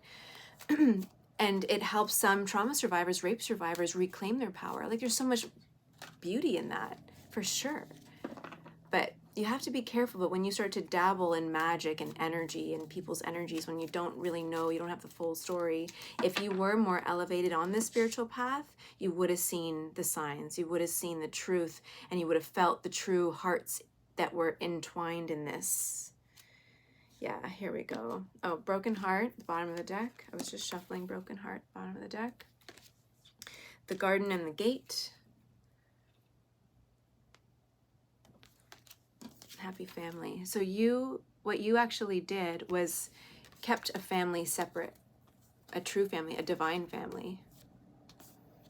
and it helps some trauma survivors, rape survivors reclaim their power. Like, there's so much beauty in that, for sure. But you have to be careful. But when you start to dabble in magic and energy and people's energies, when you don't really know, you don't have the full story, if you were more elevated on this spiritual path, you would have seen the signs, you would have seen the truth, and you would have felt the true hearts that were entwined in this. Yeah, here we go. Oh, Broken Heart, the bottom of the deck. I was just shuffling Broken Heart, bottom of the deck. The Garden and the Gate. Happy family. So what you actually did was kept a family separate, a true family, a divine family.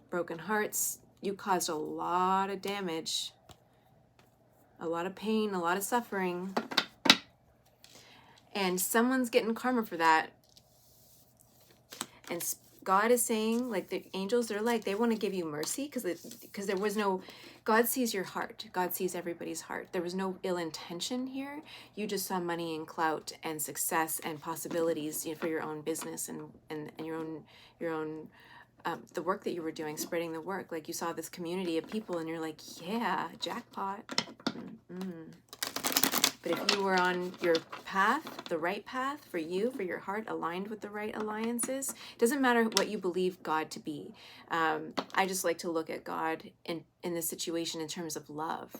Broken hearts, you caused a lot of damage, a lot of pain, a lot of suffering, and someone's getting karma for that. And God is saying, like, the angels, they want to give you mercy because there was no, God sees your heart. God sees everybody's heart. There was no ill intention here. You just saw money and clout and success and possibilities, for your own business and your own the work that you were doing, spreading the work. Like, you saw this community of people and you're like, yeah, jackpot. But if you were on your path, the right path for you, for your heart, aligned with the right alliances, it doesn't matter what you believe God to be. I just like to look at God in this situation in terms of love,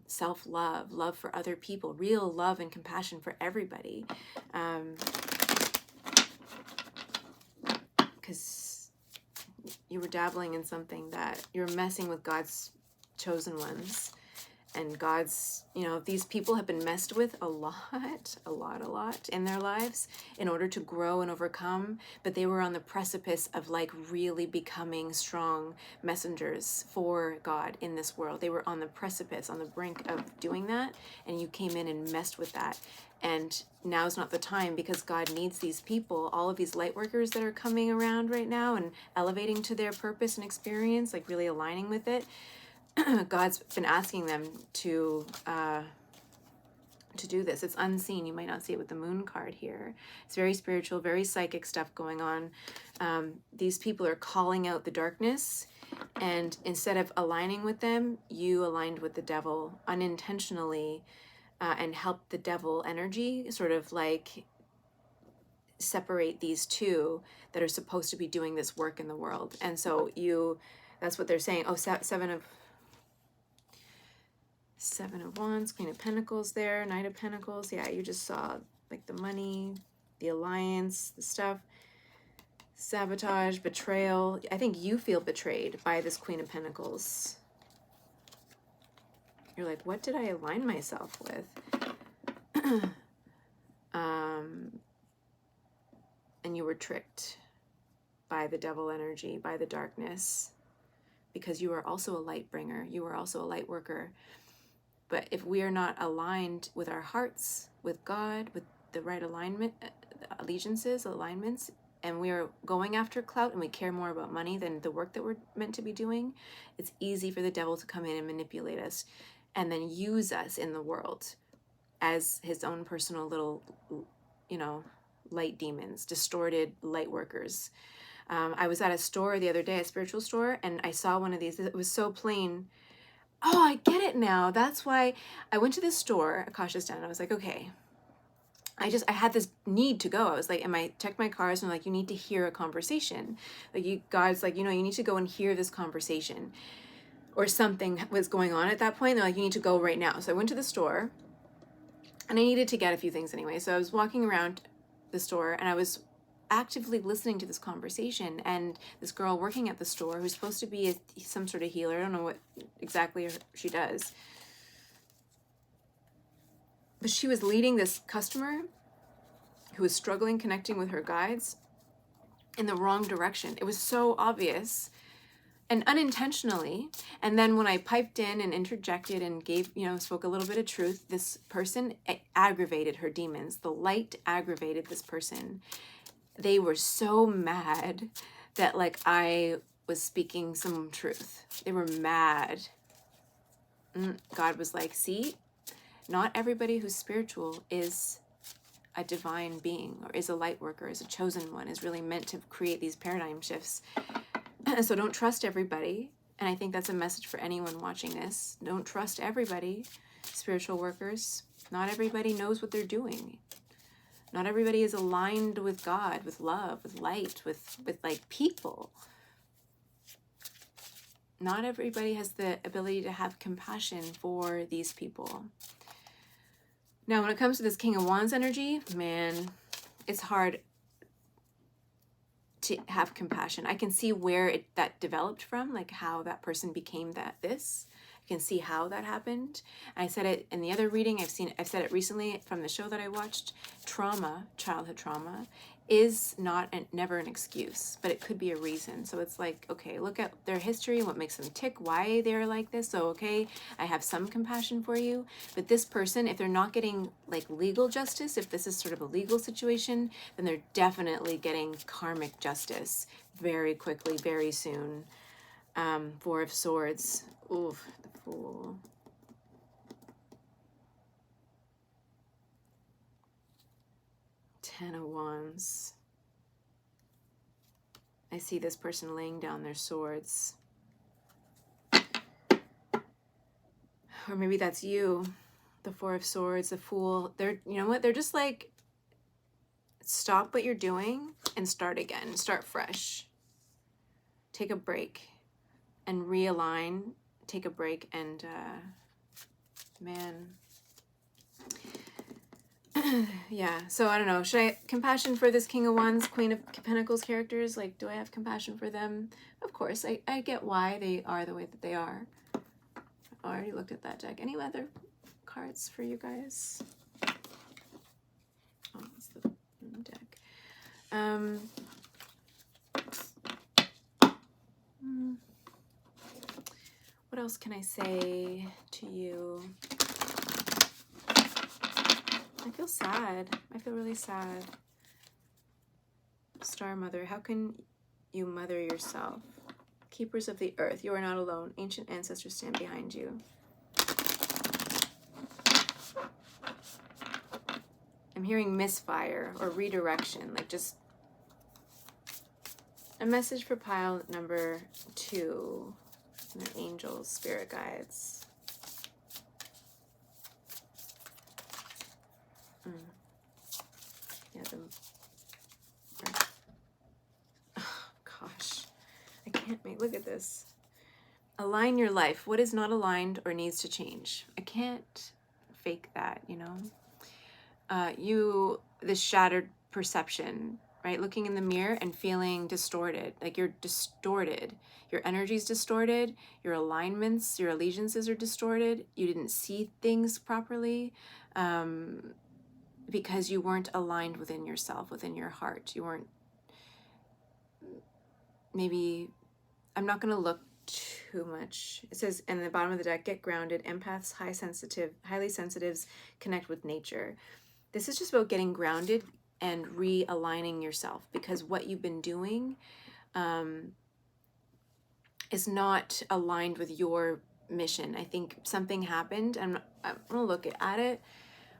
self-love, love for other people, real love and compassion for everybody. Because you were dabbling in something that you're messing with God's chosen ones. And God's, these people have been messed with a lot in their lives in order to grow and overcome. But they were on the precipice of really becoming strong messengers for God in this world. They were on the precipice, on the brink of doing that. And you came in and messed with that. And now's not the time, because God needs these people, all of these light workers that are coming around right now and elevating to their purpose and experience, like really aligning with it. God's been asking them to do this. It's unseen. You might not see it with the moon card here. It's very spiritual, very psychic stuff going on. These people are calling out the darkness, and instead of aligning with them, you aligned with the devil unintentionally, and helped the devil energy sort of like separate these two that are supposed to be doing this work in the world. And so that's what they're saying. Oh, Seven of Wands, Queen of Pentacles there, Knight of Pentacles. Yeah, you just saw like the money, the alliance, the stuff, sabotage, betrayal. I think you feel betrayed by this Queen of Pentacles. You're like, what did I align myself with? And you were tricked by the devil energy, by the darkness, because you are also a light bringer. You are also a light worker. But if we are not aligned with our hearts, with God, with the right alignment, allegiances, alignments, and we are going after clout and we care more about money than the work that we're meant to be doing, it's easy for the devil to come in and manipulate us and then use us in the world as his own personal little, light demons, distorted light workers. I was at a store the other day, a spiritual store, and I saw one of these. It was so plain. Oh, I get it now. That's why I went to this store, Akasha's Den, and I was like, okay. I had this need to go. I was like, I checked my cards and I'm like, you need to hear a conversation. God's like, you need to go and hear this conversation. Or something was going on at that point. They're like, you need to go right now. So I went to the store and I needed to get a few things anyway. So I was walking around the store and I was actively listening to this conversation, and this girl working at the store who's supposed to be some sort of healer, I don't know what exactly she does, but she was leading this customer who was struggling connecting with her guides in the wrong direction. It was so obvious and unintentionally. And then when I piped in and interjected and gave, spoke a little bit of truth, this person aggravated her demons. The light aggravated this person. They were so mad that I was speaking some truth. They were mad. God was like, see, not everybody who's spiritual is a divine being or is a light worker, is a chosen one, is really meant to create these paradigm shifts. So don't trust everybody. And I think that's a message for anyone watching this. Don't trust everybody, spiritual workers. Not everybody knows what they're doing. Not everybody is aligned with God, with love, with light, with people. Not everybody has the ability to have compassion for these people. Now, when it comes to this King of Wands energy, man, it's hard to have compassion. I can see where that developed from, like how that person became this. I can see how that happened. I said it in the other reading. I've said it recently from the show that I watched. Trauma, childhood trauma, is never an excuse, but it could be a reason. So it's like, okay, look at their history, what makes them tick, why they're like this. So, okay, I have some compassion for you, but this person, if they're not getting legal justice, if this is sort of a legal situation, then they're definitely getting karmic justice very quickly, very soon. Four of Swords. Oof, the Fool. Ten of Wands. I see this person laying down their swords. Or maybe that's you. The Four of Swords, the Fool. They're, you know what? They're just like, stop what you're doing and start again. Start fresh. Take a break and realign. Take a break and, man. Yeah, so I don't know. Should I compassion for this King of Wands, Queen of Pentacles characters? Do I have compassion for them? Of course, I get why they are the way that they are. Oh, I already looked at that deck. Any other cards for you guys? Oh, it's the deck. What else can I say to you? I feel sad. I feel really sad. Star Mother, how can you mother yourself? Keepers of the earth, you are not alone. Ancient ancestors stand behind you. I'm hearing misfire or redirection, just a message for pile number 2. And the angels, spirit guides. Yeah, oh, gosh. I can't look at this. Align your life. What is not aligned or needs to change? I can't fake that, this shattered perception, right? Looking in the mirror and feeling distorted. You're distorted. Your energy's distorted. Your alignments, your allegiances are distorted. You didn't see things properly. Because you weren't aligned within yourself, within your heart. You weren't, maybe, I'm not going to look too much. It says in the bottom of the deck, get grounded. Empaths, highly sensitives connect with nature. This is just about getting grounded, and realigning yourself, because what you've been doing is not aligned with your mission. I think something happened, and I'm gonna look at it.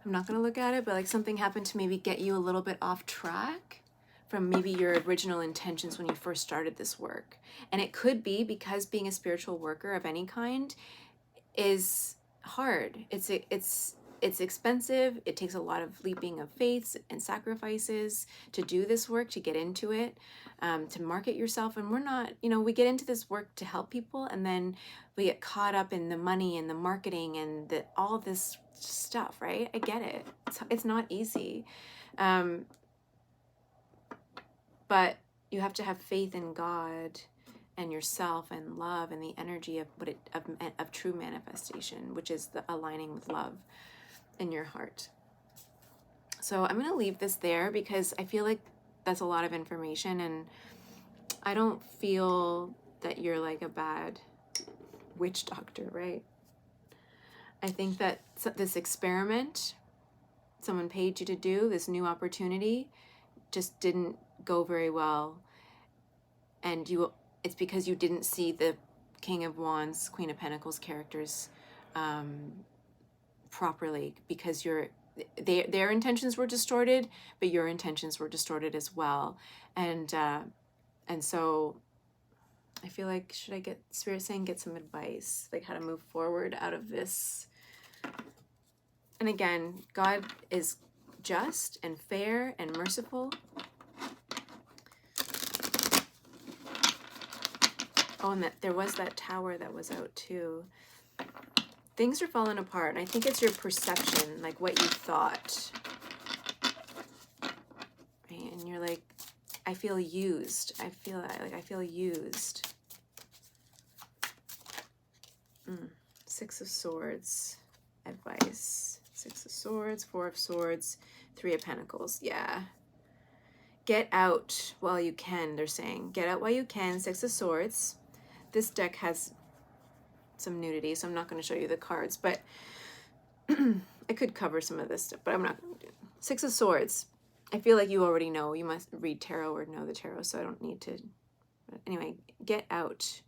I'm not gonna look at it, but like something happened to maybe get you a little bit off track from maybe your original intentions when you first started this work. And it could be because being a spiritual worker of any kind is hard. It's expensive. It takes a lot of leaping of faiths and sacrifices to do this work, to get into it, to market yourself. And we're not, we get into this work to help people, and then we get caught up in the money and the marketing and all this stuff, right? I get it. It's not easy. But you have to have faith in God and yourself and love and the energy of of true manifestation, which is the aligning with love in your heart. So I'm going to leave this there because I feel like that's a lot of information, and I don't feel that you're like a bad witch doctor, right? I think that this experiment someone paid you to do, this new opportunity, just didn't go very well, and it's because you didn't see the King of Wands, Queen of Pentacles characters properly, because their intentions were distorted, but your intentions were distorted as well. And so I feel like, should I get Spirit saying get some advice, like how to move forward out of this? And again, God is just and fair and merciful. Oh, and that there was that tower that was out too. Things are falling apart, and I think it's your perception, like what you thought. Right? And you're like, I feel used. I feel used. 6 of Swords, advice. 6 of Swords, 4 of Swords, 3 of Pentacles. Yeah. Get out while you can, they're saying. Get out while you can. 6 of Swords. This deck has some nudity, so I'm not going to show you the cards, but I could cover some of this stuff, but I'm not going to do it. 6 of Swords. I feel like you already know. You must read tarot or know the tarot, so I don't need to. But anyway, get out.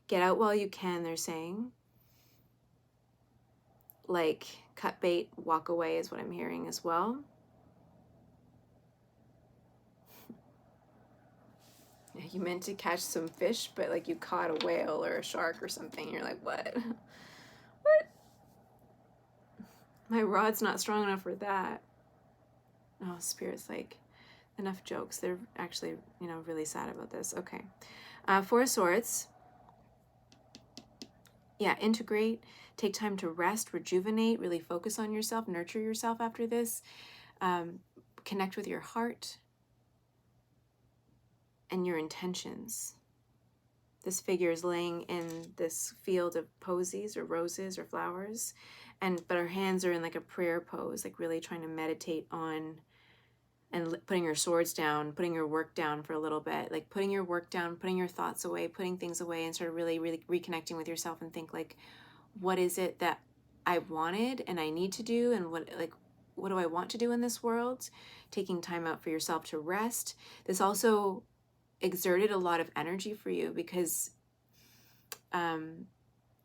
Get out while you can, they're saying. Like, cut bait, walk away is what I'm hearing as well. You meant to catch some fish, but like you caught a whale or a shark or something. You're like, what? What? My rod's not strong enough for that. Oh, Spirit's like, enough jokes. They're actually, really sad about this. Okay. 4 of Swords. Yeah, integrate. Take time to rest, rejuvenate, really focus on yourself, nurture yourself after this. Connect with your heart and your intentions. This figure is laying in this field of posies or roses or flowers, but her hands are in like a prayer pose, like really trying to meditate on and putting your swords down, putting your work down for a little bit, like putting your work down, putting your thoughts away, putting things away, and sort of really, really reconnecting with yourself and think like, what is it that I wanted and I need to do, and what do I want to do in this world? Taking time out for yourself to rest. This also exerted a lot of energy for you because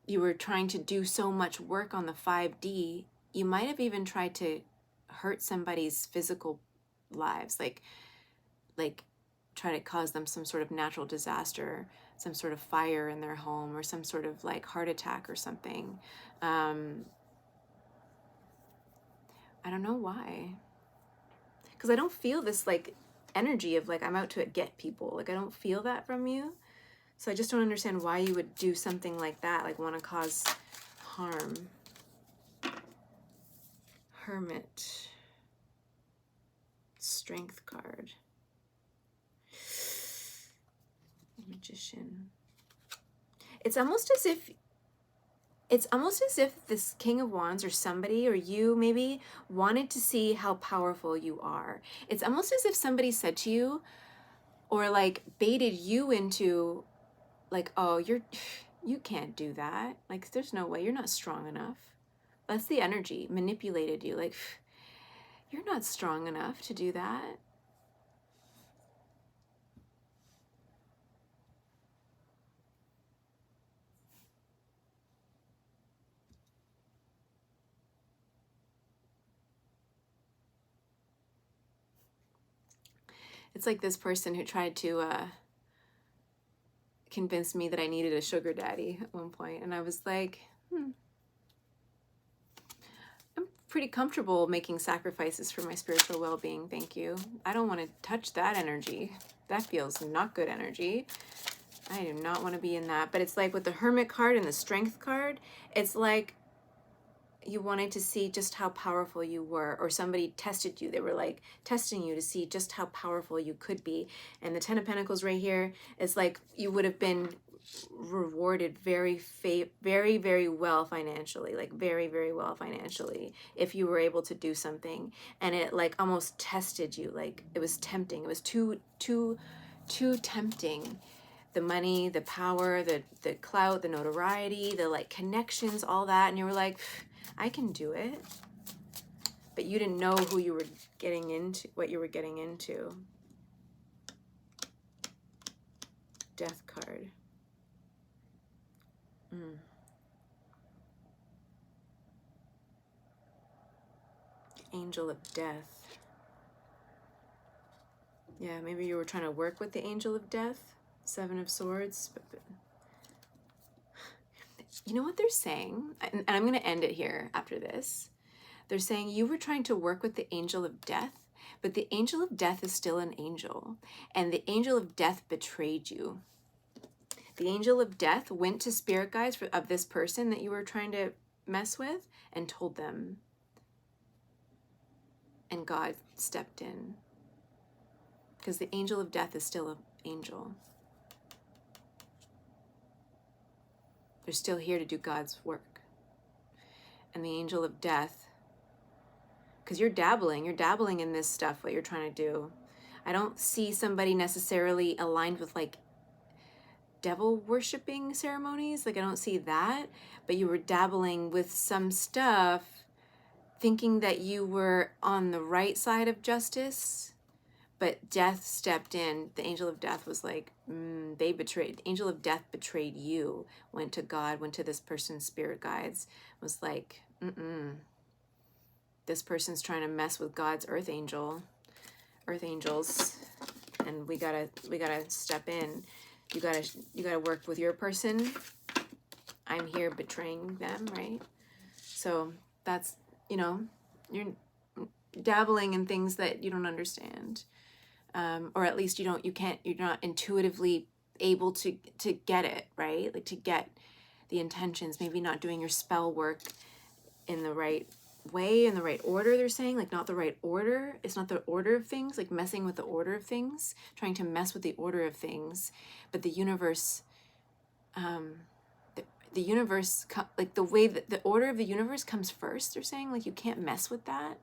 you were trying to do so much work on the 5D. You might have even tried to hurt somebody's physical lives, like try to cause them some sort of natural disaster, some sort of fire in their home, or some sort of like heart attack or something. I don't know why, because I don't feel this like energy of like I'm out to get people. Like I don't feel that from you. So I just don't understand why you would do something like that, like want to cause harm. Hermit. Strength card. Magician. It's almost as if this King of Wands or somebody, or you maybe, wanted to see how powerful you are. It's almost as if somebody said to you, or like baited you into like, oh, you can't do that. Like, there's no way, you're not strong enough. That's the energy. Manipulated you. Like, you're not strong enough to do that. It's like this person who tried to convince me that I needed a sugar daddy at one point, and I was like, I'm pretty comfortable making sacrifices for my spiritual well-being, thank you. I don't want to touch that energy. That feels not good energy. I do not want to be in that. But it's like with the Hermit card and the Strength card, it's like you wanted to see just how powerful you were, or somebody tested you. They were like testing you to see just how powerful you could be. And the Ten of Pentacles right here is like you would have been rewarded very very well financially, like very very well financially, if you were able to do something. And it like almost tested you, like it was tempting. It was too tempting. The money, the power, the clout, the notoriety, the like connections, all that, and you were like, I can do it. But you didn't know who you were getting into, what you were getting into. Death card. Angel of Death. Yeah, maybe you were trying to work with the Angel of Death. Seven of Swords. But you know what they're saying? And I'm going to end it here after this. They're saying you were trying to work with the Angel of Death, but the Angel of Death is still an angel. And the Angel of Death betrayed you. The Angel of Death went to spirit guides of this person that you were trying to mess with and told them. And God stepped in. Because the Angel of Death is still an angel. They're still here to do God's work. And the Angel of Death, because you're dabbling in this stuff, what you're trying to do. I don't see somebody necessarily aligned with like devil worshiping ceremonies. Like I don't see that, but you were dabbling with some stuff, thinking that you were on the right side of justice, but death stepped in. The Angel of Death was like, they betrayed. The Angel of Death betrayed you, went to God, went to this person's spirit guides, was like, this person's trying to mess with God's earth angels, and we gotta step in. You gotta work with your person. I'm here betraying them, right? So that's, you're dabbling in things that you don't understand. Or at least you're not intuitively able to get it, right? Like to get the intentions, maybe not doing your spell work in the right way, in the right order, they're saying, like not the right order. It's not the order of things, like messing with the order of things, trying to mess with the order of things. But the universe, the universe, like the way that the order of the universe comes first, they're saying, like you can't mess with that.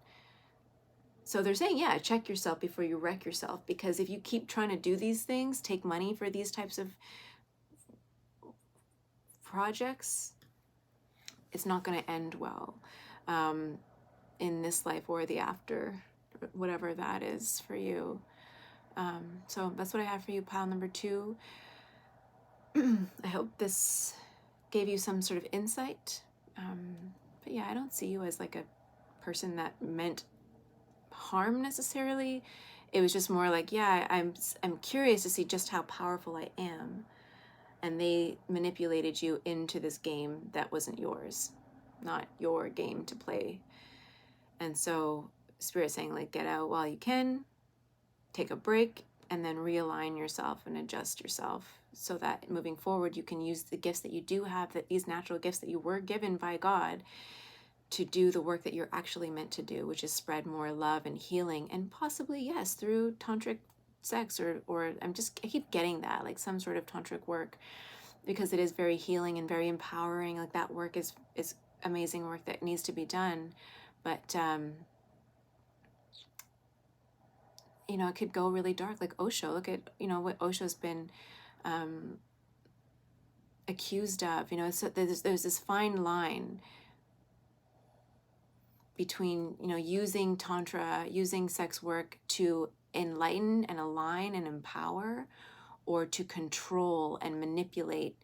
So they're saying, yeah, check yourself before you wreck yourself, because if you keep trying to do these things, take money for these types of projects, it's not going to end well in this life or the after, whatever that is for you. So that's what I have for you, pile number 2. I hope this gave you some sort of insight. But yeah, I don't see you as like a person that meant harm necessarily. It was just more like, yeah, I'm curious to see just how powerful I am, and they manipulated you into this game that wasn't yours, not your game to play. And so Spirit saying, like, get out while you can, take a break, and then realign yourself and adjust yourself so that moving forward you can use the gifts that you do have, that these natural gifts that you were given by God, to do the work that you're actually meant to do, which is spread more love and healing, and possibly, yes, through tantric sex, or I keep getting that, like some sort of tantric work, because it is very healing and very empowering. Like that work is amazing work that needs to be done. But it could go really dark, like Osho. Look at what Osho's been accused of. So there's this fine line between using tantra, using sex work to enlighten and align and empower, or to control and manipulate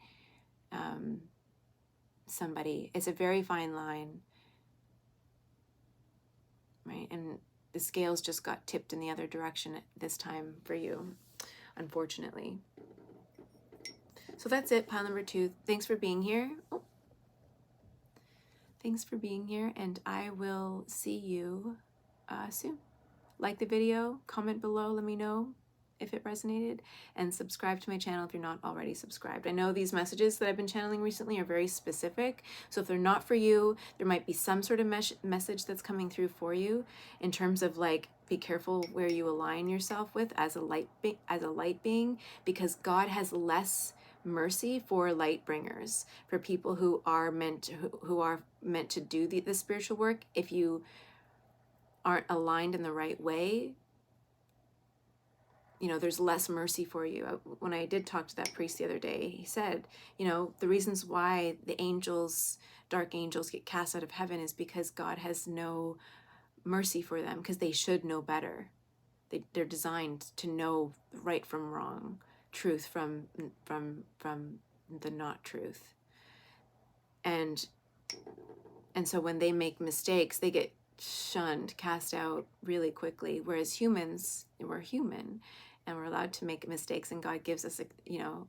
somebody. It's a very fine line, right? And the scales just got tipped in the other direction this time for you, unfortunately. So that's it, pile number 2. Thanks for being here. Oh, thanks for being here, and I will see you soon. Like the video, comment below, let me know if it resonated, and subscribe to my channel if you're not already subscribed. I know these messages that I've been channeling recently are very specific, so if they're not for you, there might be some sort of message that's coming through for you in terms of like, be careful where you align yourself with as a light being, because God has less mercy for light bringers, for people who are meant to do the spiritual work. If you aren't aligned in the right way, you know, there's less mercy for you. When I did talk to that priest the other day, he said, you know, the reasons why the angels, dark angels, get cast out of heaven is because God has no mercy for them, because they should know better. They're designed to know right from wrong, truth from the not truth. And so when they make mistakes, they get shunned, cast out really quickly. Whereas humans, we're human, and we're allowed to make mistakes, and God gives us, you know,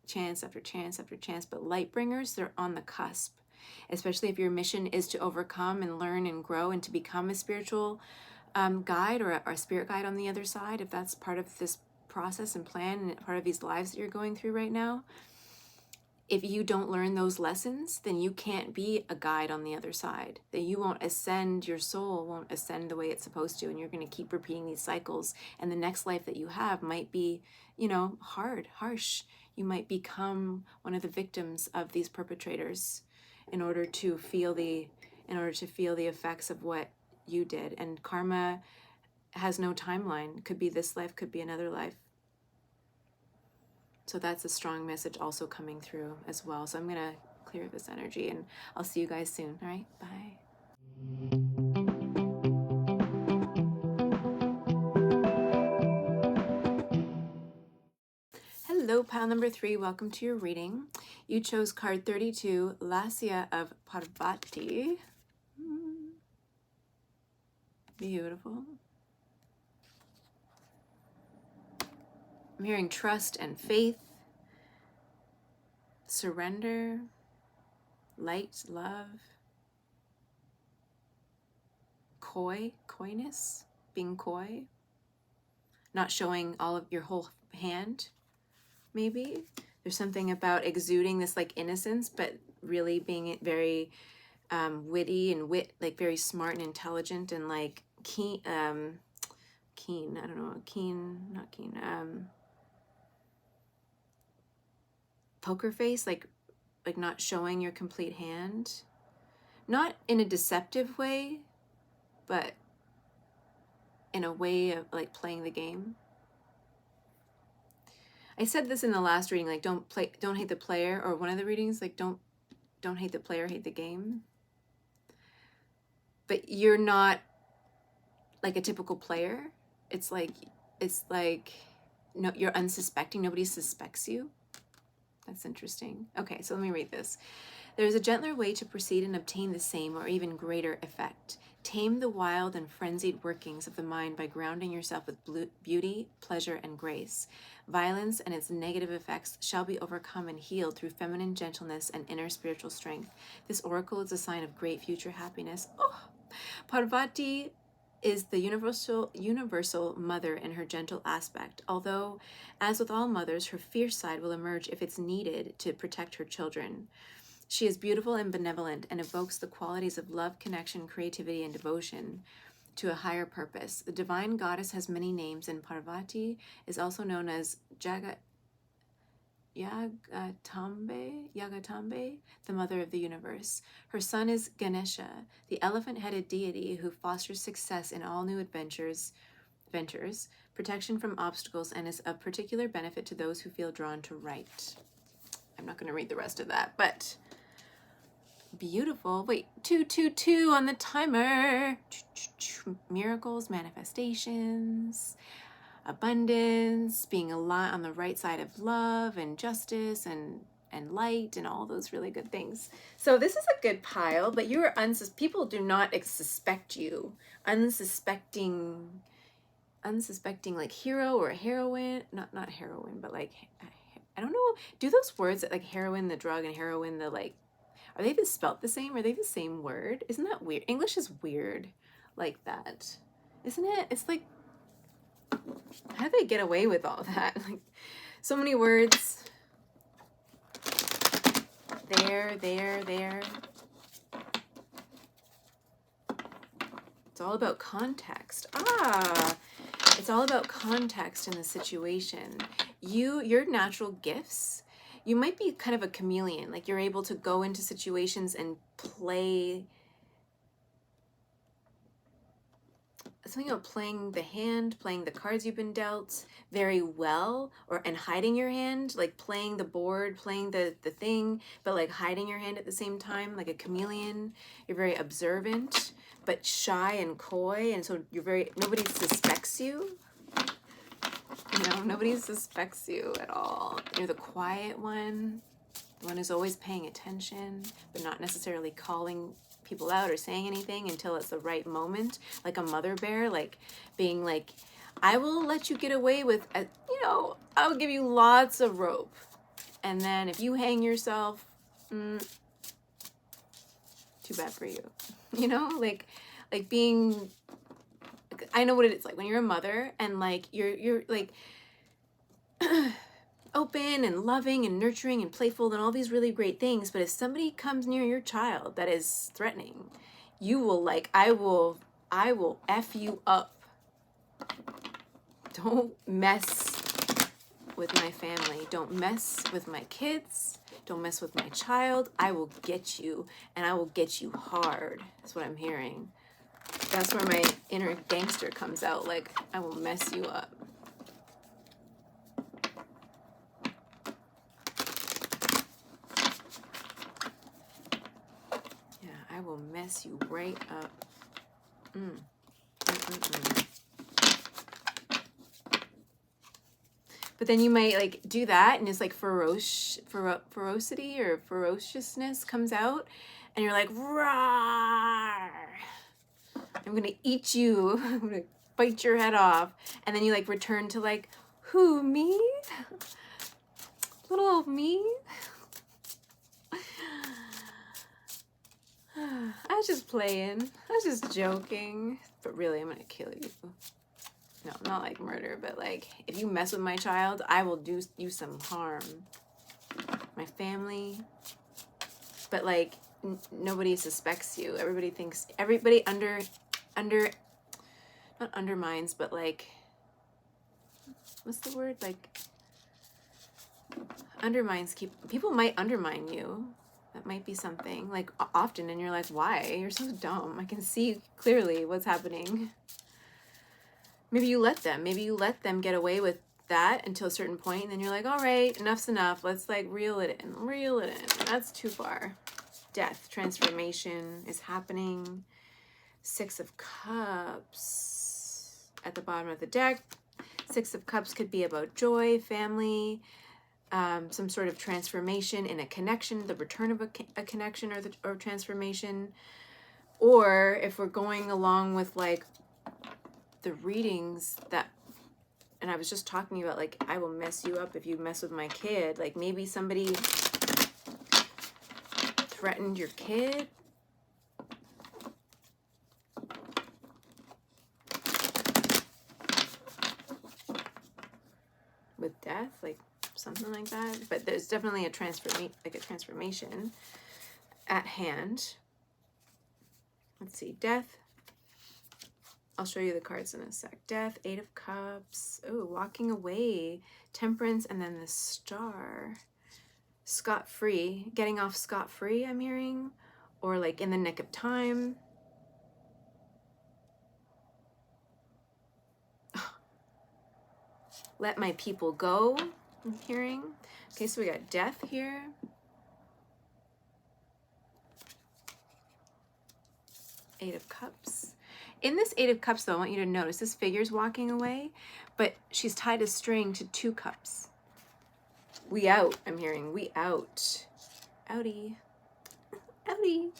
chance after chance after chance. But light bringers, they're on the cusp, especially if your mission is to overcome and learn and grow and to become a spiritual guide or a spirit guide on the other side. If that's part of this process and plan and part of these lives that you're going through right now, if you don't learn those lessons, then you can't be a guide on the other side. That you won't ascend, your soul won't ascend the way it's supposed to, and you're going to keep repeating these cycles. And the next life that you have might be, you know, hard, harsh. You might become one of the victims of these perpetrators in order to feel the effects of what you did. And karma has no timeline. Could be this life, could be another life. So that's a strong message also coming through as well. So I'm going to clear this energy, and I'll see you guys soon. All right, bye. Hello, pile number 3. Welcome to your reading. You chose card 32, Lasya of Parvati. Beautiful. I'm hearing trust and faith, surrender, light, love, coyness, being coy, not showing all of your whole hand, maybe. There's something about exuding this like innocence, but really being very witty and like very smart and intelligent and like keen, poker face, like not showing your complete hand, not in a deceptive way, but in a way of like playing the game. I said this in the last reading, like don't hate the player, or one of the readings, like don't hate the player, hate the game. But you're not like a typical player. It's like no, you're unsuspecting. Nobody suspects you. That's interesting. Okay, so let me read this. There is a gentler way to proceed and obtain the same or even greater effect. Tame the wild and frenzied workings of the mind by grounding yourself with beauty, pleasure, and grace. Violence and its negative effects shall be overcome and healed through feminine gentleness and inner spiritual strength. This oracle is a sign of great future happiness. Oh, Parvati is the universal mother in her gentle aspect, although, as with all mothers, her fierce side will emerge if it's needed to protect her children. She is beautiful and benevolent and evokes the qualities of love, connection, creativity, and devotion to a higher purpose. The divine goddess has many names, and Parvati is also known as Yagatambe, the mother of the universe. Her son is Ganesha, the elephant-headed deity who fosters success in all new ventures, protection from obstacles, and is of particular benefit to those who feel drawn to right. I'm not going to read the rest of that, but beautiful. Wait, 222 on the timer. Miracles, manifestations, abundance, being aligned on the right side of love and justice and and light and all those really good things. So this is a good pile, but you are people do not suspect you. Unsuspecting like hero or heroine, not heroine, but like, I don't know, do those words like heroin, the drug, and heroin, the like, are they spelt the same? Are they the same word? Isn't that weird? English is weird like that, isn't it? It's like, how do they get away with all that? Like, so many words. There. It's all about context. It's all about context in the situation. Your natural gifts, you might be kind of a chameleon. Like, you're able to go into situations and play something about playing the hand, playing the cards you've been dealt very well, and hiding your hand, like playing the board, playing the thing, but like hiding your hand at the same time, like a chameleon. You're very observant, but shy and coy, and so nobody suspects you. Nobody suspects you at all. You're the quiet one, the one who's always paying attention, but not necessarily calling people out or saying anything until it's the right moment, like a mother bear, like being like, I will let you get away with, I will give you lots of rope, and then if you hang yourself, too bad for you. Like being, I know what it's like when you're a mother and like you're like open and loving and nurturing and playful and all these really great things, but if somebody comes near your child that is threatening, you will like, I will F you up. Don't mess with my family. Don't mess with my kids. Don't mess with my child. I will get you, and I will get you hard. That's what I'm hearing. That's where my inner gangster comes out. Like, I will mess you up. I will mess you right up. But then you might like do that, and it's like ferocity or ferociousness comes out, and you're like, rawr, I'm gonna eat you. I'm gonna bite your head off, and then you like return to like, who, me? Little old me? I was just playing. I was just joking. But really, I'm gonna kill you. No, not like murder, but like, if you mess with my child, I will do you some harm. My family. But like, nobody suspects you. Everybody not undermines, but like, what's the word? Like, undermines, people might undermine you. That might be something, like, often, and you're like, why? You're so dumb. I can see clearly what's happening. Maybe you let them get away with that until a certain point, and then you're like, all right, enough's enough. Let's like reel it in. That's too far. Death, transformation is happening. 6 of Cups at the bottom of the deck. 6 of Cups could be about joy, family, some sort of transformation in a connection, the return of a connection or transformation. Or if we're going along with like the readings that, and I was just talking about like, I will mess you up if you mess with my kid. Like maybe somebody threatened your kid. With death, like something like that. But there's definitely a transformation at hand. Let's see, death. I'll show you the cards in a sec. Death, 8 of Cups. Oh, walking away. Temperance, and then the Star. Scot-free. Getting off scot-free, I'm hearing. Or like in the nick of time. Let my people go, I'm hearing. Okay, so we got death here. Eight of Cups. In this 8 of Cups, though, I want you to notice this figure's walking away, but she's tied a string to 2 cups. We out, I'm hearing. We out. Outie. Outie.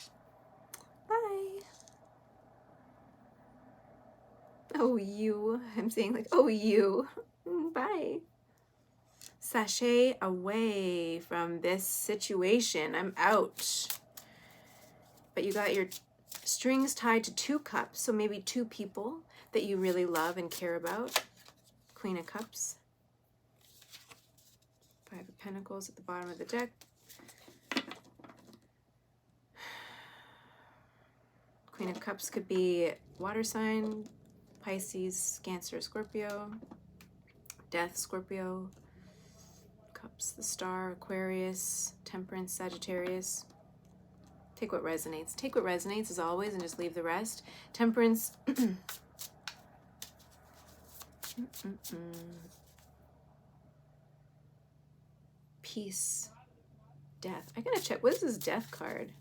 Bye. Oh, you. I'm saying like, oh, you. Bye. Sashay away from this situation. I'm out. But you got your strings tied to 2 cups, so maybe 2 people that you really love and care about. Queen of Cups. 5 of Pentacles at the bottom of the deck. Queen of Cups could be water sign, Pisces, Cancer, Scorpio, Death, Scorpio, Cups, the Star, Aquarius, Temperance, Sagittarius. Take what resonates. Take what resonates as always and just leave the rest. Temperance. Peace. Death. I gotta check. What is this Death card?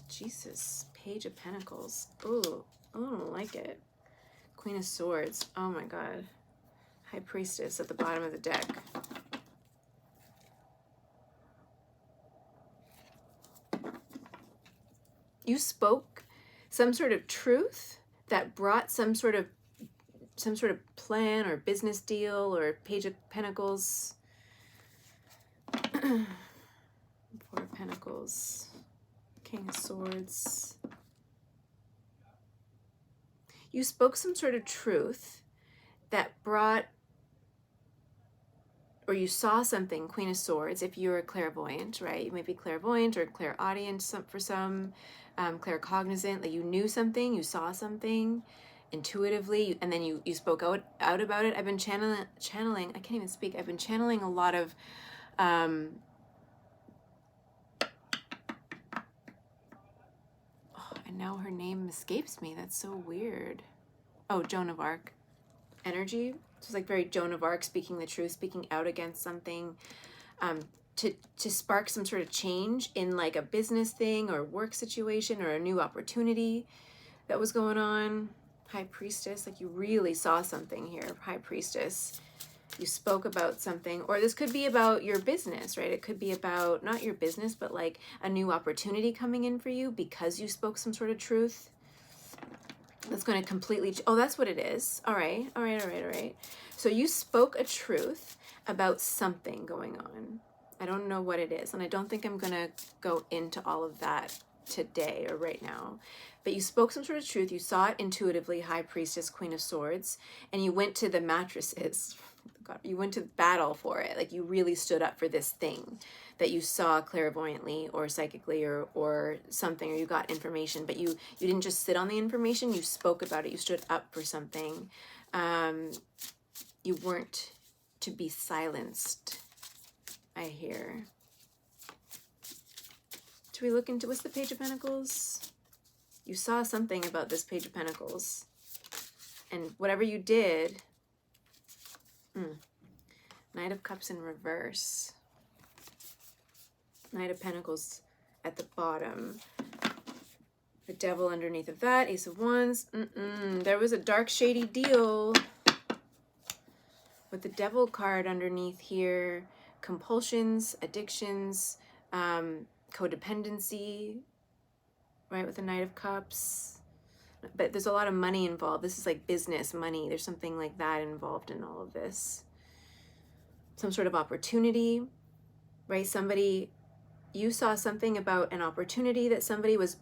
Jesus. Page of Pentacles. Ooh. I don't like it. Queen of Swords. Oh my god. High Priestess at the bottom of the deck. You spoke some sort of truth that brought some sort of plan or business deal or Page of Pentacles. 4 of Pentacles. King of Swords. You spoke some sort of truth that brought, or you saw something, Queen of Swords, if you're a clairvoyant, right? You may be clairvoyant or clairaudient for some, claircognizant, like you knew something, you saw something intuitively, and then you spoke out about it. I've been channeling, I can't even speak, I've been channeling a lot of, and now her name escapes me. That's so weird. Oh, Joan of Arc energy. So it's like very Joan of Arc, speaking the truth, speaking out against something, to spark some sort of change in like a business thing or work situation or a new opportunity that was going on. High Priestess, like you really saw something here. High Priestess. You spoke about something, or this could be about your business, right? It could be about not your business, but like a new opportunity coming in for you because you spoke some sort of truth. That's going to completely, oh, that's what it is. All right. So you spoke a truth about something going on. I don't know what it is, and I don't think I'm going to go into all of that today or right now. But you spoke some sort of truth. You saw it intuitively, High Priestess, Queen of Swords, and you went to the mattresses. God, you went to battle for it. Like you really stood up for this thing that you saw clairvoyantly or psychically or something, or you got information, but you didn't just sit on the information, you spoke about it, you stood up for something. You weren't to be silenced, I hear. Do we look into, what's the Page of Pentacles? You saw something about this Page of Pentacles, and whatever you did, Knight of Cups in reverse. Knight of Pentacles at the bottom. The Devil underneath of that. Ace of Wands. There was a dark, shady deal with the Devil card underneath here. Compulsions, addictions, codependency, right, with the Knight of Cups. But there's a lot of money involved. This is like business, money. There's something like that involved in all of this. Some sort of opportunity, right? Somebody, you saw something about an opportunity that somebody was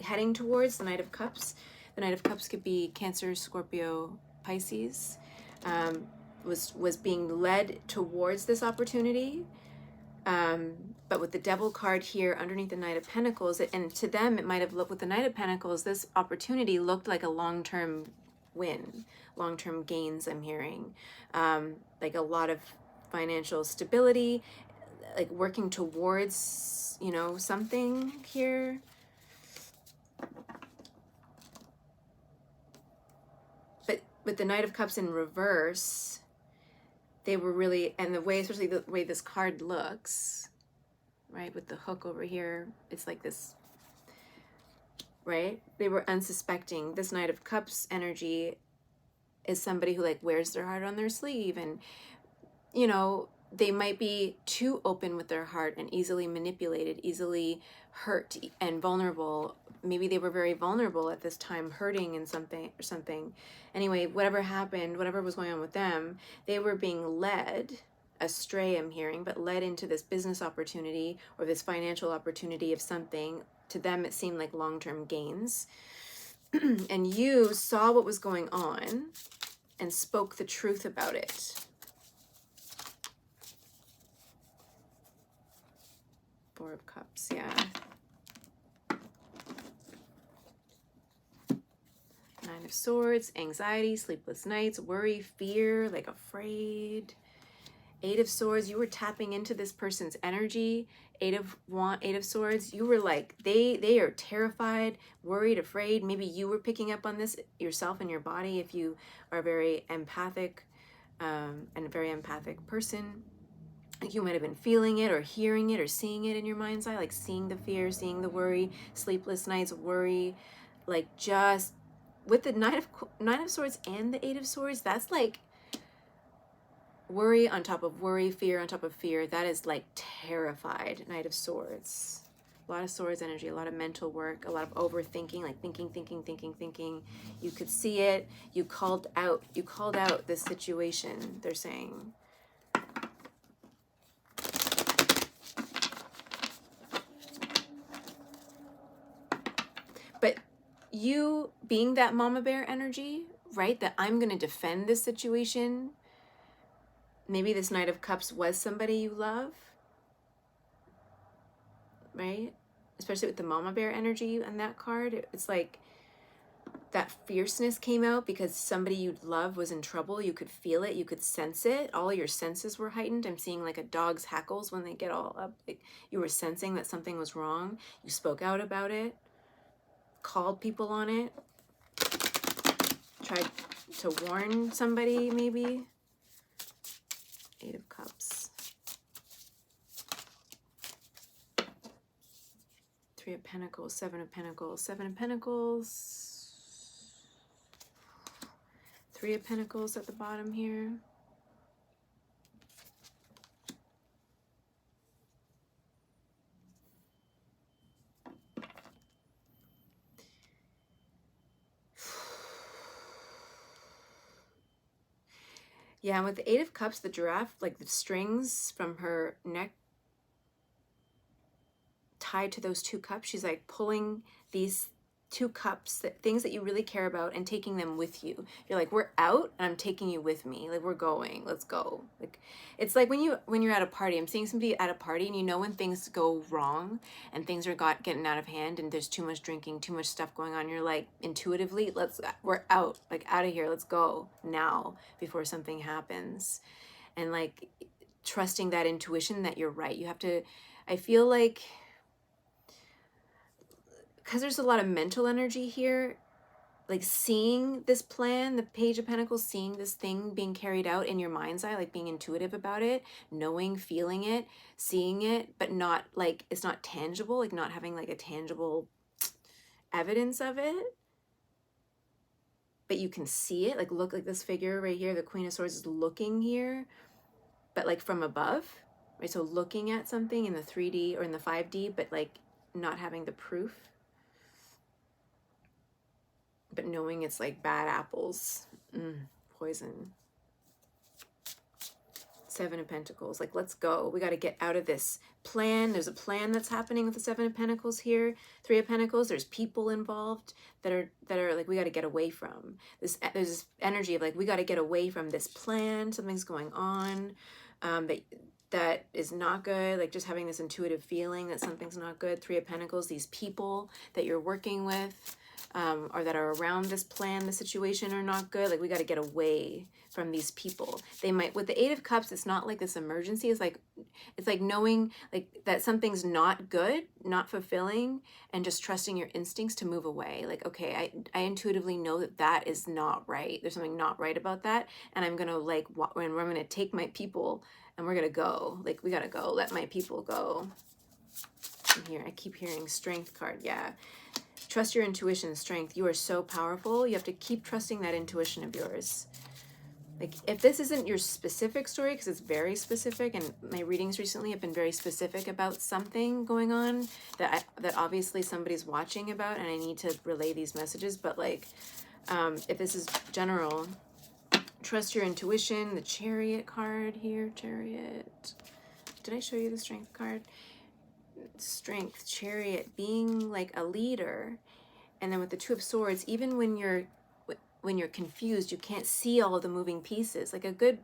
heading towards, the Knight of Cups. The Knight of Cups could be Cancer, Scorpio, Pisces, was being led towards this opportunity. But with the Devil card here underneath the Knight of Pentacles, and to them it might have looked, with the Knight of Pentacles, this opportunity looked like a long-term win, long-term gains, I'm hearing. Like a lot of financial stability, like working towards, you know, something here. But with the Knight of Cups in reverse, they were really, and the way, especially the way this card looks, right, with the hook over here, it's like this, right? They were unsuspecting. This Knight of Cups energy is somebody who like wears their heart on their sleeve, and, you know, they might be too open with their heart and easily manipulated, easily hurt and vulnerable. Maybe they were very vulnerable at this time, hurting in something or something. Anyway, whatever happened, whatever was going on with them, they were being led astray, I'm hearing, but led into this business opportunity or this financial opportunity of something. To them, it seemed like long-term gains. And you saw what was going on and spoke the truth about it. Four of Cups, yeah. Nine of Swords, anxiety, sleepless nights, worry, fear, like afraid. Eight of Swords, you were tapping into this person's energy. Eight of Swords, you were like, they are terrified, worried, afraid. Maybe you were picking up on this yourself in your body if you are very empathic and a very empathic person. Like you might have been feeling it or hearing it or seeing it in your mind's eye, like seeing the fear, seeing the worry, sleepless nights, worry, like just with the Nine of Swords and the Eight of Swords, that's like worry on top of worry, fear on top of fear. That is like terrified. Knight of Swords. A lot of swords energy, a lot of mental work, a lot of overthinking, like thinking. You could see it. You called out this situation, they're saying. But you being that mama bear energy, right? That I'm going to defend this situation. Maybe this Knight of Cups was somebody you love, right? Especially with the mama bear energy on that card. It's like that fierceness came out because somebody you love was in trouble. You could feel it. You could sense it. All your senses were heightened. I'm seeing like a dog's hackles when they get all up. Like you were sensing that something was wrong. You spoke out about it. Called people on it. Tried to warn somebody maybe. Eight of Cups. Three of Pentacles, Seven of Pentacles, Seven of Pentacles. Three of Pentacles at the bottom here. Yeah, and with the Eight of Cups, the giraffe, like the strings from her neck tied to those two cups, she's like pulling these two cups, things that you really care about, and taking them with you. You're like, we're out and I'm taking you with me. Like, we're going, let's go. Like, it's like when you're at a party, I'm seeing somebody at a party and you know when things go wrong and things are getting out of hand and there's too much drinking, too much stuff going on. You're like, intuitively, we're out, like out of here. Let's go now before something happens. And like trusting that intuition that you're right. You have to, I feel like, because there's a lot of mental energy here, like seeing this plan, the Page of Pentacles, seeing this thing being carried out in your mind's eye, like being intuitive about it, knowing, feeling it, seeing it, but not like, it's not tangible, like not having like a tangible evidence of it, but you can see it, like look like this figure right here, the Queen of Swords is looking here, but like from above, right? So looking at something in the 3D or in the 5D, but like not having the proof. But knowing it's like bad apples, poison. Seven of Pentacles, like let's go. We got to get out of this plan. There's a plan that's happening with the Seven of Pentacles here. Three of Pentacles, there's people involved that are like we got to get away from. There's this energy of like we got to get away from this plan. Something's going on that is not good. Like just having this intuitive feeling that something's not good. Three of Pentacles, these people that you're working with. Or that are around this plan, the situation are not good. Like we got to get away from these people. They might, with the Eight of Cups, it's not like this emergency. It's like knowing like that something's not good, not fulfilling, and just trusting your instincts to move away. Like, okay, I intuitively know that that is not right. There's something not right about that. And I'm going to like, when I'm going to take my people and we're going to go, like we got to go, let my people go. And here, I keep hearing Strength card. Yeah. Trust your intuition, strength. You are so powerful. You have to keep trusting that intuition of yours. Like, if this isn't your specific story, because it's very specific, and my readings recently have been very specific about something going on that obviously somebody's watching about, and I need to relay these messages. But like, if this is general, trust your intuition. The Chariot card here, Chariot. Did I show you the Strength card? Strength, Chariot, being like a leader. And then with the Two of Swords, even when you're confused, you can't see all of the moving pieces. Like a good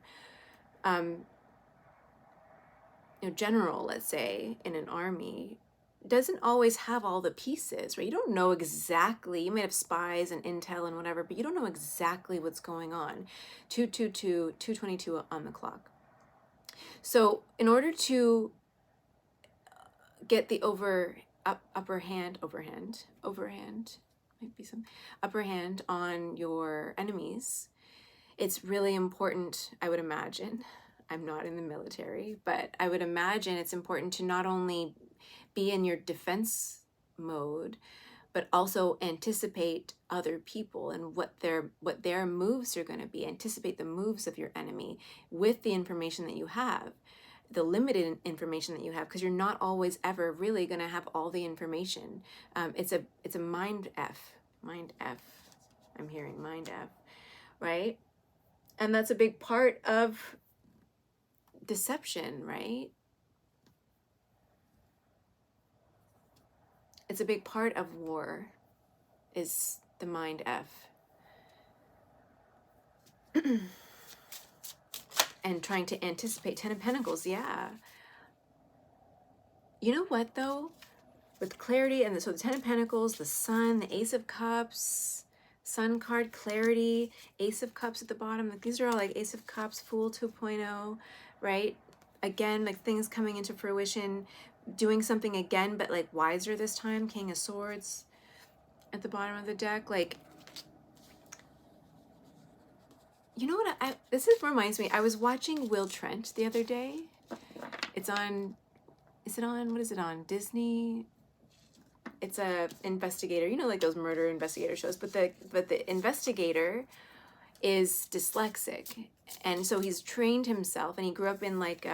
general, let's say, in an army, doesn't always have all the pieces, right? You don't know exactly. You might have spies and intel and whatever, but you don't know exactly what's going on. 222 on the clock. So in order to get the upper hand might be some upper hand on your enemies, it's really important, I would imagine. I'm not in the military, but I would imagine it's important to not only be in your defense mode, but also anticipate other people and what their moves are going to be. Anticipate the moves of your enemy with the information that you have, the limited information that you have, because you're not always ever really going to have all the information. It's a mind F. I'm hearing mind F, right? And that's a big part of deception, right? It's a big part of war, is the mind F. And trying to anticipate. 10 of Pentacles, yeah. You know what, though? With clarity, and so the 10 of Pentacles, the Sun, the Ace of Cups, Sun card, clarity, Ace of Cups at the bottom. Like, these are all like Ace of Cups, Fool 2.0, right? Again, like things coming into fruition, doing something again, but like wiser this time. King of Swords at the bottom of the deck. Like, you know what? Reminds me, I was watching Will Trent the other day. It's on, what is it on? Disney? It's a investigator, like those murder investigator shows, but the investigator is dyslexic, and so he's trained himself, and he grew up in like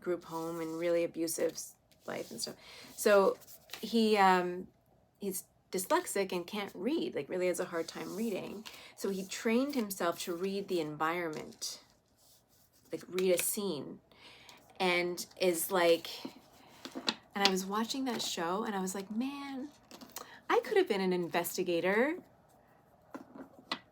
group home and really abusive life and stuff. So he's dyslexic and can't read, like really has a hard time reading. So he trained himself to read the environment, like read a scene, and is like, and I was watching that show and I was like, man, I could have been an investigator.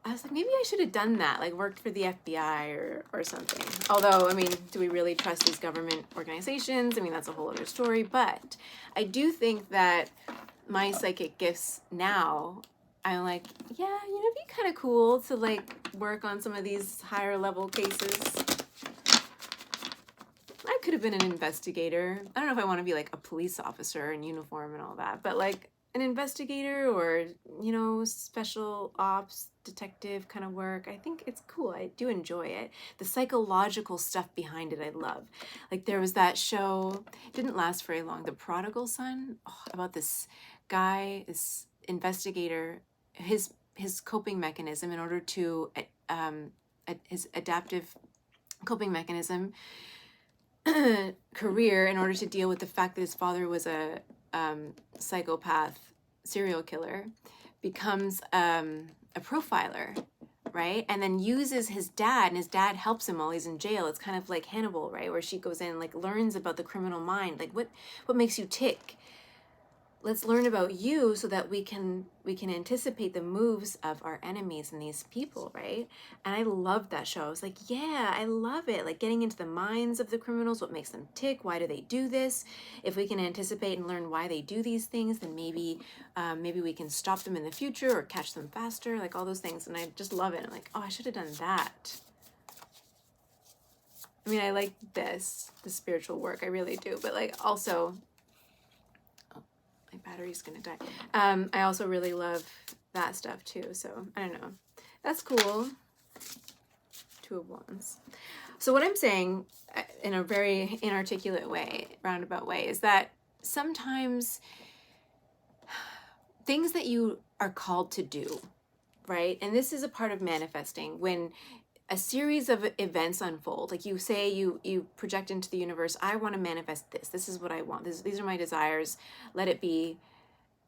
I was like, maybe I should have done that, like worked for the FBI or something. Although, I mean, do we really trust these government organizations? I mean, that's a whole other story. But I do think that my psychic gifts now, I'm like, yeah, it'd be kind of cool to like work on some of these higher level cases. I could have been an investigator. I don't know if I want to be like a police officer in uniform and all that, but like an investigator or, special ops, detective kind of work. I think it's cool. I do enjoy it. The psychological stuff behind it, I love. Like there was that show, it didn't last very long, The Prodigal Son, about this guy, this investigator, his coping mechanism in order to, his adaptive coping mechanism career in order to deal with the fact that his father was a psychopath serial killer, becomes a profiler, right? And then uses his dad, and his dad helps him while he's in jail. It's kind of like Hannibal, right? Where she goes in, like learns about the criminal mind, like what makes you tick. Let's learn about you so that we can anticipate the moves of our enemies and these people, right? And I loved that show. I was like, yeah, I love it. Like getting into the minds of the criminals, what makes them tick, why do they do this? If we can anticipate and learn why they do these things, then maybe we can stop them in the future or catch them faster, like all those things. And I just love it. I'm like, oh, I should have done that. I mean, I like the spiritual work, I really do, but like also, my battery's gonna die. I also really love that stuff too. So I don't know. That's cool. 2 of Wands. So what I'm saying in a very inarticulate way, roundabout way, is that sometimes things that you are called to do, right? And this is a part of manifesting when a series of events unfold. Like you say, you project into the universe, I want to manifest this. This is what I want. These are my desires. Let it be.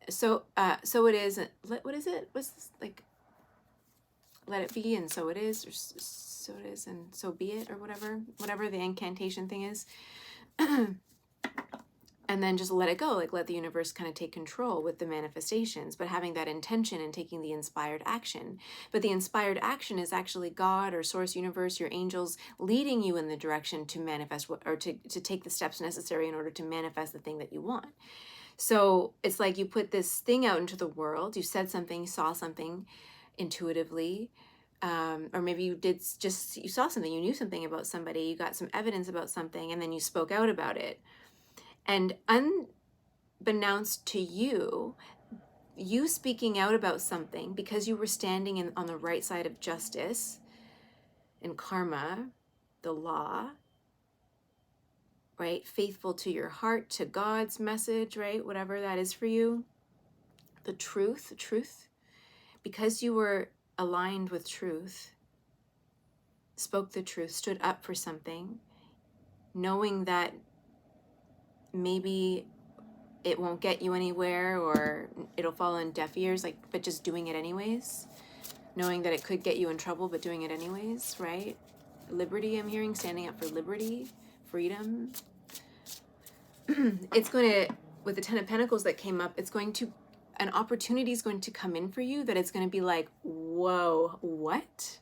So so it is. What is it? What's this, like? Let it be, and so it is, or so it is, and so be it, or whatever the incantation thing is. And then just let it go, like let the universe kind of take control with the manifestations, but having that intention and taking the inspired action. But the inspired action is actually God or source universe, your angels leading you in the direction to manifest or to take the steps necessary in order to manifest the thing that you want. So it's like you put this thing out into the world, you said something, you saw something intuitively, or maybe you saw something, you knew something about somebody, you got some evidence about something, and then you spoke out about it. And unbeknownst to you, you speaking out about something because you were standing on the right side of justice and karma, the law, right? Faithful to your heart, to God's message, right? Whatever that is for you. The truth, because you were aligned with truth, spoke the truth, stood up for something, knowing that maybe it won't get you anywhere or it'll fall on deaf ears, like, but just doing it anyways, knowing that it could get you in trouble, but doing it anyways, right? Liberty, I'm hearing, standing up for liberty, freedom. It's going to, with the Ten of Pentacles that came up, it's going to, an opportunity is going to come in for you that it's going to be like, whoa, what?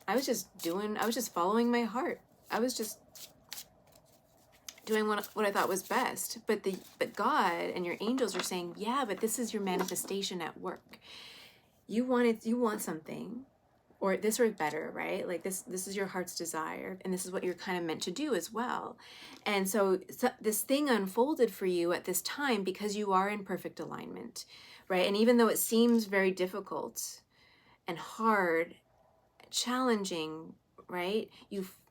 I was just following my heart. I was just doing what I thought was best. But God and your angels are saying, yeah, but this is your manifestation at work. You want something, or this or better, right? Like this is your heart's desire, and this is what you're kind of meant to do as well. And so this thing unfolded for you at this time because you are in perfect alignment, right? And even though it seems very difficult and hard, challenging, right?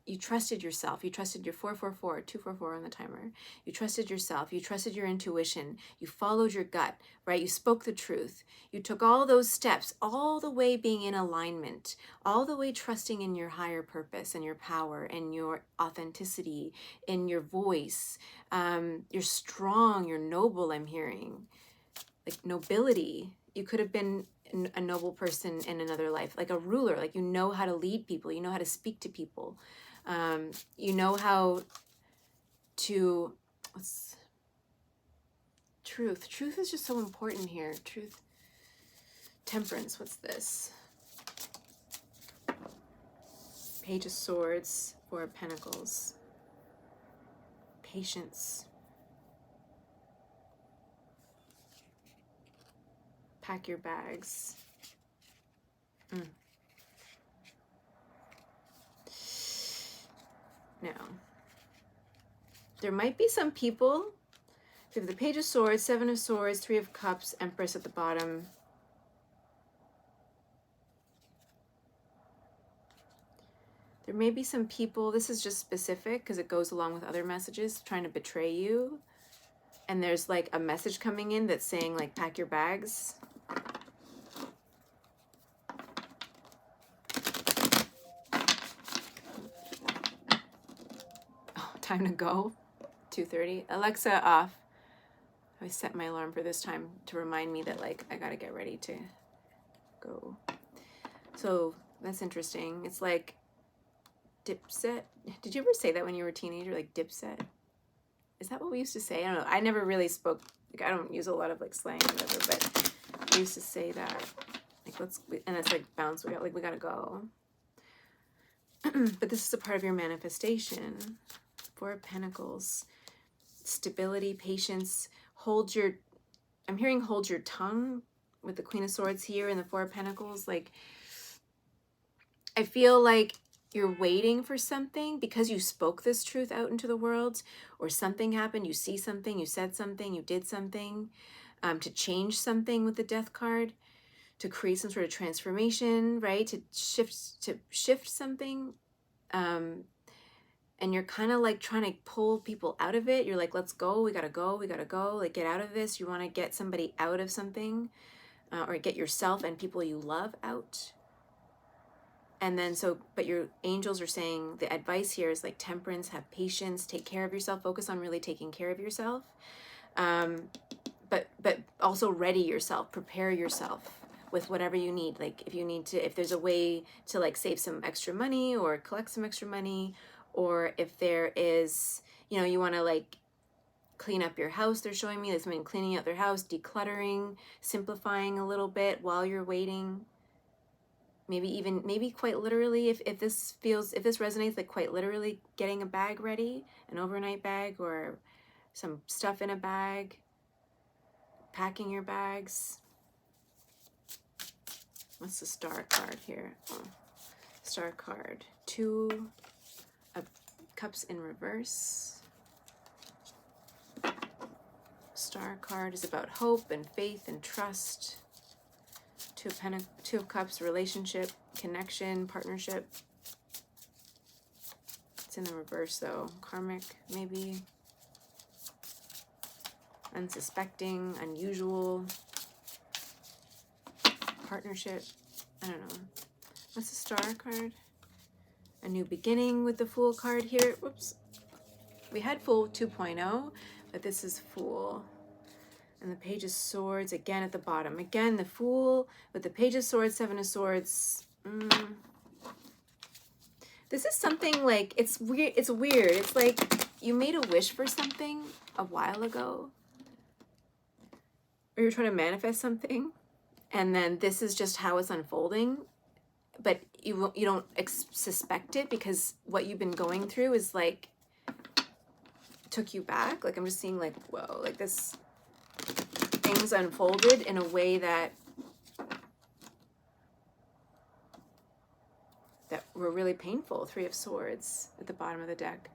You trusted yourself. You trusted your 244 on the timer. You trusted yourself. You trusted your intuition. You followed your gut, right? You spoke the truth. You took all those steps, all the way being in alignment, all the way trusting in your higher purpose and your power and your authenticity, in your voice. You're strong, you're noble, I'm hearing. Like nobility. You could have been a noble person in another life, like a ruler, like you know how to lead people, you know how to speak to people, you know how to, truth is just so important here. Truth, temperance, what's this? Page of Swords, Four of Pentacles, patience, pack your bags. Now, there might be some people, we have the Page of Swords, Seven of Swords, Three of Cups, Empress at the bottom. There may be some people, this is just specific because it goes along with other messages, trying to betray you. And there's like a message coming in that's saying like, pack your bags. Oh, time to go. 2:30. Alexa off. I set my alarm for this time to remind me that like I gotta get ready to go. So that's interesting. It's like dipset. Did you ever say that when you were a teenager? Like dipset? Is that what we used to say? I don't know. I never really spoke. Like I don't use a lot of like slang or whatever, but we used to say that. Like and it's like bounce. We gotta go. But this is a part of your manifestation. Four of Pentacles. Stability, patience. I'm hearing hold your tongue with the Queen of Swords here and the Four of Pentacles. Like, I feel like you're waiting for something because you spoke this truth out into the world, or something happened, you see something, you said something, you did something, to change something with the Death card, to create some sort of transformation, right? To shift something. And you're kind of like trying to pull people out of it. You're like, let's go, we gotta go, like get out of this. You wanna get somebody out of something, or get yourself and people you love out. And then but your angels are saying the advice here is like temperance, have patience, take care of yourself, focus on really taking care of yourself. But also ready yourself, prepare yourself with whatever you need. Like if there's a way to like save some extra money or collect some extra money, or if there is, you want to like clean up your house. They're showing me there's someone cleaning out their house, decluttering, simplifying a little bit while you're waiting. Maybe quite literally, if this resonates, like quite literally getting a bag ready, an overnight bag or some stuff in a bag, packing your bags. What's the star card here? Oh, star card. 2 of Cups in reverse. Star card is about hope and faith and trust. 2 of Cups, relationship, connection, partnership. It's in the reverse though. Karmic, maybe. Unsuspecting, unusual. Partnership. I don't know. What's the star card? A new beginning with the Fool card here. Whoops. We had Fool 2.0, but this is Fool. And the Page of Swords again at the bottom. Again, the Fool with the Page of Swords, 7 of Swords. This is something like, it's weird. It's like you made a wish for something a while ago. Or you're trying to manifest something. And then this is just how it's unfolding. But you don't suspect it because what you've been going through is like, took you back. Like I'm just seeing like, whoa, like this... things unfolded in a way that were really painful. 3 of Swords at the bottom of the deck.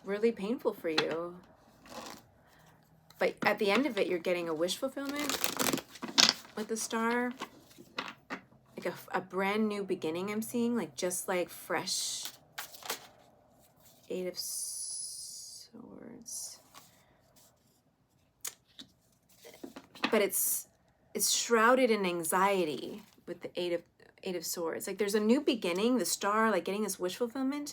Really painful for you. But at the end of it, you're getting a wish fulfillment with the Star. Like a brand new beginning I'm seeing. Like just like fresh. 8 of Swords. But it's shrouded in anxiety with the 8 of Swords. Like there's a new beginning, the Star, like getting this wish fulfillment.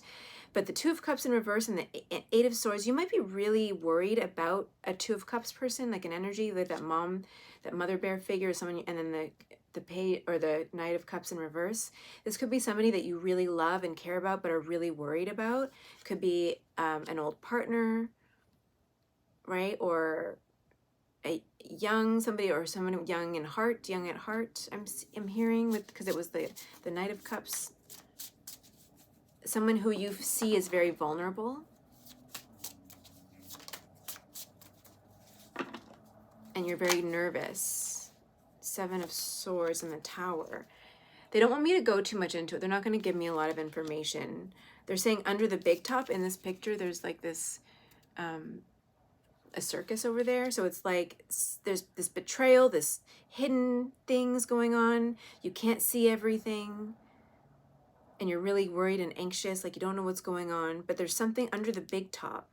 But the 2 of Cups in reverse and the 8 of Swords, you might be really worried about a 2 of Cups person, like an energy, like that mother bear figure, or someone, and then the Page or the Knight of Cups in reverse. This could be somebody that you really love and care about, but are really worried about. It could be an old partner, right? Or somebody or someone young at heart. I'm hearing with, because it was the Knight of Cups. Someone who you see is very vulnerable. And you're very nervous. 7 of Swords in the Tower. They don't want me to go too much into it. They're not going to give me a lot of information. They're saying under the big top in this picture, there's like this, a circus over there. So it's like there's this betrayal, this hidden things going on. You can't see everything. And you're really worried and anxious, like you don't know what's going on. But there's something under the big top.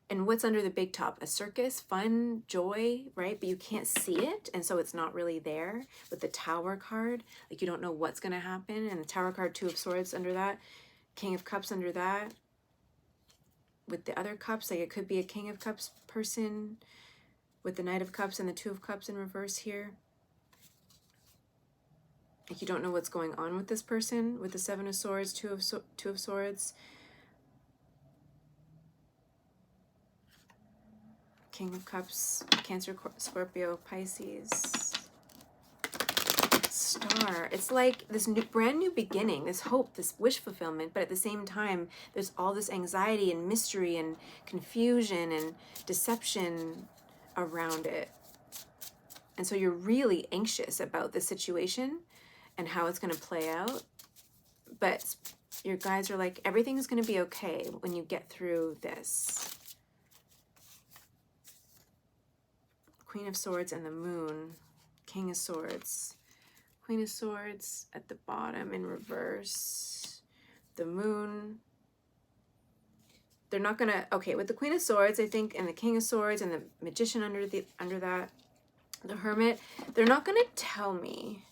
And what's under the big top? A circus, fun, joy, right? But you can't see it. And so it's not really there. With the Tower card, like you don't know what's going to happen. And the Tower card, 2 of Swords under that. King of Cups under that. With the other cups, like it could be a King of Cups person with the Knight of Cups and the 2 of Cups in reverse here. Like you don't know what's going on with this person with the 7 of Swords, 2 of Swords. King of Cups, Cancer, Scorpio, Pisces. Star. It's like this brand new beginning, this hope, this wish fulfillment, but at the same time, there's all this anxiety and mystery and confusion and deception around it. And so you're really anxious about the situation and how it's going to play out. But your guides are like, everything's going to be okay when you get through this. Queen of Swords and the Moon. King of Swords. Queen of Swords at the bottom in reverse. The Moon. They're not gonna, okay, with the Queen of Swords, I think, and the King of Swords and the Magician under that, the Hermit, they're not gonna tell me.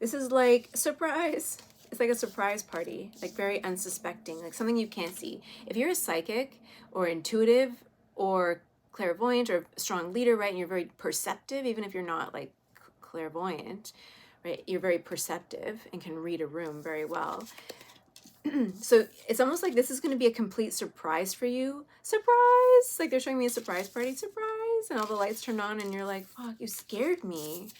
This is like, surprise. It's like a surprise party, like very unsuspecting, like something you can't see. If you're a psychic or intuitive or clairvoyant or strong leader, right, and you're very perceptive, even if you're not like clairvoyant, right, you're very perceptive and can read a room very well. So it's almost like this is going to be a complete surprise for you. Surprise! Like they're showing me a surprise party, surprise! And all the lights turn on and you're like, fuck, you scared me.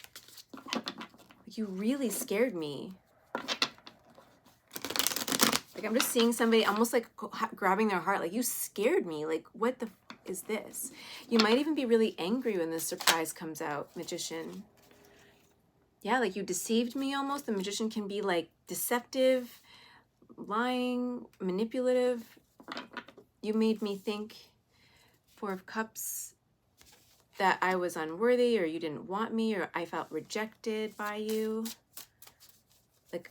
Like you really scared me. Like I'm just seeing somebody almost like grabbing their heart, like you scared me. Like what the is this? You might even be really angry when this surprise comes out, Magician. Yeah, like you deceived me almost. The Magician can be like deceptive, lying, manipulative. You made me think, Four of Cups, that I was unworthy or you didn't want me or I felt rejected by you. Like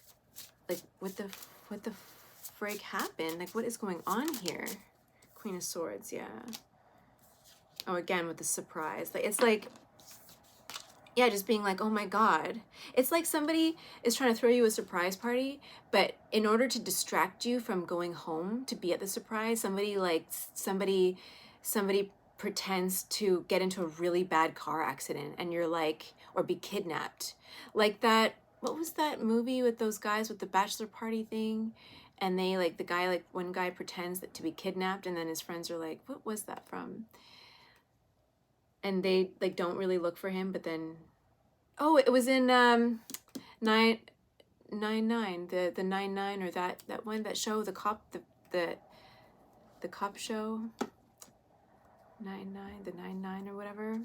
what the frig happened? Like what is going on here? Queen of Swords, yeah. Oh, again with the surprise. Like it's like, yeah, just being like, oh my God. It's like somebody is trying to throw you a surprise party, but in order to distract you from going home to be at the surprise, somebody pretends to get into a really bad car accident and you're like, or be kidnapped. Like that, what was that movie with those guys with the bachelor party thing? And they like, the guy, like one guy pretends that to be kidnapped and then his friends are like, what was that from? And they like don't really look for him, but then, oh, it was in 999, the 99 or that one, that show, the cop show, 99, the 99 or whatever.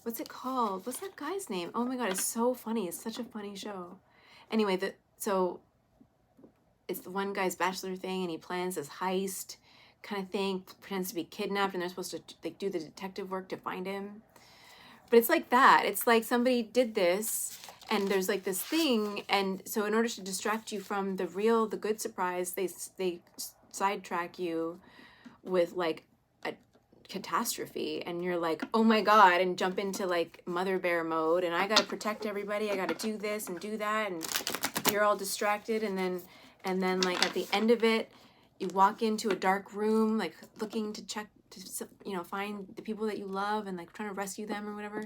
What's it called? What's that guy's name? Oh my God, it's so funny. It's such a funny show. Anyway, so it's the one guy's bachelor thing, and he plans this heist kind of thing, pretends to be kidnapped, and they're supposed to like do the detective work to find him. But it's like that. It's like somebody did this and there's like this thing, and so in order to distract you from the good surprise, they sidetrack you with like a catastrophe, and you're like, oh my God, and jump into like mother bear mode, and I gotta protect everybody, I gotta do this and do that, and you're all distracted, and then like at the end of it, you walk into a dark room, like looking to check to, you know, find the people that you love and like trying to rescue them or whatever.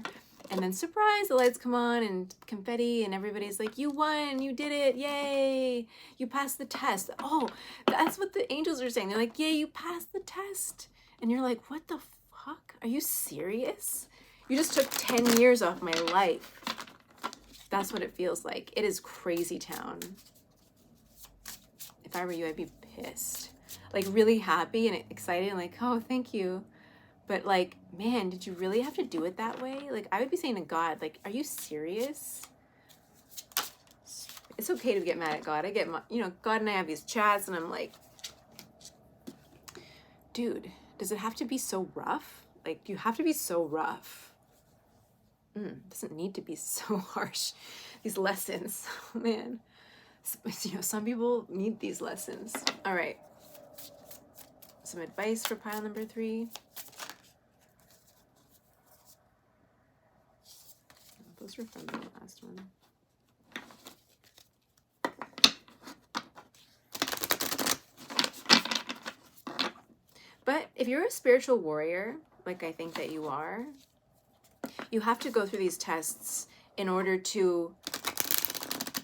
And then surprise, the lights come on and confetti and everybody's like, you won, you did it, yay, you passed the test. Oh, that's what the angels are saying. They're like, yay, you passed the test. And you're like, what the fuck? Are you serious? You just took 10 years off my life. That's what it feels like. It is crazy town. If I were you, I'd be pissed. Like really happy and excited and like, oh, thank you. But like, man, did you really have to do it that way? Like I would be saying to God, like, are you serious? It's okay to get mad at God. I get, you know, God and I have these chats and I'm like, dude, does it have to be so rough? Like, you have to be so rough. It doesn't need to be so harsh. These lessons, oh, man. You know, some people need these lessons. All right. Some advice for pile number 3. Those were from the last one. But if you're a spiritual warrior, like I think that you are, you have to go through these tests in order to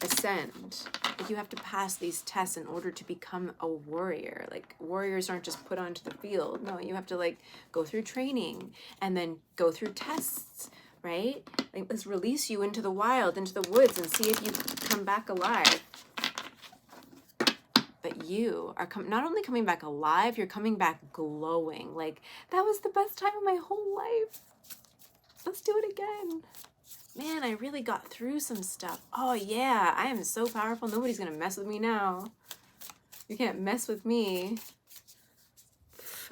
ascend. Like you have to pass these tests in order to become a warrior. Like warriors aren't just put onto the field. No, you have to like go through training and then go through tests, right? Like let's release you into the wild, into the woods, and see if you come back alive. But you are not only coming back alive, you're coming back glowing. Like, that was the best time of my whole life. Let's do it again. Man, I really got through some stuff. Oh yeah, I am so powerful. Nobody's gonna mess with me now. You can't mess with me.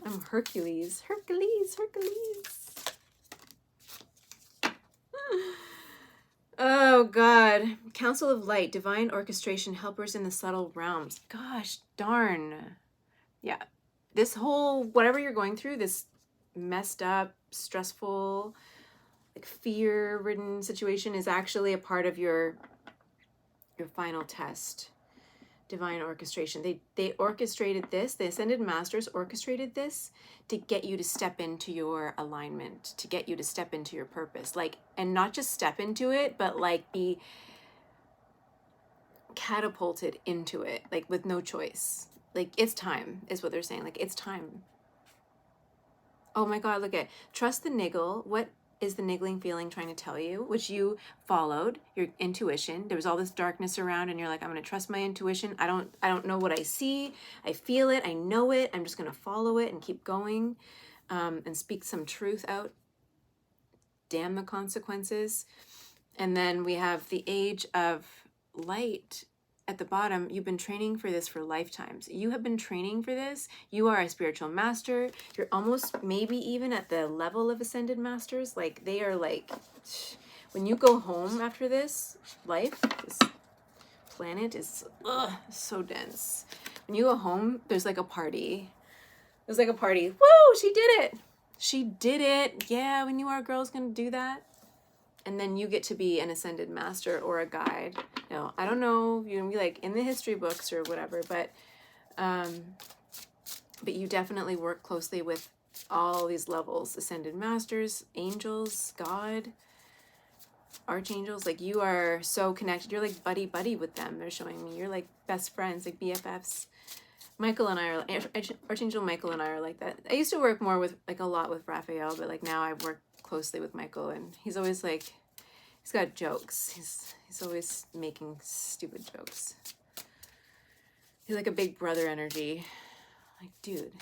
I'm Hercules. Hercules, Hercules. Oh God. Council of Light, divine orchestration, helpers in the subtle realms. Gosh darn. Yeah. This whole, whatever you're going through, this messed up, stressful, like fear-ridden situation is actually a part of your final test. divine orchestration. They orchestrated this, the Ascended Masters orchestrated this to get you to step into your alignment, to get you to step into your purpose. Like, and not just step into it, but like be catapulted into it, like with no choice. Like, it's time, is what they're saying. Like, it's time. Oh my God, look at, trust the niggle. What is the niggling feeling trying to tell you? Which you followed, your intuition. There was all this darkness around and you're like, I'm going to trust my intuition. I don't know what I see. I feel it. I know it. I'm just going to follow it and keep going, and speak some truth out. Damn the consequences. And then we have the age of light at the bottom. You've been training for this for lifetimes. You have been training for this. You are a spiritual master. You're almost maybe even at the level of Ascended Masters. Like, they are like, when you go home after this life, this planet is so dense. When you go home, there's like a party. There's like a party. Woo, she did it. She did it. Yeah, we knew our girl's gonna do that. And then you get to be an Ascended Master or a guide. No, I don't know. You're gonna be like in the history books or whatever, but you definitely work closely with all these levels: Ascended Masters, angels, God, archangels. Like, you are so connected. You're like buddy with them. They're showing me you're like best friends, like BFFs. Michael and I are, Archangel Michael and I are like that. I used to work more with, like, a lot with Raphael, but like now I work closely with Michael, and he's always like, he's got jokes. He's always making stupid jokes. He's like a big brother energy. Like, dude,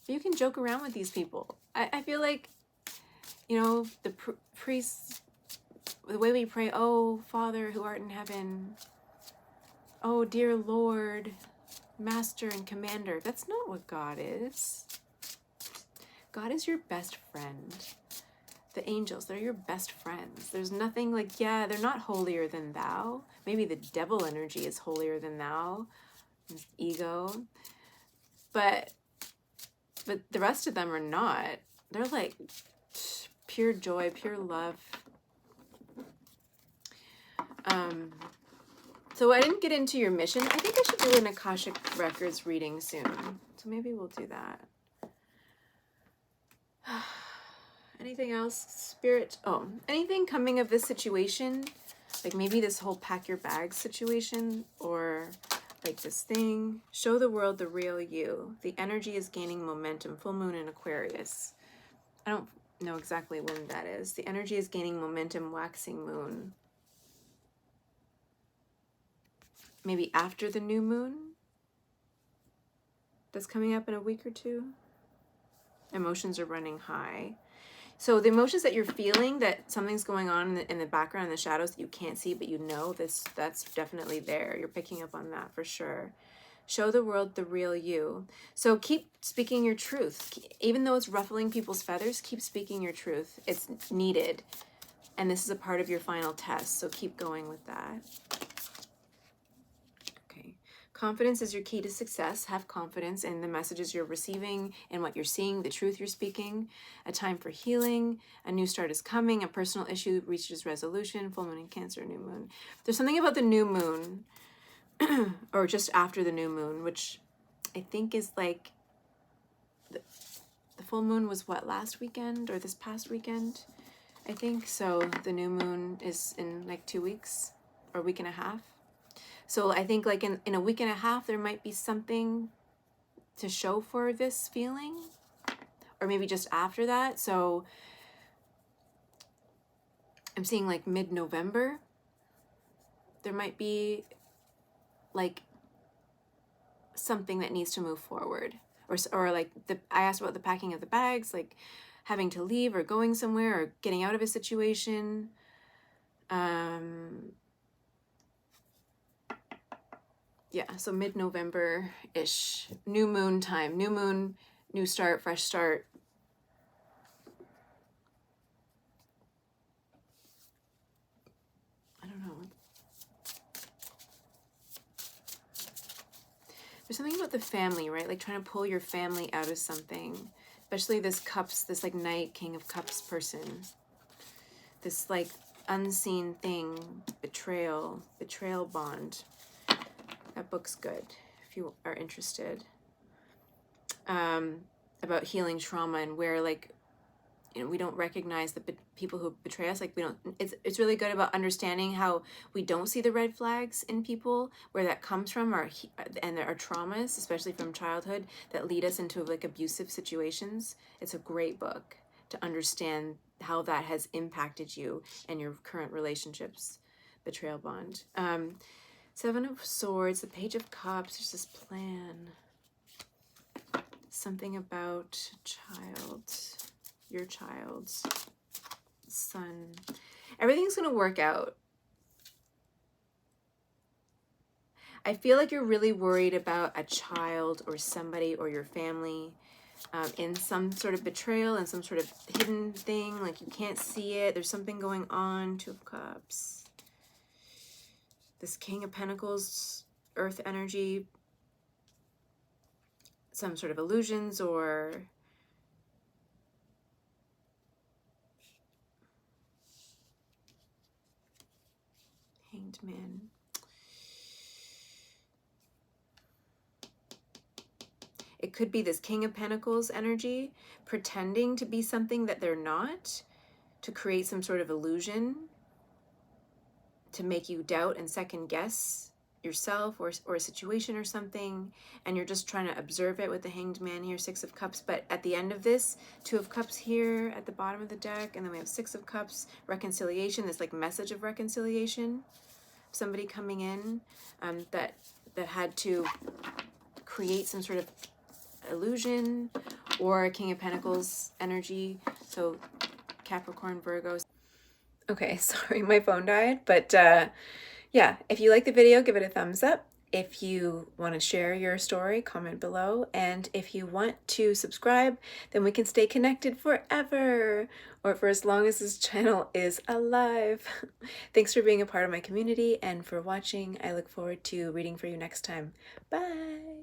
you can joke around with these people. I feel like, you know, the priests, the way we pray, oh, Father who art in heaven, oh, dear Lord, Master and Commander. That's not what God is. God is your best friend. The angels, they're your best friends. There's nothing like, yeah, they're not holier than thou. Maybe the devil energy is holier than thou, ego. But the rest of them are not. They're like pure joy, pure love. So I didn't get into your mission. I think I should do an Akashic Records reading soon. So maybe we'll do that. Anything else? Spirit? Oh, anything coming of this situation? Like maybe this whole pack your bags situation, or like this thing. Show the world the real you. The energy is gaining momentum. Full moon in Aquarius. I don't know exactly when that is. The energy is gaining momentum. Waxing moon. Maybe after the new moon that's coming up in a week or two. Emotions are running high. So the emotions that you're feeling, that something's going on in the background, in the shadows that you can't see, but you know that's definitely there. You're picking up on that for sure. Show the world the real you. So keep speaking your truth. Even though it's ruffling people's feathers, keep speaking your truth. It's needed. And this is a part of your final test. So keep going with that. Confidence is your key to success. Have confidence in the messages you're receiving and what you're seeing, the truth you're speaking. A time for healing. A new start is coming. A personal issue reaches resolution. Full moon in Cancer, new moon. There's something about the new moon, or just after the new moon, which I think is like, the full moon was what, last weekend or this past weekend? I think. So the new moon is in like 2 weeks or a week and a half. So I think like in a week and a half, there might be something to show for this feeling, or maybe just after that. So I'm seeing like mid-November, there might be like something that needs to move forward, or like I asked about the packing of the bags, like having to leave or going somewhere or getting out of a situation. Yeah, so mid-November-ish, new moon time, new moon, new start, fresh start. I don't know. There's something about the family, right? Like trying to pull your family out of something, especially this cups, this like Knight, King of Cups person. This like unseen thing, betrayal bond. That book's good if you are interested. About healing trauma and where, like, you know, we don't recognize the people who betray us. Like, we don't, it's really good about understanding how we don't see the red flags in people, where that comes from, and there are traumas, especially from childhood, that lead us into like abusive situations. It's a great book to understand how that has impacted you and your current relationships. Betrayal Bond. Seven of Swords, the Page of Cups. There's this plan. Something about child, your child's son. Everything's going to work out. I feel like you're really worried about a child or somebody or your family in some sort of betrayal and some sort of hidden thing. Like, you can't see it. There's something going on. Two of Cups. This King of Pentacles, earth energy. Some sort of illusions or Hanged Man. It could be this King of Pentacles energy pretending to be something that they're not, to create some sort of illusion, to make you doubt and second guess yourself or a situation or something, and you're just trying to observe it with the Hanged Man here, Six of Cups. But at the end of this, Two of Cups here at the bottom of the deck, and then we have Six of Cups, reconciliation, this like message of reconciliation, somebody coming in that had to create some sort of illusion, or King of Pentacles energy. So Capricorn, Virgo. Okay, sorry, my phone died, but yeah, if you like the video, give it a thumbs up. If you want to share your story, comment below. And if you want to subscribe, then we can stay connected forever, or for as long as this channel is alive. Thanks for being a part of my community and for watching. I look forward to reading for you next time. Bye.